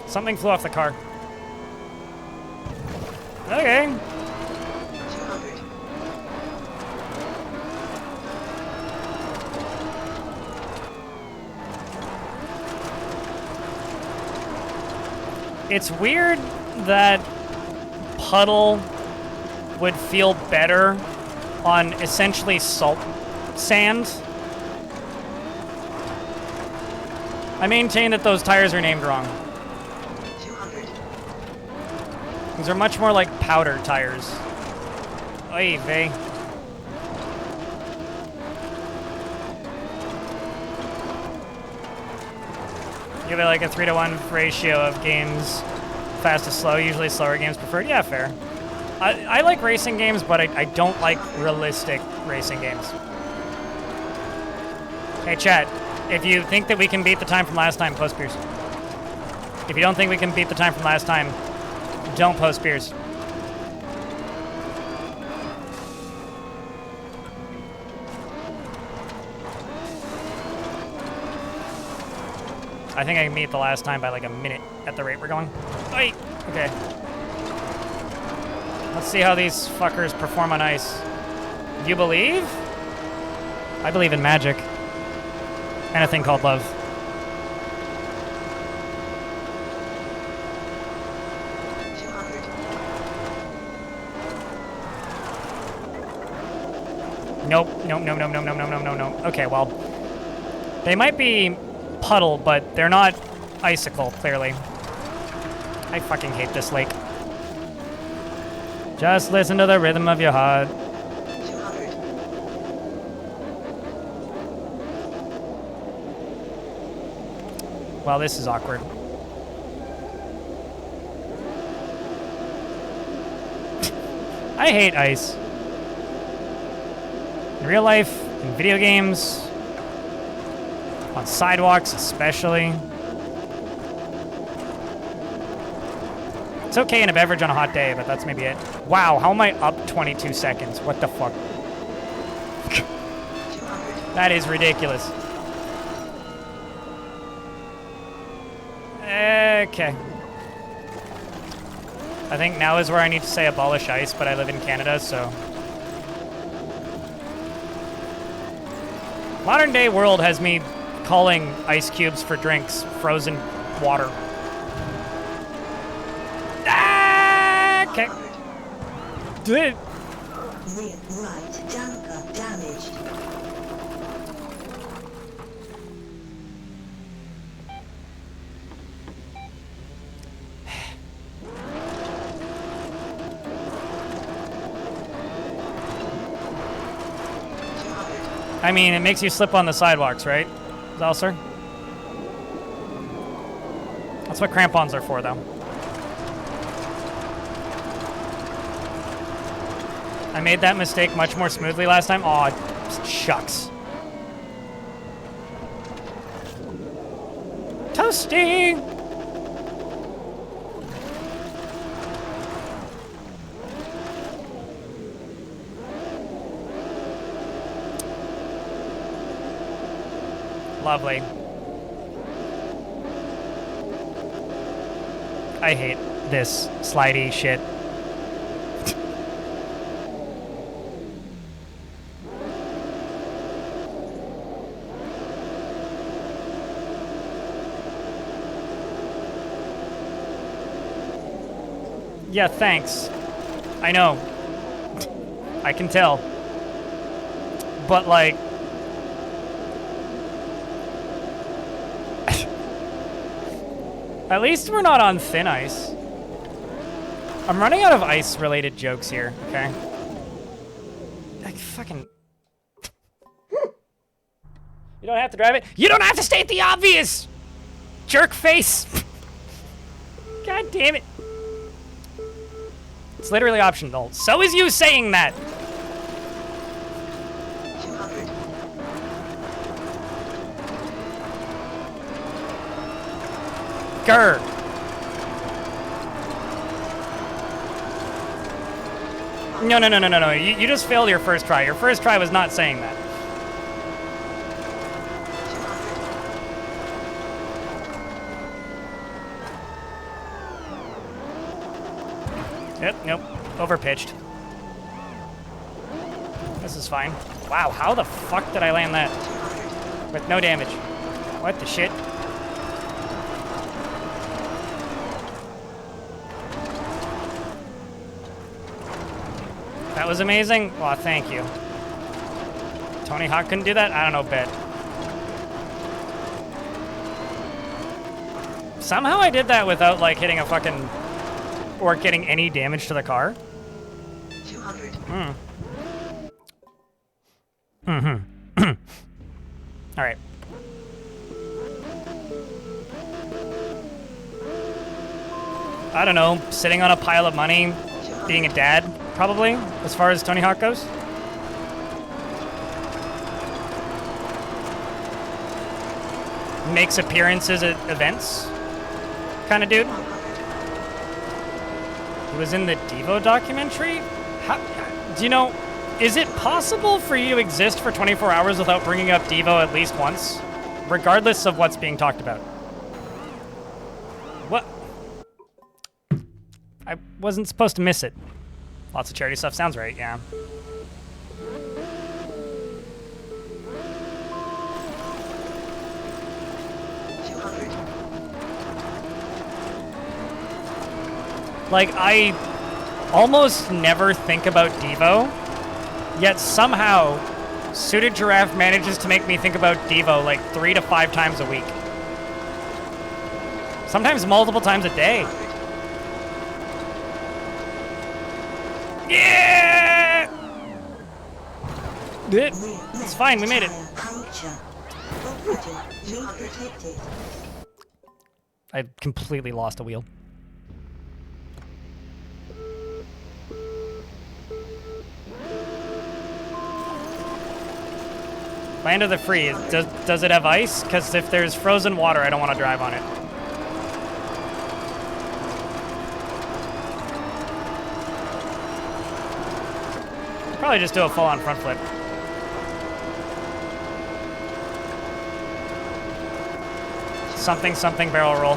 Something flew off the car. Okay. 200. It's weird that puddle would feel better on essentially salt sand. I maintain that those tires are named wrong. 200. These are much more like powder tires. Oy vey. Give it like a 3-to-1 ratio of games fast to slow, usually slower games preferred. Yeah, fair. I like racing games, but I don't like realistic racing games. Hey, chat, if you think that we can beat the time from last time, post Pierce. If you don't think we can beat the time from last time, don't post Pierce. I think I can beat the last time by like a minute at the rate we're going. Wait, okay. Let's see how these fuckers perform on ice. You believe? I believe in magic. And a thing called love. Nope, nope, no, no, no, no, no, no, no, no. Okay, well, they might be puddle, but they're not icicle, clearly. I fucking hate this lake. Just listen to the rhythm of your heart. 200. Well, this is awkward. I hate ice. In real life, in video games, on sidewalks especially. It's okay in a beverage on a hot day, but that's maybe it. Wow, how am I up 22 seconds? What the fuck? That is ridiculous. Okay. I think now is where I need to say abolish ice, but I live in Canada, so... Modern day world has me calling ice cubes for drinks frozen water. Ah, okay. Rear right damper damaged. I mean, it makes you slip on the sidewalks, right, Zalser? That's what crampons are for, though. I made that mistake much more smoothly last time. Aw, shucks. Toasty! Lovely. I hate this slidey shit. Yeah, thanks. I know. I can tell. but like... At least we're not on thin ice. I'm running out of ice-related jokes here, okay? Like, fucking... You don't have to drive it. You don't have to state the obvious! Jerk face! God damn it. It's literally optional. So is you saying that! 200. Grr. No. You just failed your first try. Your first try was not saying that. 200. Yep, nope. Overpitched. This is fine. Wow, how the fuck did I land that? 200. With no damage. What the shit? That was amazing. Well, thank you. Tony Hawk couldn't do that? I don't know, bet. Somehow I did that without, like, hitting a fucking... or getting any damage to the car. 200. All right. I don't know, sitting on a pile of money, being a dad, probably, as far as Tony Hawk goes. Makes appearances at events, kind of dude. He was in the Devo documentary? How, do you know, is it possible for you to exist for 24 hours without bringing up Devo at least once? Regardless of what's being talked about. What? I wasn't supposed to miss it. Lots of charity stuff, sounds right, yeah. Like, I almost never think about Devo, yet somehow Suited Giraffe manages to make me think about Devo like 3 to 5 times a week. Sometimes multiple times a day. Yeah! It's fine, we made it. I completely lost a wheel. Land of the Free, does it have ice? Because if there's frozen water, I don't want to drive on it. Probably just do a full-on front flip. Something barrel roll.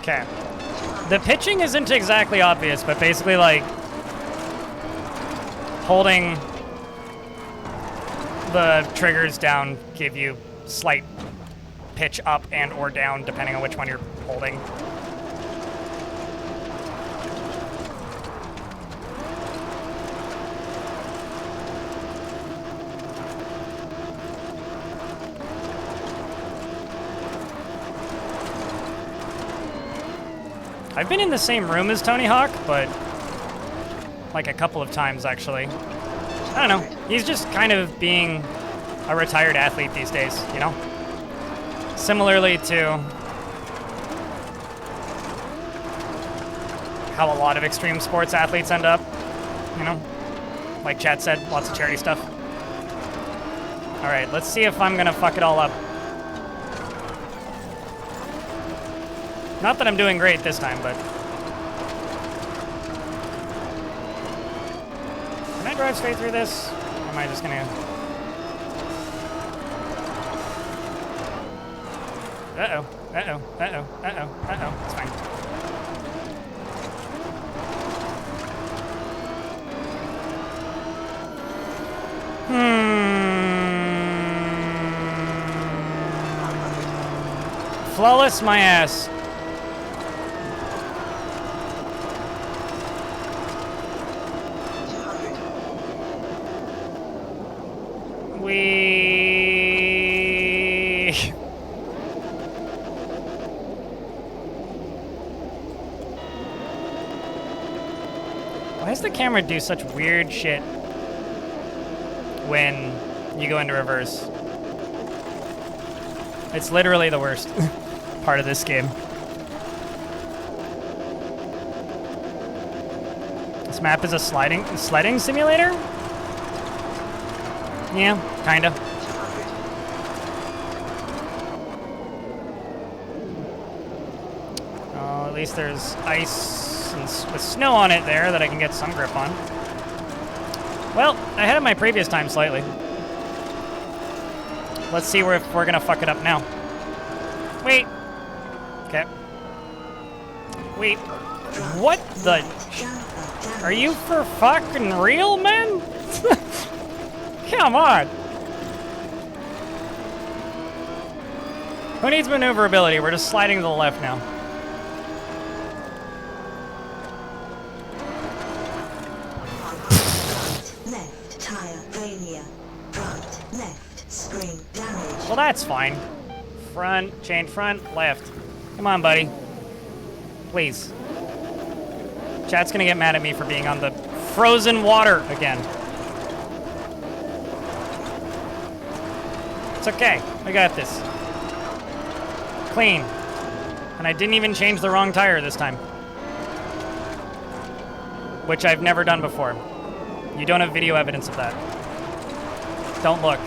Okay. The pitching isn't exactly obvious, but basically like holding the triggers down give you slight pitch up and or down depending on which one you're holding. I've been in the same room as Tony Hawk, but like a couple of times actually. I don't know. He's just kind of being a retired athlete these days, you know? Similarly to how a lot of extreme sports athletes end up, you know? Like Chad said, lots of charity stuff. All right, let's see if I'm gonna fuck it all up. Not that I'm doing great this time, but... Can I drive straight through this? Or am I just gonna... Uh-oh. It's fine. Flawless my ass. We. Why does the camera do such weird shit when you go into reverse? It's literally the worst part of this game. This map is a sledding simulator? Yeah, kinda. 200. Oh, at least there's ice and with snow on it there that I can get some grip on. Well, ahead of my previous time slightly. Let's see if we're gonna fuck it up now. Wait. Okay. Wait. What the? Are you for fucking real, man? Come on. Who needs maneuverability? We're just sliding to the left now. Left tire failure. Front left spring damage. Well, that's fine. Front, chain front, left. Come on, buddy. Please. Chat's gonna get mad at me for being on the frozen water again. It's okay. I got this. Clean. And I didn't even change the wrong tire this time. Which I've never done before. You don't have video evidence of that. Don't look.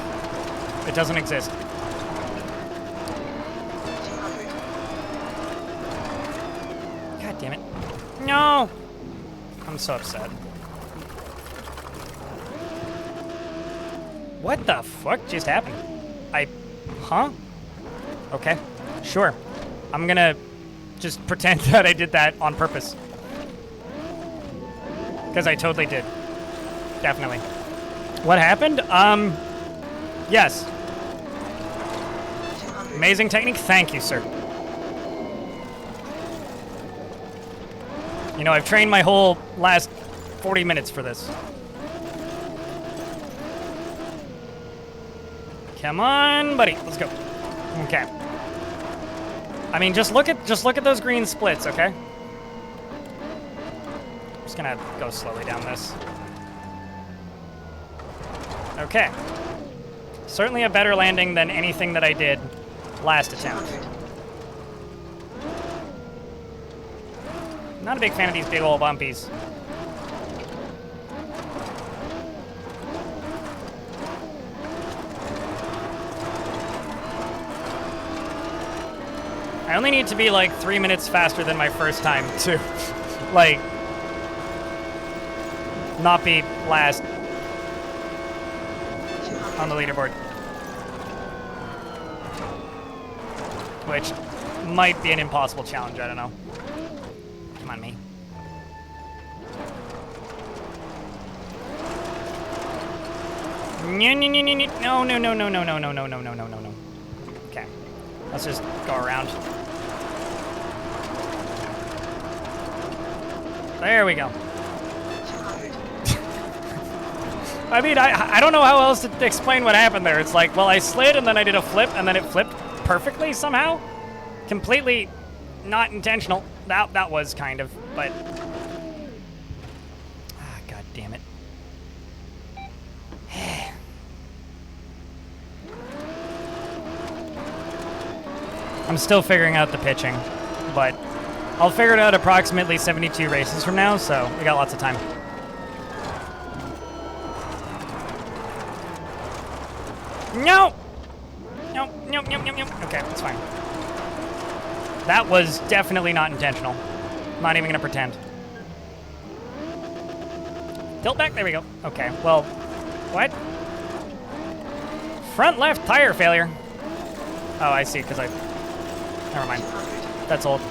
It doesn't exist. 200. God damn it. No! I'm so upset. What the fuck just happened? Huh? Okay, sure. I'm gonna just pretend that I did that on purpose. Because I totally did. Definitely. What happened? Yes. 200. Amazing technique. Thank you, sir. You know, I've trained my whole last 40 minutes for this. Come on, buddy. Let's go. Okay. I mean, just look at those green splits, okay? I'm just gonna go slowly down this. Okay. Certainly a better landing than anything that I did last attempt. 200. Not a big fan of these big old bumpies. I only need to be like 3 minutes faster than my first time to, like, not be last 200. on the leaderboard. Which might be an impossible challenge, I don't know. Come on, me. No, no, no, no, no, no, no, no, no, no, no, no, no, no, no, no. Okay. Let's just go around. There we go. 200. I mean, I don't know how else to explain what happened there. It's like, well, I slid and then I did a flip and then it flipped perfectly somehow. Completely not intentional. That was kind of, but... Ah, God damn it. I'm still figuring out the pitching, but I'll figure it out approximately 72 races from now, so we got lots of time. No! Nope, nope, nope, nope, nope. Okay, that's fine. That was definitely not intentional. I'm not even gonna pretend. Tilt back, there we go. Okay, well, what? Front left tire failure. Oh, I see, because never mind. 200. That's old.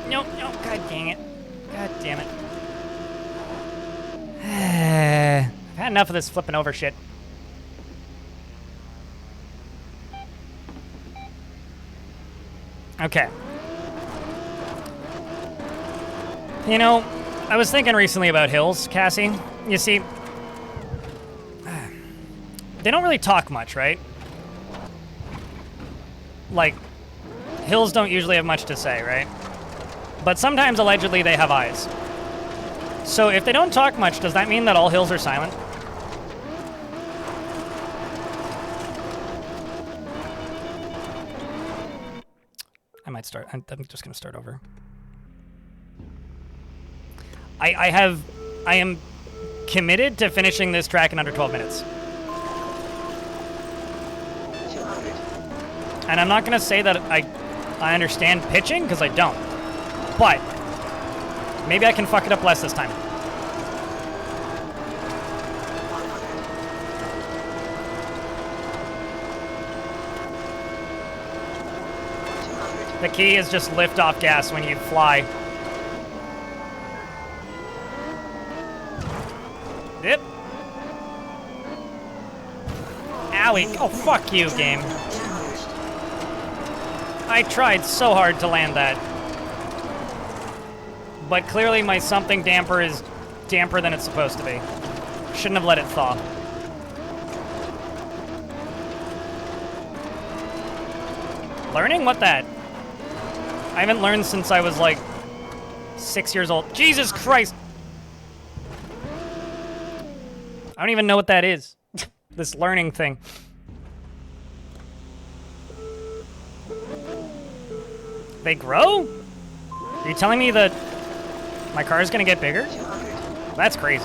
No, no, god dang it. God damn it. I've had enough of this flipping over shit. Okay. You know, I was thinking recently about hills, Cassie. You see, they don't really talk much, right? Like, hills don't usually have much to say, right? But sometimes, allegedly, they have eyes. So if they don't talk much, does that mean that all hills are silent? I might start. I'm just going to start over. I am committed to finishing this track in under 12 minutes. 200. And I'm not going to say that I understand pitching, because I don't. But maybe I can fuck it up less this time. 100. 200. The key is just lift off gas when you fly. Yep. Owie. Oh, fuck you, game. Damaged. I tried so hard to land that. But clearly my something damper is damper than it's supposed to be. Shouldn't have let it thaw. Learning? What that? I haven't learned since I was like 6 years old. Jesus Christ! I don't even know what that is. This learning thing. They grow? Are you telling me that my car is gonna get bigger? 200. That's crazy.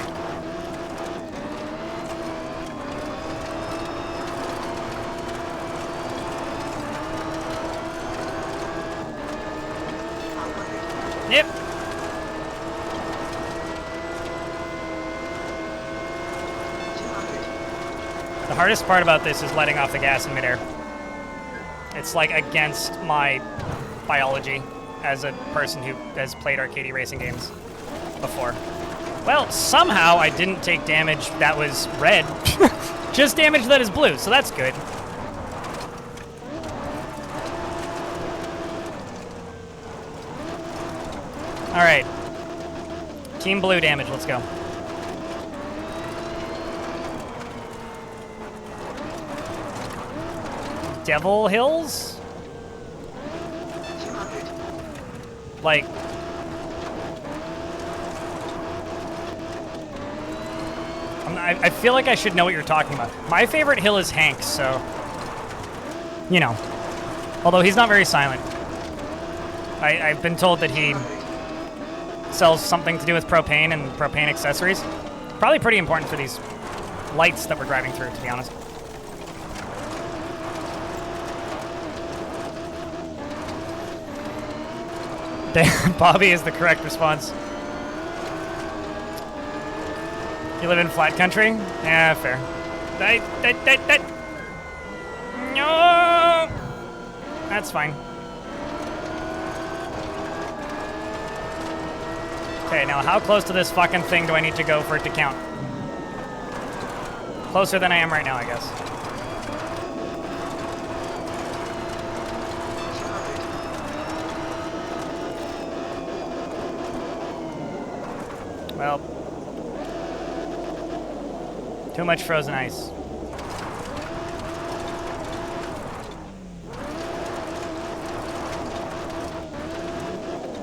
Yep. The hardest part about this is letting off the gas in midair. It's like against my biology as a person who has played arcade racing games before. Well, somehow I didn't take damage that was red. Just damage that is blue, so that's good. All right. Team blue damage, let's go. Devil Hills? 200. Like... I feel like I should know what you're talking about. My favorite hill is Hank's, so... You know. Although he's not very silent. I've been told that he sells something to do with propane and propane accessories. Probably pretty important for these lights that we're driving through, to be honest. Bobby is the correct response. You live in flat country? Yeah, fair. No! That's fine. Okay, now how close to this fucking thing do I need to go for it to count? Closer than I am right now, I guess. 200. Well, too much frozen ice.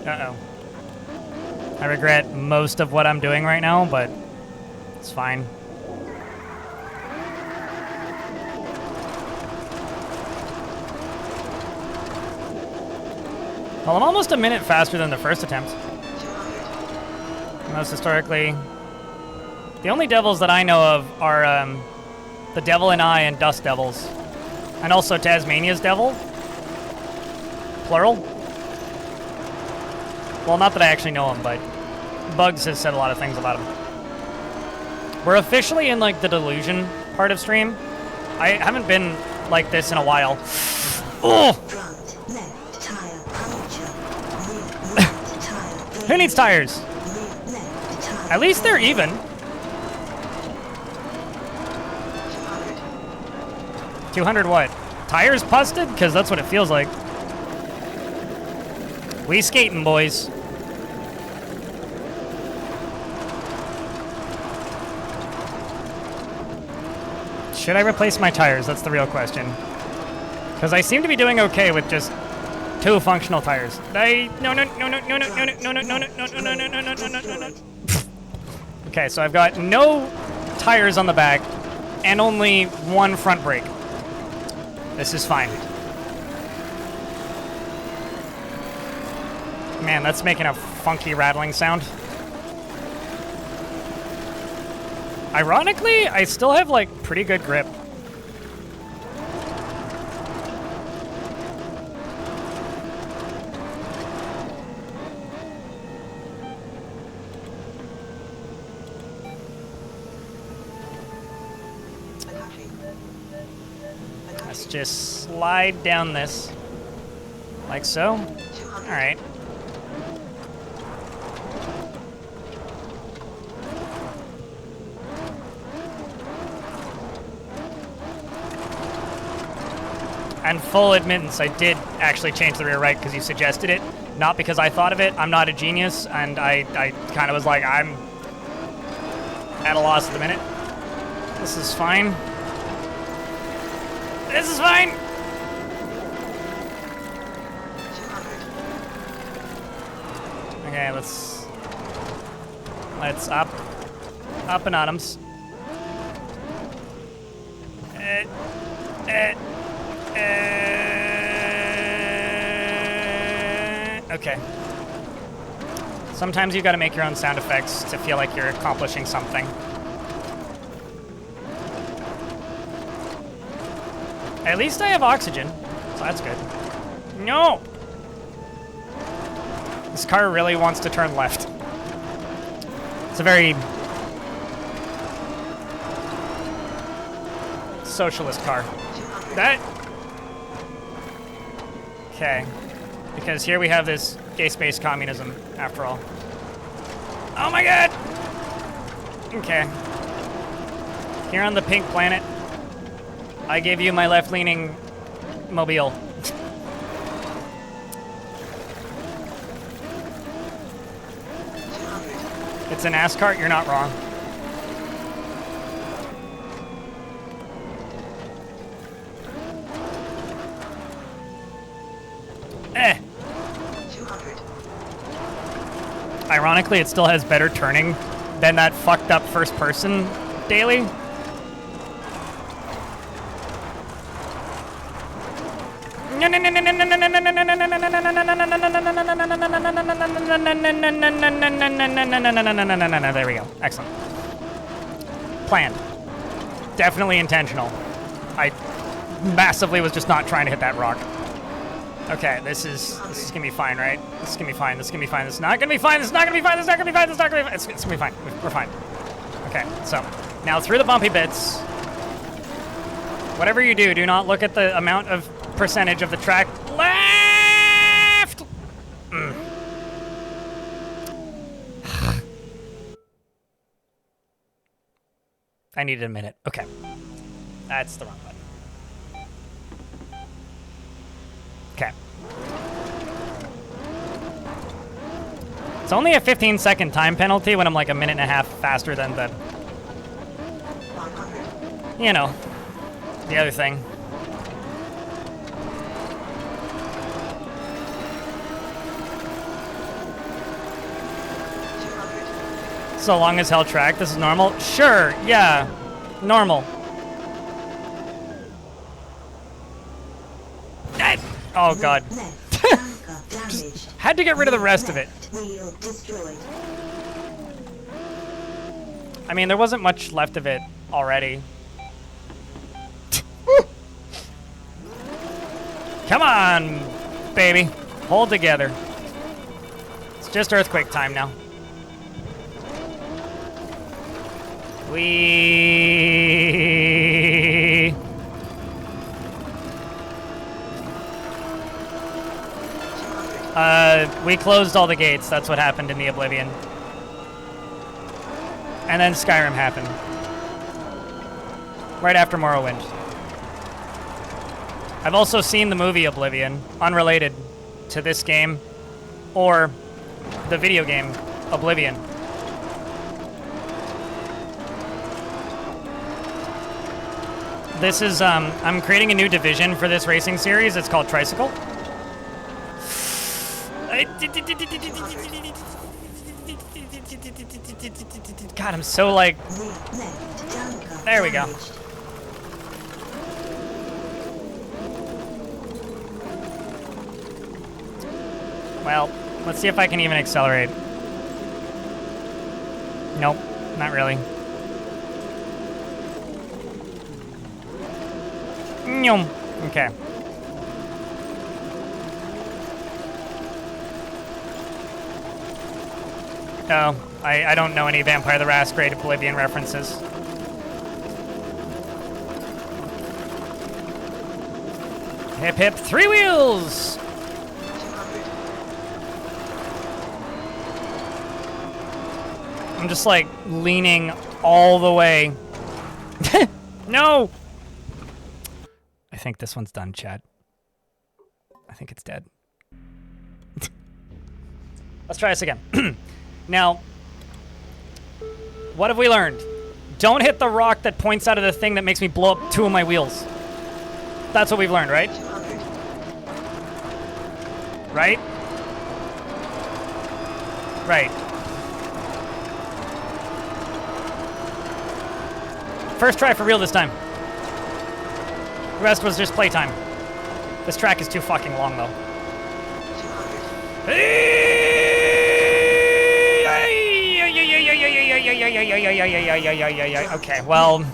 Uh-oh. I regret most of what I'm doing right now, but it's fine. Well, I'm almost a minute faster than the first attempt. 200. Most historically, the only devils that I know of are the Devil and I and Dust Devils, and also Tasmania's Devil, plural. Well, not that I actually know him, but Bugs has said a lot of things about him. We're officially in like the delusion part of stream. I haven't been like this in a while. Oh! Front left tire puncture. Rear right tire. Who needs tires? Rear left tire. At least they're even. 200 what? Tires busted? Because that's what it feels like. We skating, boys. Should I replace my tires? That's the real question. Because I seem to be doing okay with just 2 functional tires. Okay, so I've got no tires on the back and only 1 front brake. This is fine. Man, that's making a funky rattling sound. Ironically, I still have like pretty good grip. Let's just slide down this. Like so. All right. And full admittance, I did actually change the rear right because you suggested it. Not because I thought of it. I'm not a genius, and I kind of was like, I'm at a loss at the minute. This is fine. This is fine! Okay, let's up and Adams. Okay. Sometimes you gotta make your own sound effects to feel like you're accomplishing something. At least I have oxygen, so that's good. No! This car really wants to turn left. It's a very socialist car. That... Okay. Because here we have this gay space communism, after all. Oh my god! Okay. Here on the pink planet, I gave you my left-leaning mobile. It's an ass cart, you're not wrong. Ironically, it still has better turning than that fucked up first person daily. There we go. Excellent. Planned. Definitely intentional. I massively was just not trying to hit that rock. Okay, this is gonna be fine, right? This is gonna be fine. This is gonna be fine. This is not gonna be fine. This is not gonna be fine. This is not gonna be fine. This is not gonna be fine. It's gonna be fine. We're fine. Okay, so now through the bumpy bits. Whatever you do, do not look at the amount of percentage of the track left. I needed a minute. Okay, that's the wrong button. Okay. It's only a 15-second time penalty when I'm like a minute and a half faster than the, you know, the other thing. So long as hell track, this is normal? Sure, yeah, normal. Oh god. Had to get rid of the rest of it. I mean, there wasn't much left of it already. Come on, baby. Hold together. It's just earthquake time now. We closed all the gates. That's what happened in the Oblivion. And then Skyrim happened. Right after Morrowind. I've also seen the movie Oblivion, unrelated to this game or the video game Oblivion. This is, I'm creating a new division for this racing series. It's called Tricycle. God, I'm so like... There we go. Well, let's see if I can even accelerate. Nope, not really. Nyum. Okay. Oh, I don't know any Vampire the Masquerade Oblivion references. Hip hip, 3 wheels! I'm just like leaning all the way. No! I think this one's done, Chad. I think it's dead. Let's try this again. Now, what have we learned? Don't hit the rock that points out of the thing that makes me blow up 2 of my wheels. That's what we've learned, right? Right? Right. First try for real this time. The rest was just playtime. This track is too fucking long, though. Okay, well...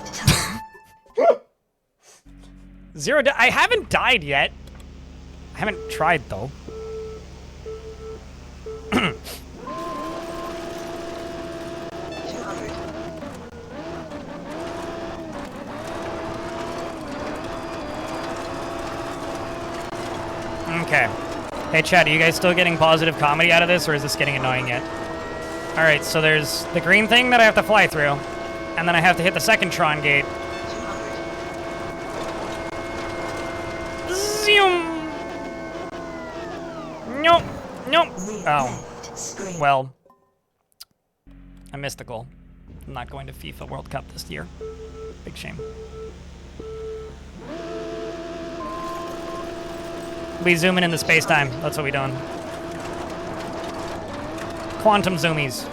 I haven't died yet. I haven't tried, though. Okay. Hey, Chad, are you guys still getting positive comedy out of this, or is this getting annoying yet? All right, so there's the green thing that I have to fly through, and then I have to hit the second Tron gate. Zoom! Nope. Nope. Oh. Well, I missed the goal. I'm not going to FIFA World Cup this year. Big shame. We zooming in the space-time. That's what we doing. Quantum zoomies.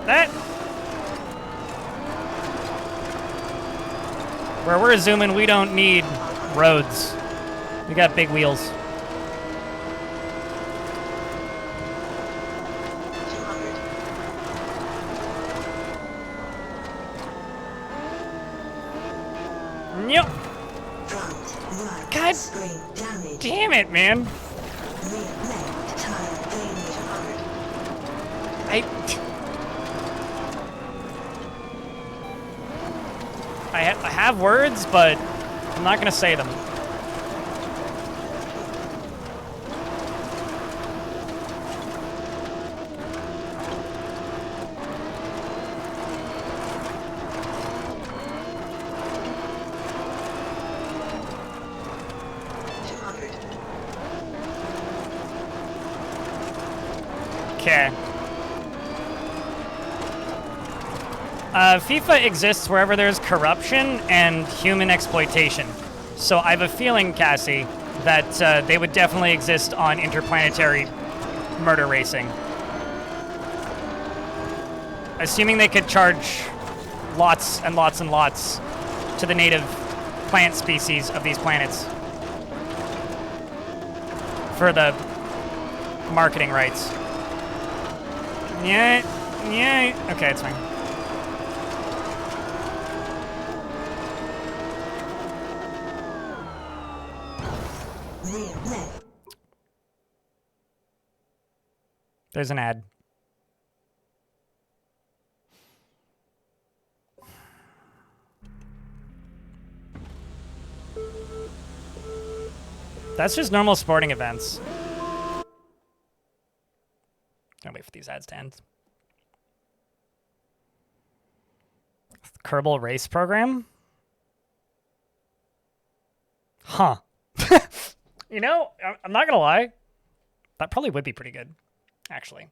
That. Where we're zooming, we don't need roads. We got big wheels. Yep. God damn it, man. I have words, but I'm not gonna say them. Okay. FIFA exists wherever there's corruption and human exploitation. So I have a feeling, Cassie, that they would definitely exist on interplanetary murder racing. Assuming they could charge lots and lots and lots to the native plant species of these planets for the marketing rights. Yeah, yeah, okay, it's fine. There's an ad. That's just normal sporting events. Gotta wait for these ads to end. Kerbal race program? Huh. You know, I'm not gonna lie. That probably would be pretty good, actually.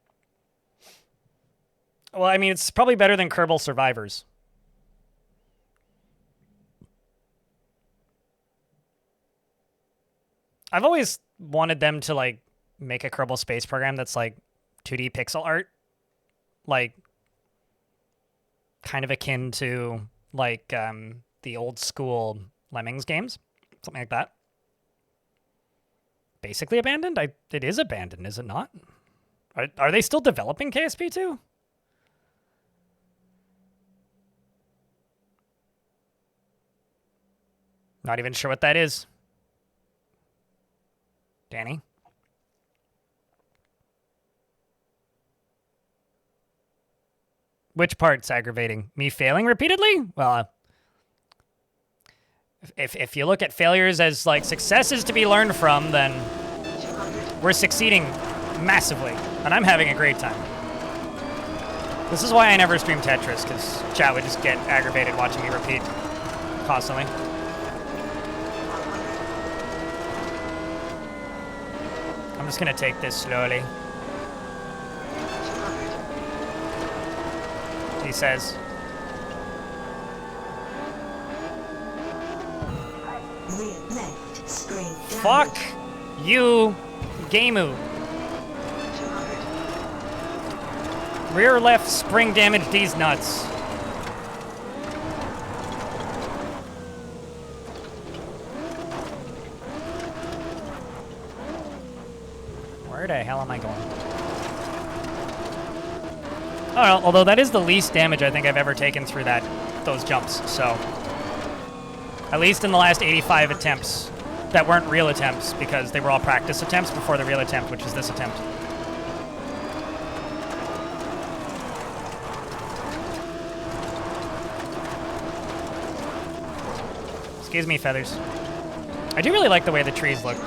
Well, I mean, it's probably better than Kerbal Survivors. I've always wanted them to, like, make a Kerbal Space Program that's, like, 2D pixel art. Like, kind of akin to, like, the old school Lemmings games. Something like that. Basically abandoned? It is abandoned, is it not? Are they still developing KSP2? Not even sure what that is. Danny? Which part's aggravating? Me failing repeatedly? Well, if you look at failures as, like, successes to be learned from, then we're succeeding massively, and I'm having a great time. This is why I never stream Tetris, because chat would just get aggravated watching me repeat constantly. I'm just gonna take this slowly. He says. Left spring damage. Fuck you, Gameu. 200. Rear left spring damage these nuts. Where the hell am I going? Oh, well, although that is the least damage I think I've ever taken through those jumps, so. At least in the last 85 attempts that weren't real attempts, because they were all practice attempts before the real attempt, which is this attempt. Excuse me, Feathers. I do really like the way the trees look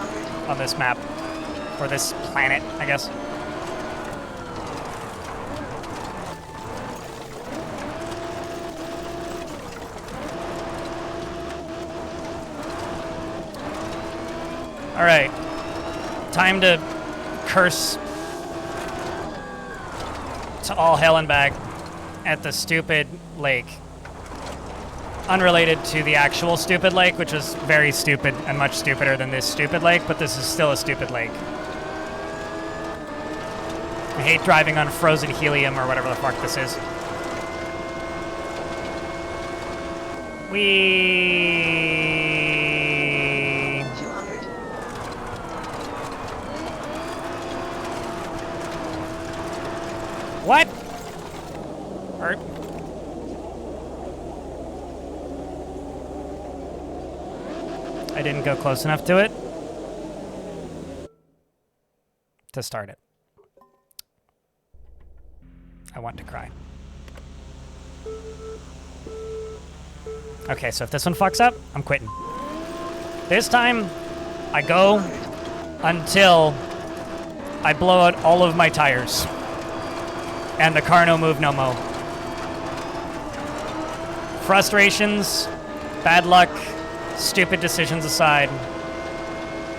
on this map. Or this planet, I guess. All right, time to curse to all hell and back at the stupid lake. Unrelated to the actual stupid lake, which is very stupid and much stupider than this stupid lake, but this is still a stupid lake. I hate driving on frozen helium or whatever the fuck this is. Wee. 200. What? Or I didn't go close enough to it to start it. I want to cry. Okay, so if this one fucks up, I'm quitting. This time, I go until I blow out all of my tires. And the car no move no mo. Frustrations, bad luck, stupid decisions aside,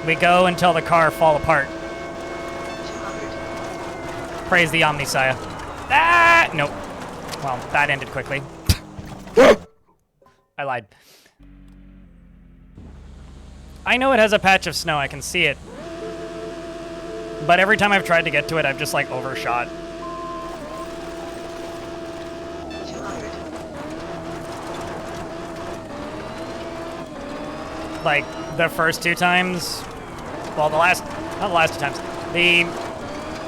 we go until the car fall apart. 200. Praise the Omnisaya. Ah! Nope. Well, that ended quickly. I lied. I know it has a patch of snow, I can see it. But every time I've tried to get to it, I've just, like, overshot. 200. Like, the first two times, well, not the last two times, the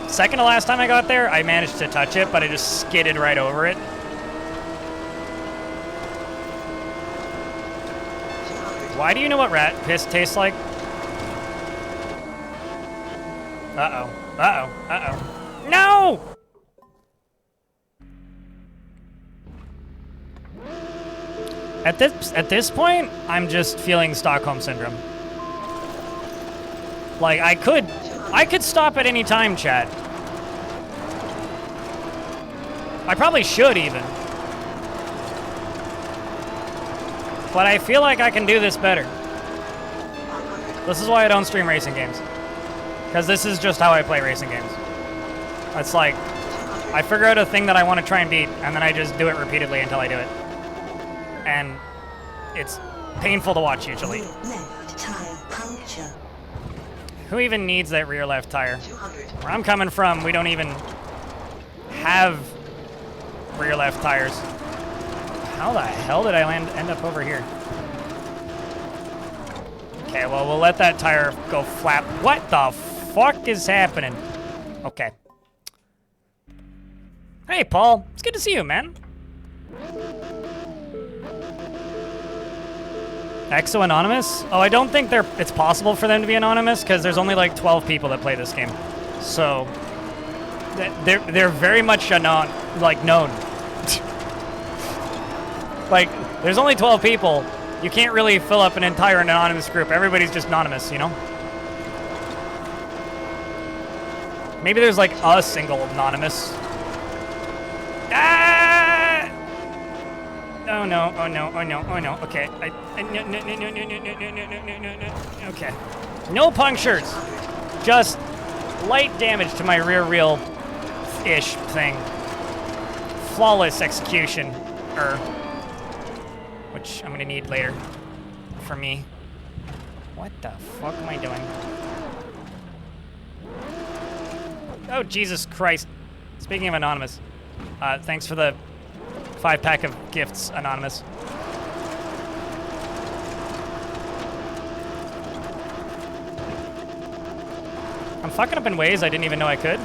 second to last time I got there, I managed to touch it, but I just skidded right over it. 200. Why do you know what rat piss tastes like? Uh-oh. Uh-oh. Uh-oh. No! At this point, I'm just feeling Stockholm Syndrome. Like, I could stop at any time, chat. I probably should, even. But I feel like I can do this better. This is why I don't stream racing games. Because this is just how I play racing games. It's like, I figure out a thing that I want to try and beat, and then I just do it repeatedly until I do it. And it's painful to watch usually. Rear left tire puncture. Who even needs that rear left tire? 200. Where I'm coming from, we don't even have rear left tires. How the hell did I end up over here? Okay, well, we'll let that tire go flat. What the fuck is happening? Okay. Hey, Paul. It's good to see you, man. Exo Anonymous? Oh, I don't think it's possible for them to be anonymous because there's only like 12 people that play this game. So they're very much known. Like, there's only 12 people. You can't really fill up an entire anonymous group. Everybody's just anonymous, you know? Maybe there's like a single anonymous. Ah! Oh no, oh no, oh no, oh no. Okay. No. Okay. No punctures. Just light damage to my rear wheel-ish thing. Flawless execution. Which I'm gonna need later for me. What the fuck am I doing? Oh, Jesus Christ. Speaking of anonymous, thanks for the 5-pack of gifts, anonymous. I'm fucking up in ways I didn't even know I could.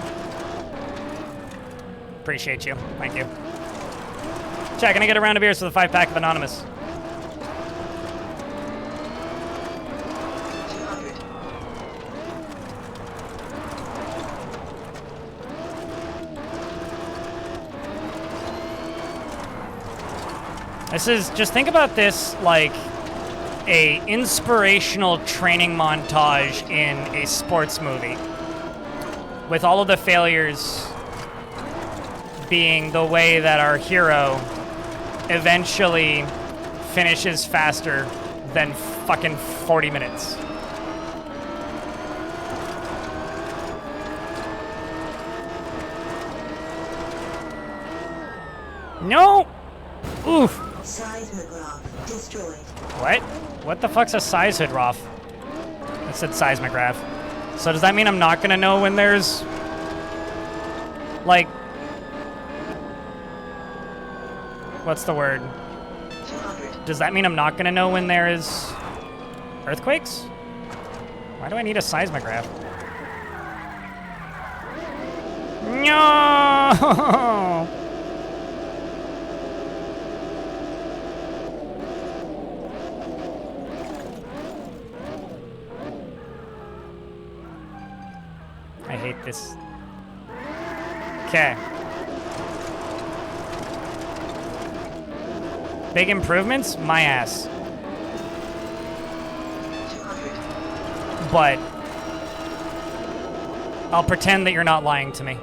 Appreciate you. Thank you. Chat, can I get a round of beers for the 5-pack of anonymous? 200. This is, just think about this like a inspirational training montage in a sports movie. With all of the failures being the way that our hero eventually finishes faster than fucking 40 minutes. No! Oof. Seismograph destroyed. What? What the fuck's a seismograph? It said seismograph. So does that mean I'm not gonna know when there's... like... what's the word? 200. Does that mean I'm not gonna know when there is... earthquakes? Why do I need a seismograph? No! I hate this. Okay. Big improvements? My ass. 200. But I'll pretend that you're not lying to me.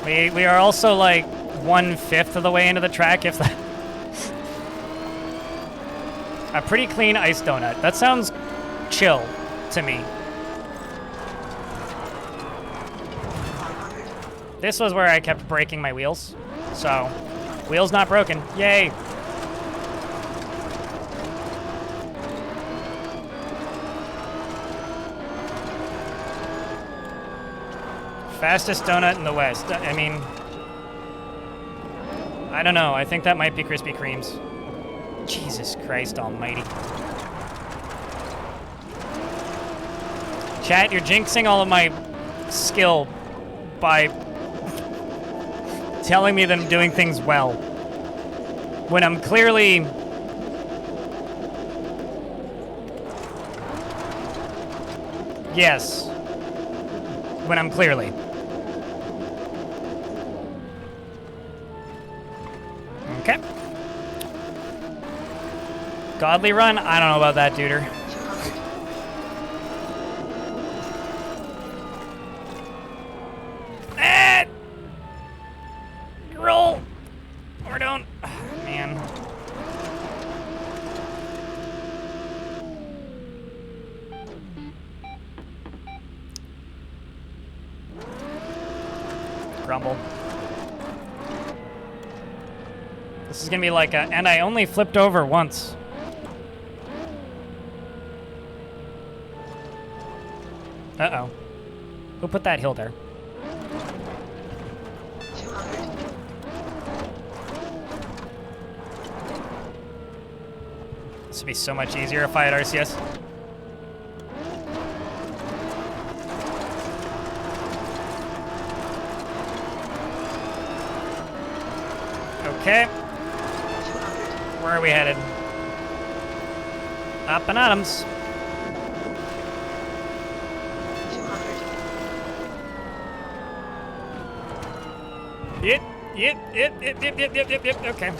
We are also like 1/5 of the way into the track, if that. A pretty clean ice donut. That sounds chill to me. 500. This was where I kept breaking my wheels. So, wheels not broken. Yay. Fastest donut in the West. I mean, I don't know. I think that might be Krispy Kreme's. Jesus Christ almighty. Chat, you're jinxing all of my skill by telling me that I'm doing things well. When I'm clearly... Yes. When I'm clearly... Okay. Godly run? I don't know about that, duder. 200. Ah! Roll! Or don't. Man. grumble. This is gonna be like a, and I only flipped over once. Uh-oh. Who put that hill there? 200. This would be so much easier if I had RCS. Okay. 200. Where are we headed? Up and Adams. 200. Yep. Okay.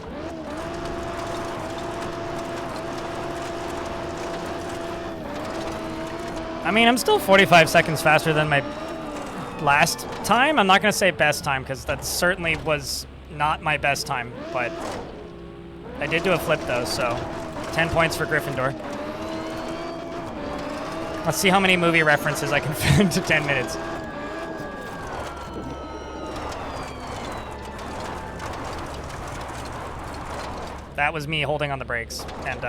I mean, I'm still 45 seconds faster than my last time. I'm not going to say best time because that certainly was not my best time, but I did do a flip though, so 10 points for Gryffindor. Let's see how many movie references I can fit into 10 minutes. That was me holding on the brakes, and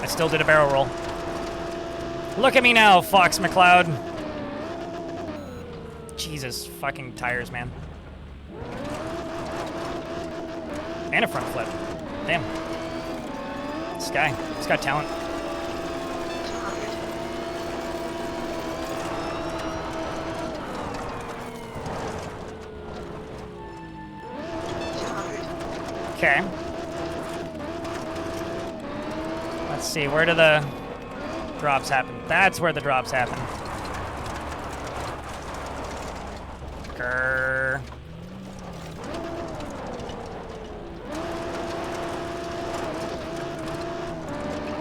I still did a barrel roll. Look at me now, Fox McCloud. Jesus fucking tires, man. And a front flip. Damn. This guy, he's got talent. 200. Okay. Let's see, where do the drops happen? That's where the drops happen. Grrr.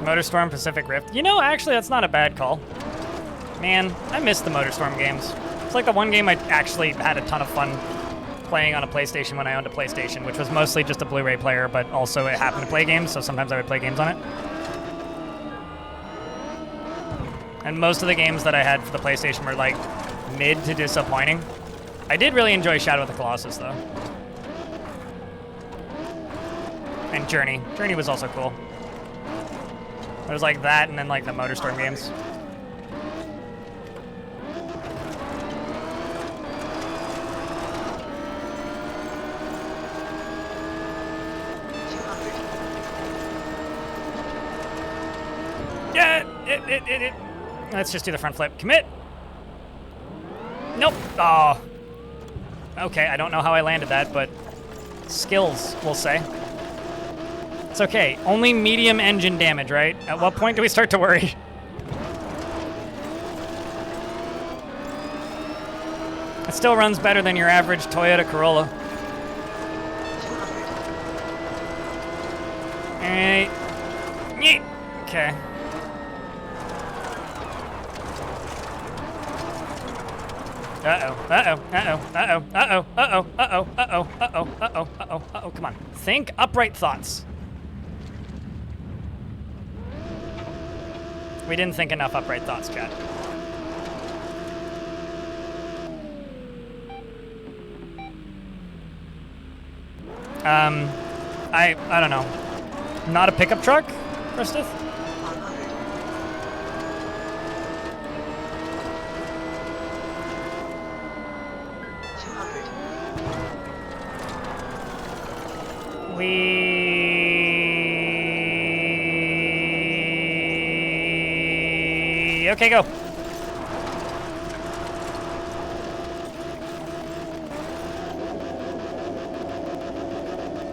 Motorstorm Pacific Rift. You know, actually, that's not a bad call. Man, I miss the Motorstorm games. It's like the one game I actually had a ton of fun playing on a PlayStation when I owned a PlayStation, which was mostly just a Blu-ray player, but also it happened to play games, so sometimes I would play games on it. And most of the games that I had for the PlayStation were like mid to disappointing. I did really enjoy Shadow of the Colossus though. And Journey. Journey was also cool. It was like that and then like the Motorstorm games. Yeah, it. Let's just do the front flip. Commit. Nope. Oh. Okay, I don't know how I landed that, but skills, we'll say. It's okay. Only medium engine damage, right? At what point do we start to worry? It still runs better than your average Toyota Corolla. 200. Alright. Yeet. Okay. Uh-oh. Come on. Think upright thoughts. We didn't think enough upright thoughts, chat. I don't know. Not a pickup truck, Kristith? 100. Okay, go.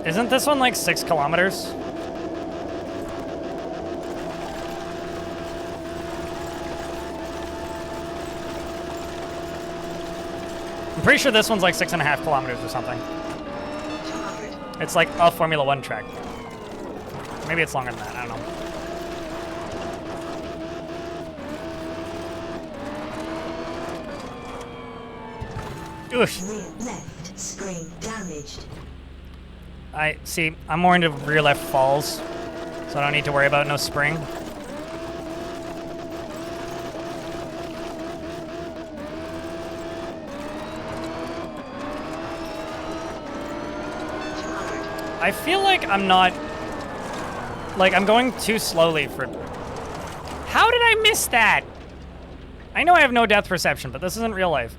Isn't this one like 6 kilometers? I'm pretty sure this one's like 6.5 kilometers or something. 200. It's like a Formula One track. Maybe it's longer than that, I don't know. Oof. Rear left spring damaged. I'm more into rear left falls, so I don't need to worry about no spring. I feel like I'm not... Like, I'm going too slowly for... How did I miss that? I know I have no depth perception, but this isn't real life.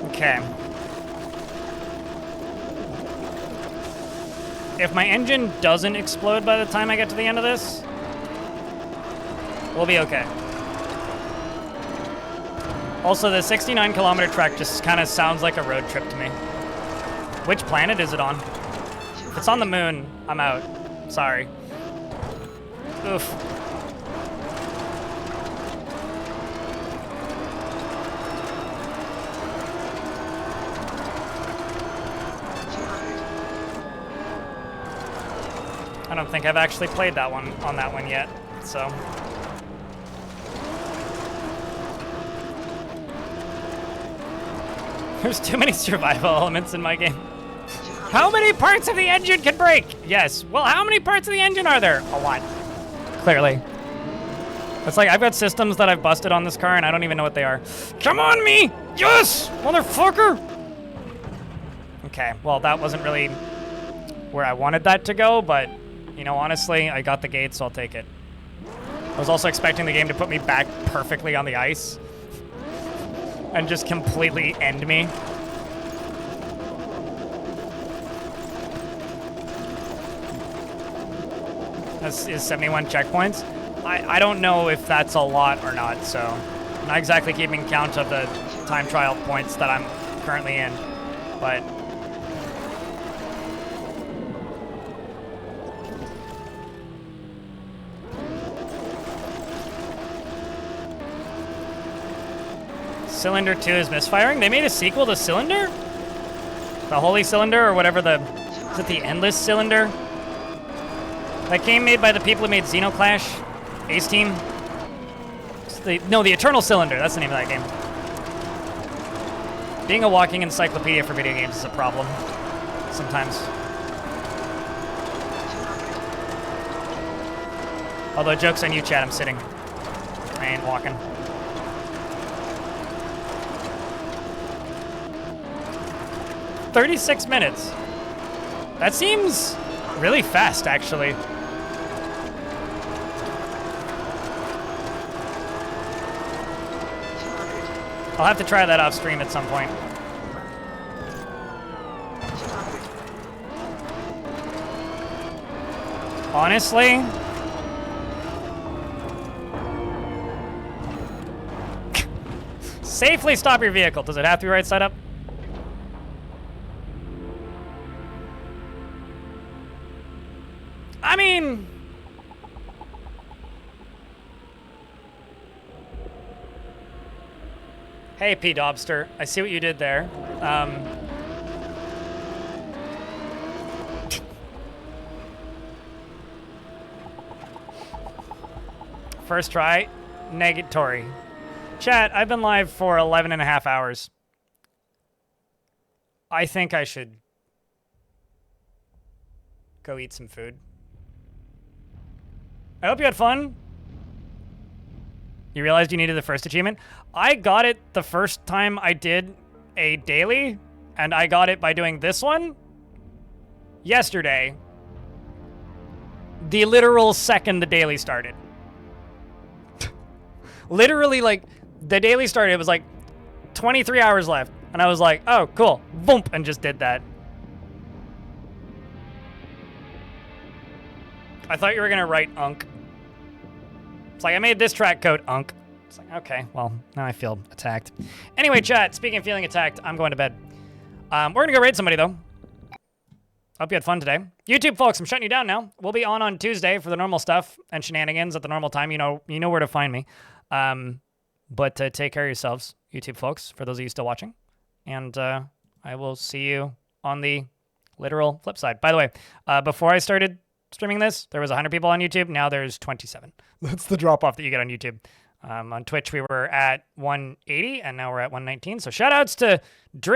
Okay. If my engine doesn't explode by the time I get to the end of this, we'll be okay. Also, the 69-kilometer trek just kind of sounds like a road trip to me. Which planet is it on? If it's on the moon, I'm out. Sorry. Oof. I don't think I've actually played that one on that one yet, so. There's too many survival elements in my game. How many parts of the engine can break? Yes. Well, how many parts of the engine are there? A lot. Clearly. It's like I've got systems that I've busted on this car and I don't even know what they are. Come on, me! Yes! Motherfucker! Okay, well, that wasn't really where I wanted that to go, but, you know, honestly, I got the gate, so I'll take it. I was also expecting the game to put me back perfectly on the ice and just completely end me. This is 71 checkpoints. I don't know if that's a lot or not, so I'm not exactly keeping count of the time trial points that I'm currently in, but Cylinder 2 is misfiring. They made a sequel to Cylinder? The Holy Cylinder or whatever the... Is it the Endless Cylinder? That game made by the people who made Xenoclash. Ace Team. No, the Eternal Cylinder. That's the name of that game. Being a walking encyclopedia for video games is a problem. Sometimes. Although, joke's on you, chat. I'm sitting. I ain't walking. "36 minutes. That seems really fast, actually. I'll have to try that off stream at some point. Honestly, safely stop your vehicle. Does it have to be right side up? I mean, hey, P. Dobster, I see what you did there. First try, negatory. Chat, I've been live for 11 and a half hours. I think I should go eat some food. I hope you had fun. You realized you needed the first achievement? I got it the first time I did a daily, and I got it by doing this one yesterday. The literal second the daily started. Literally, like, the daily started, it was like 23 hours left, and I was like, oh, cool, boom, and just did that. I thought you were gonna write Unk. It's like, I made this track code Unk. It's like, okay, well, now I feel attacked. Anyway, chat, speaking of feeling attacked, I'm going to bed. We're gonna go raid somebody, though. Hope you had fun today. YouTube folks, I'm shutting you down now. We'll be on Tuesday for the normal stuff and shenanigans at the normal time. You know where to find me. But take care of yourselves, YouTube folks, for those of you still watching. And I will see you on the literal flip side. By the way, before I started streaming this, there was 100 people on YouTube. Now there's 27. That's the drop-off that you get on YouTube. On Twitch, we were at 180, and now we're at 119. So shout-outs to Driz.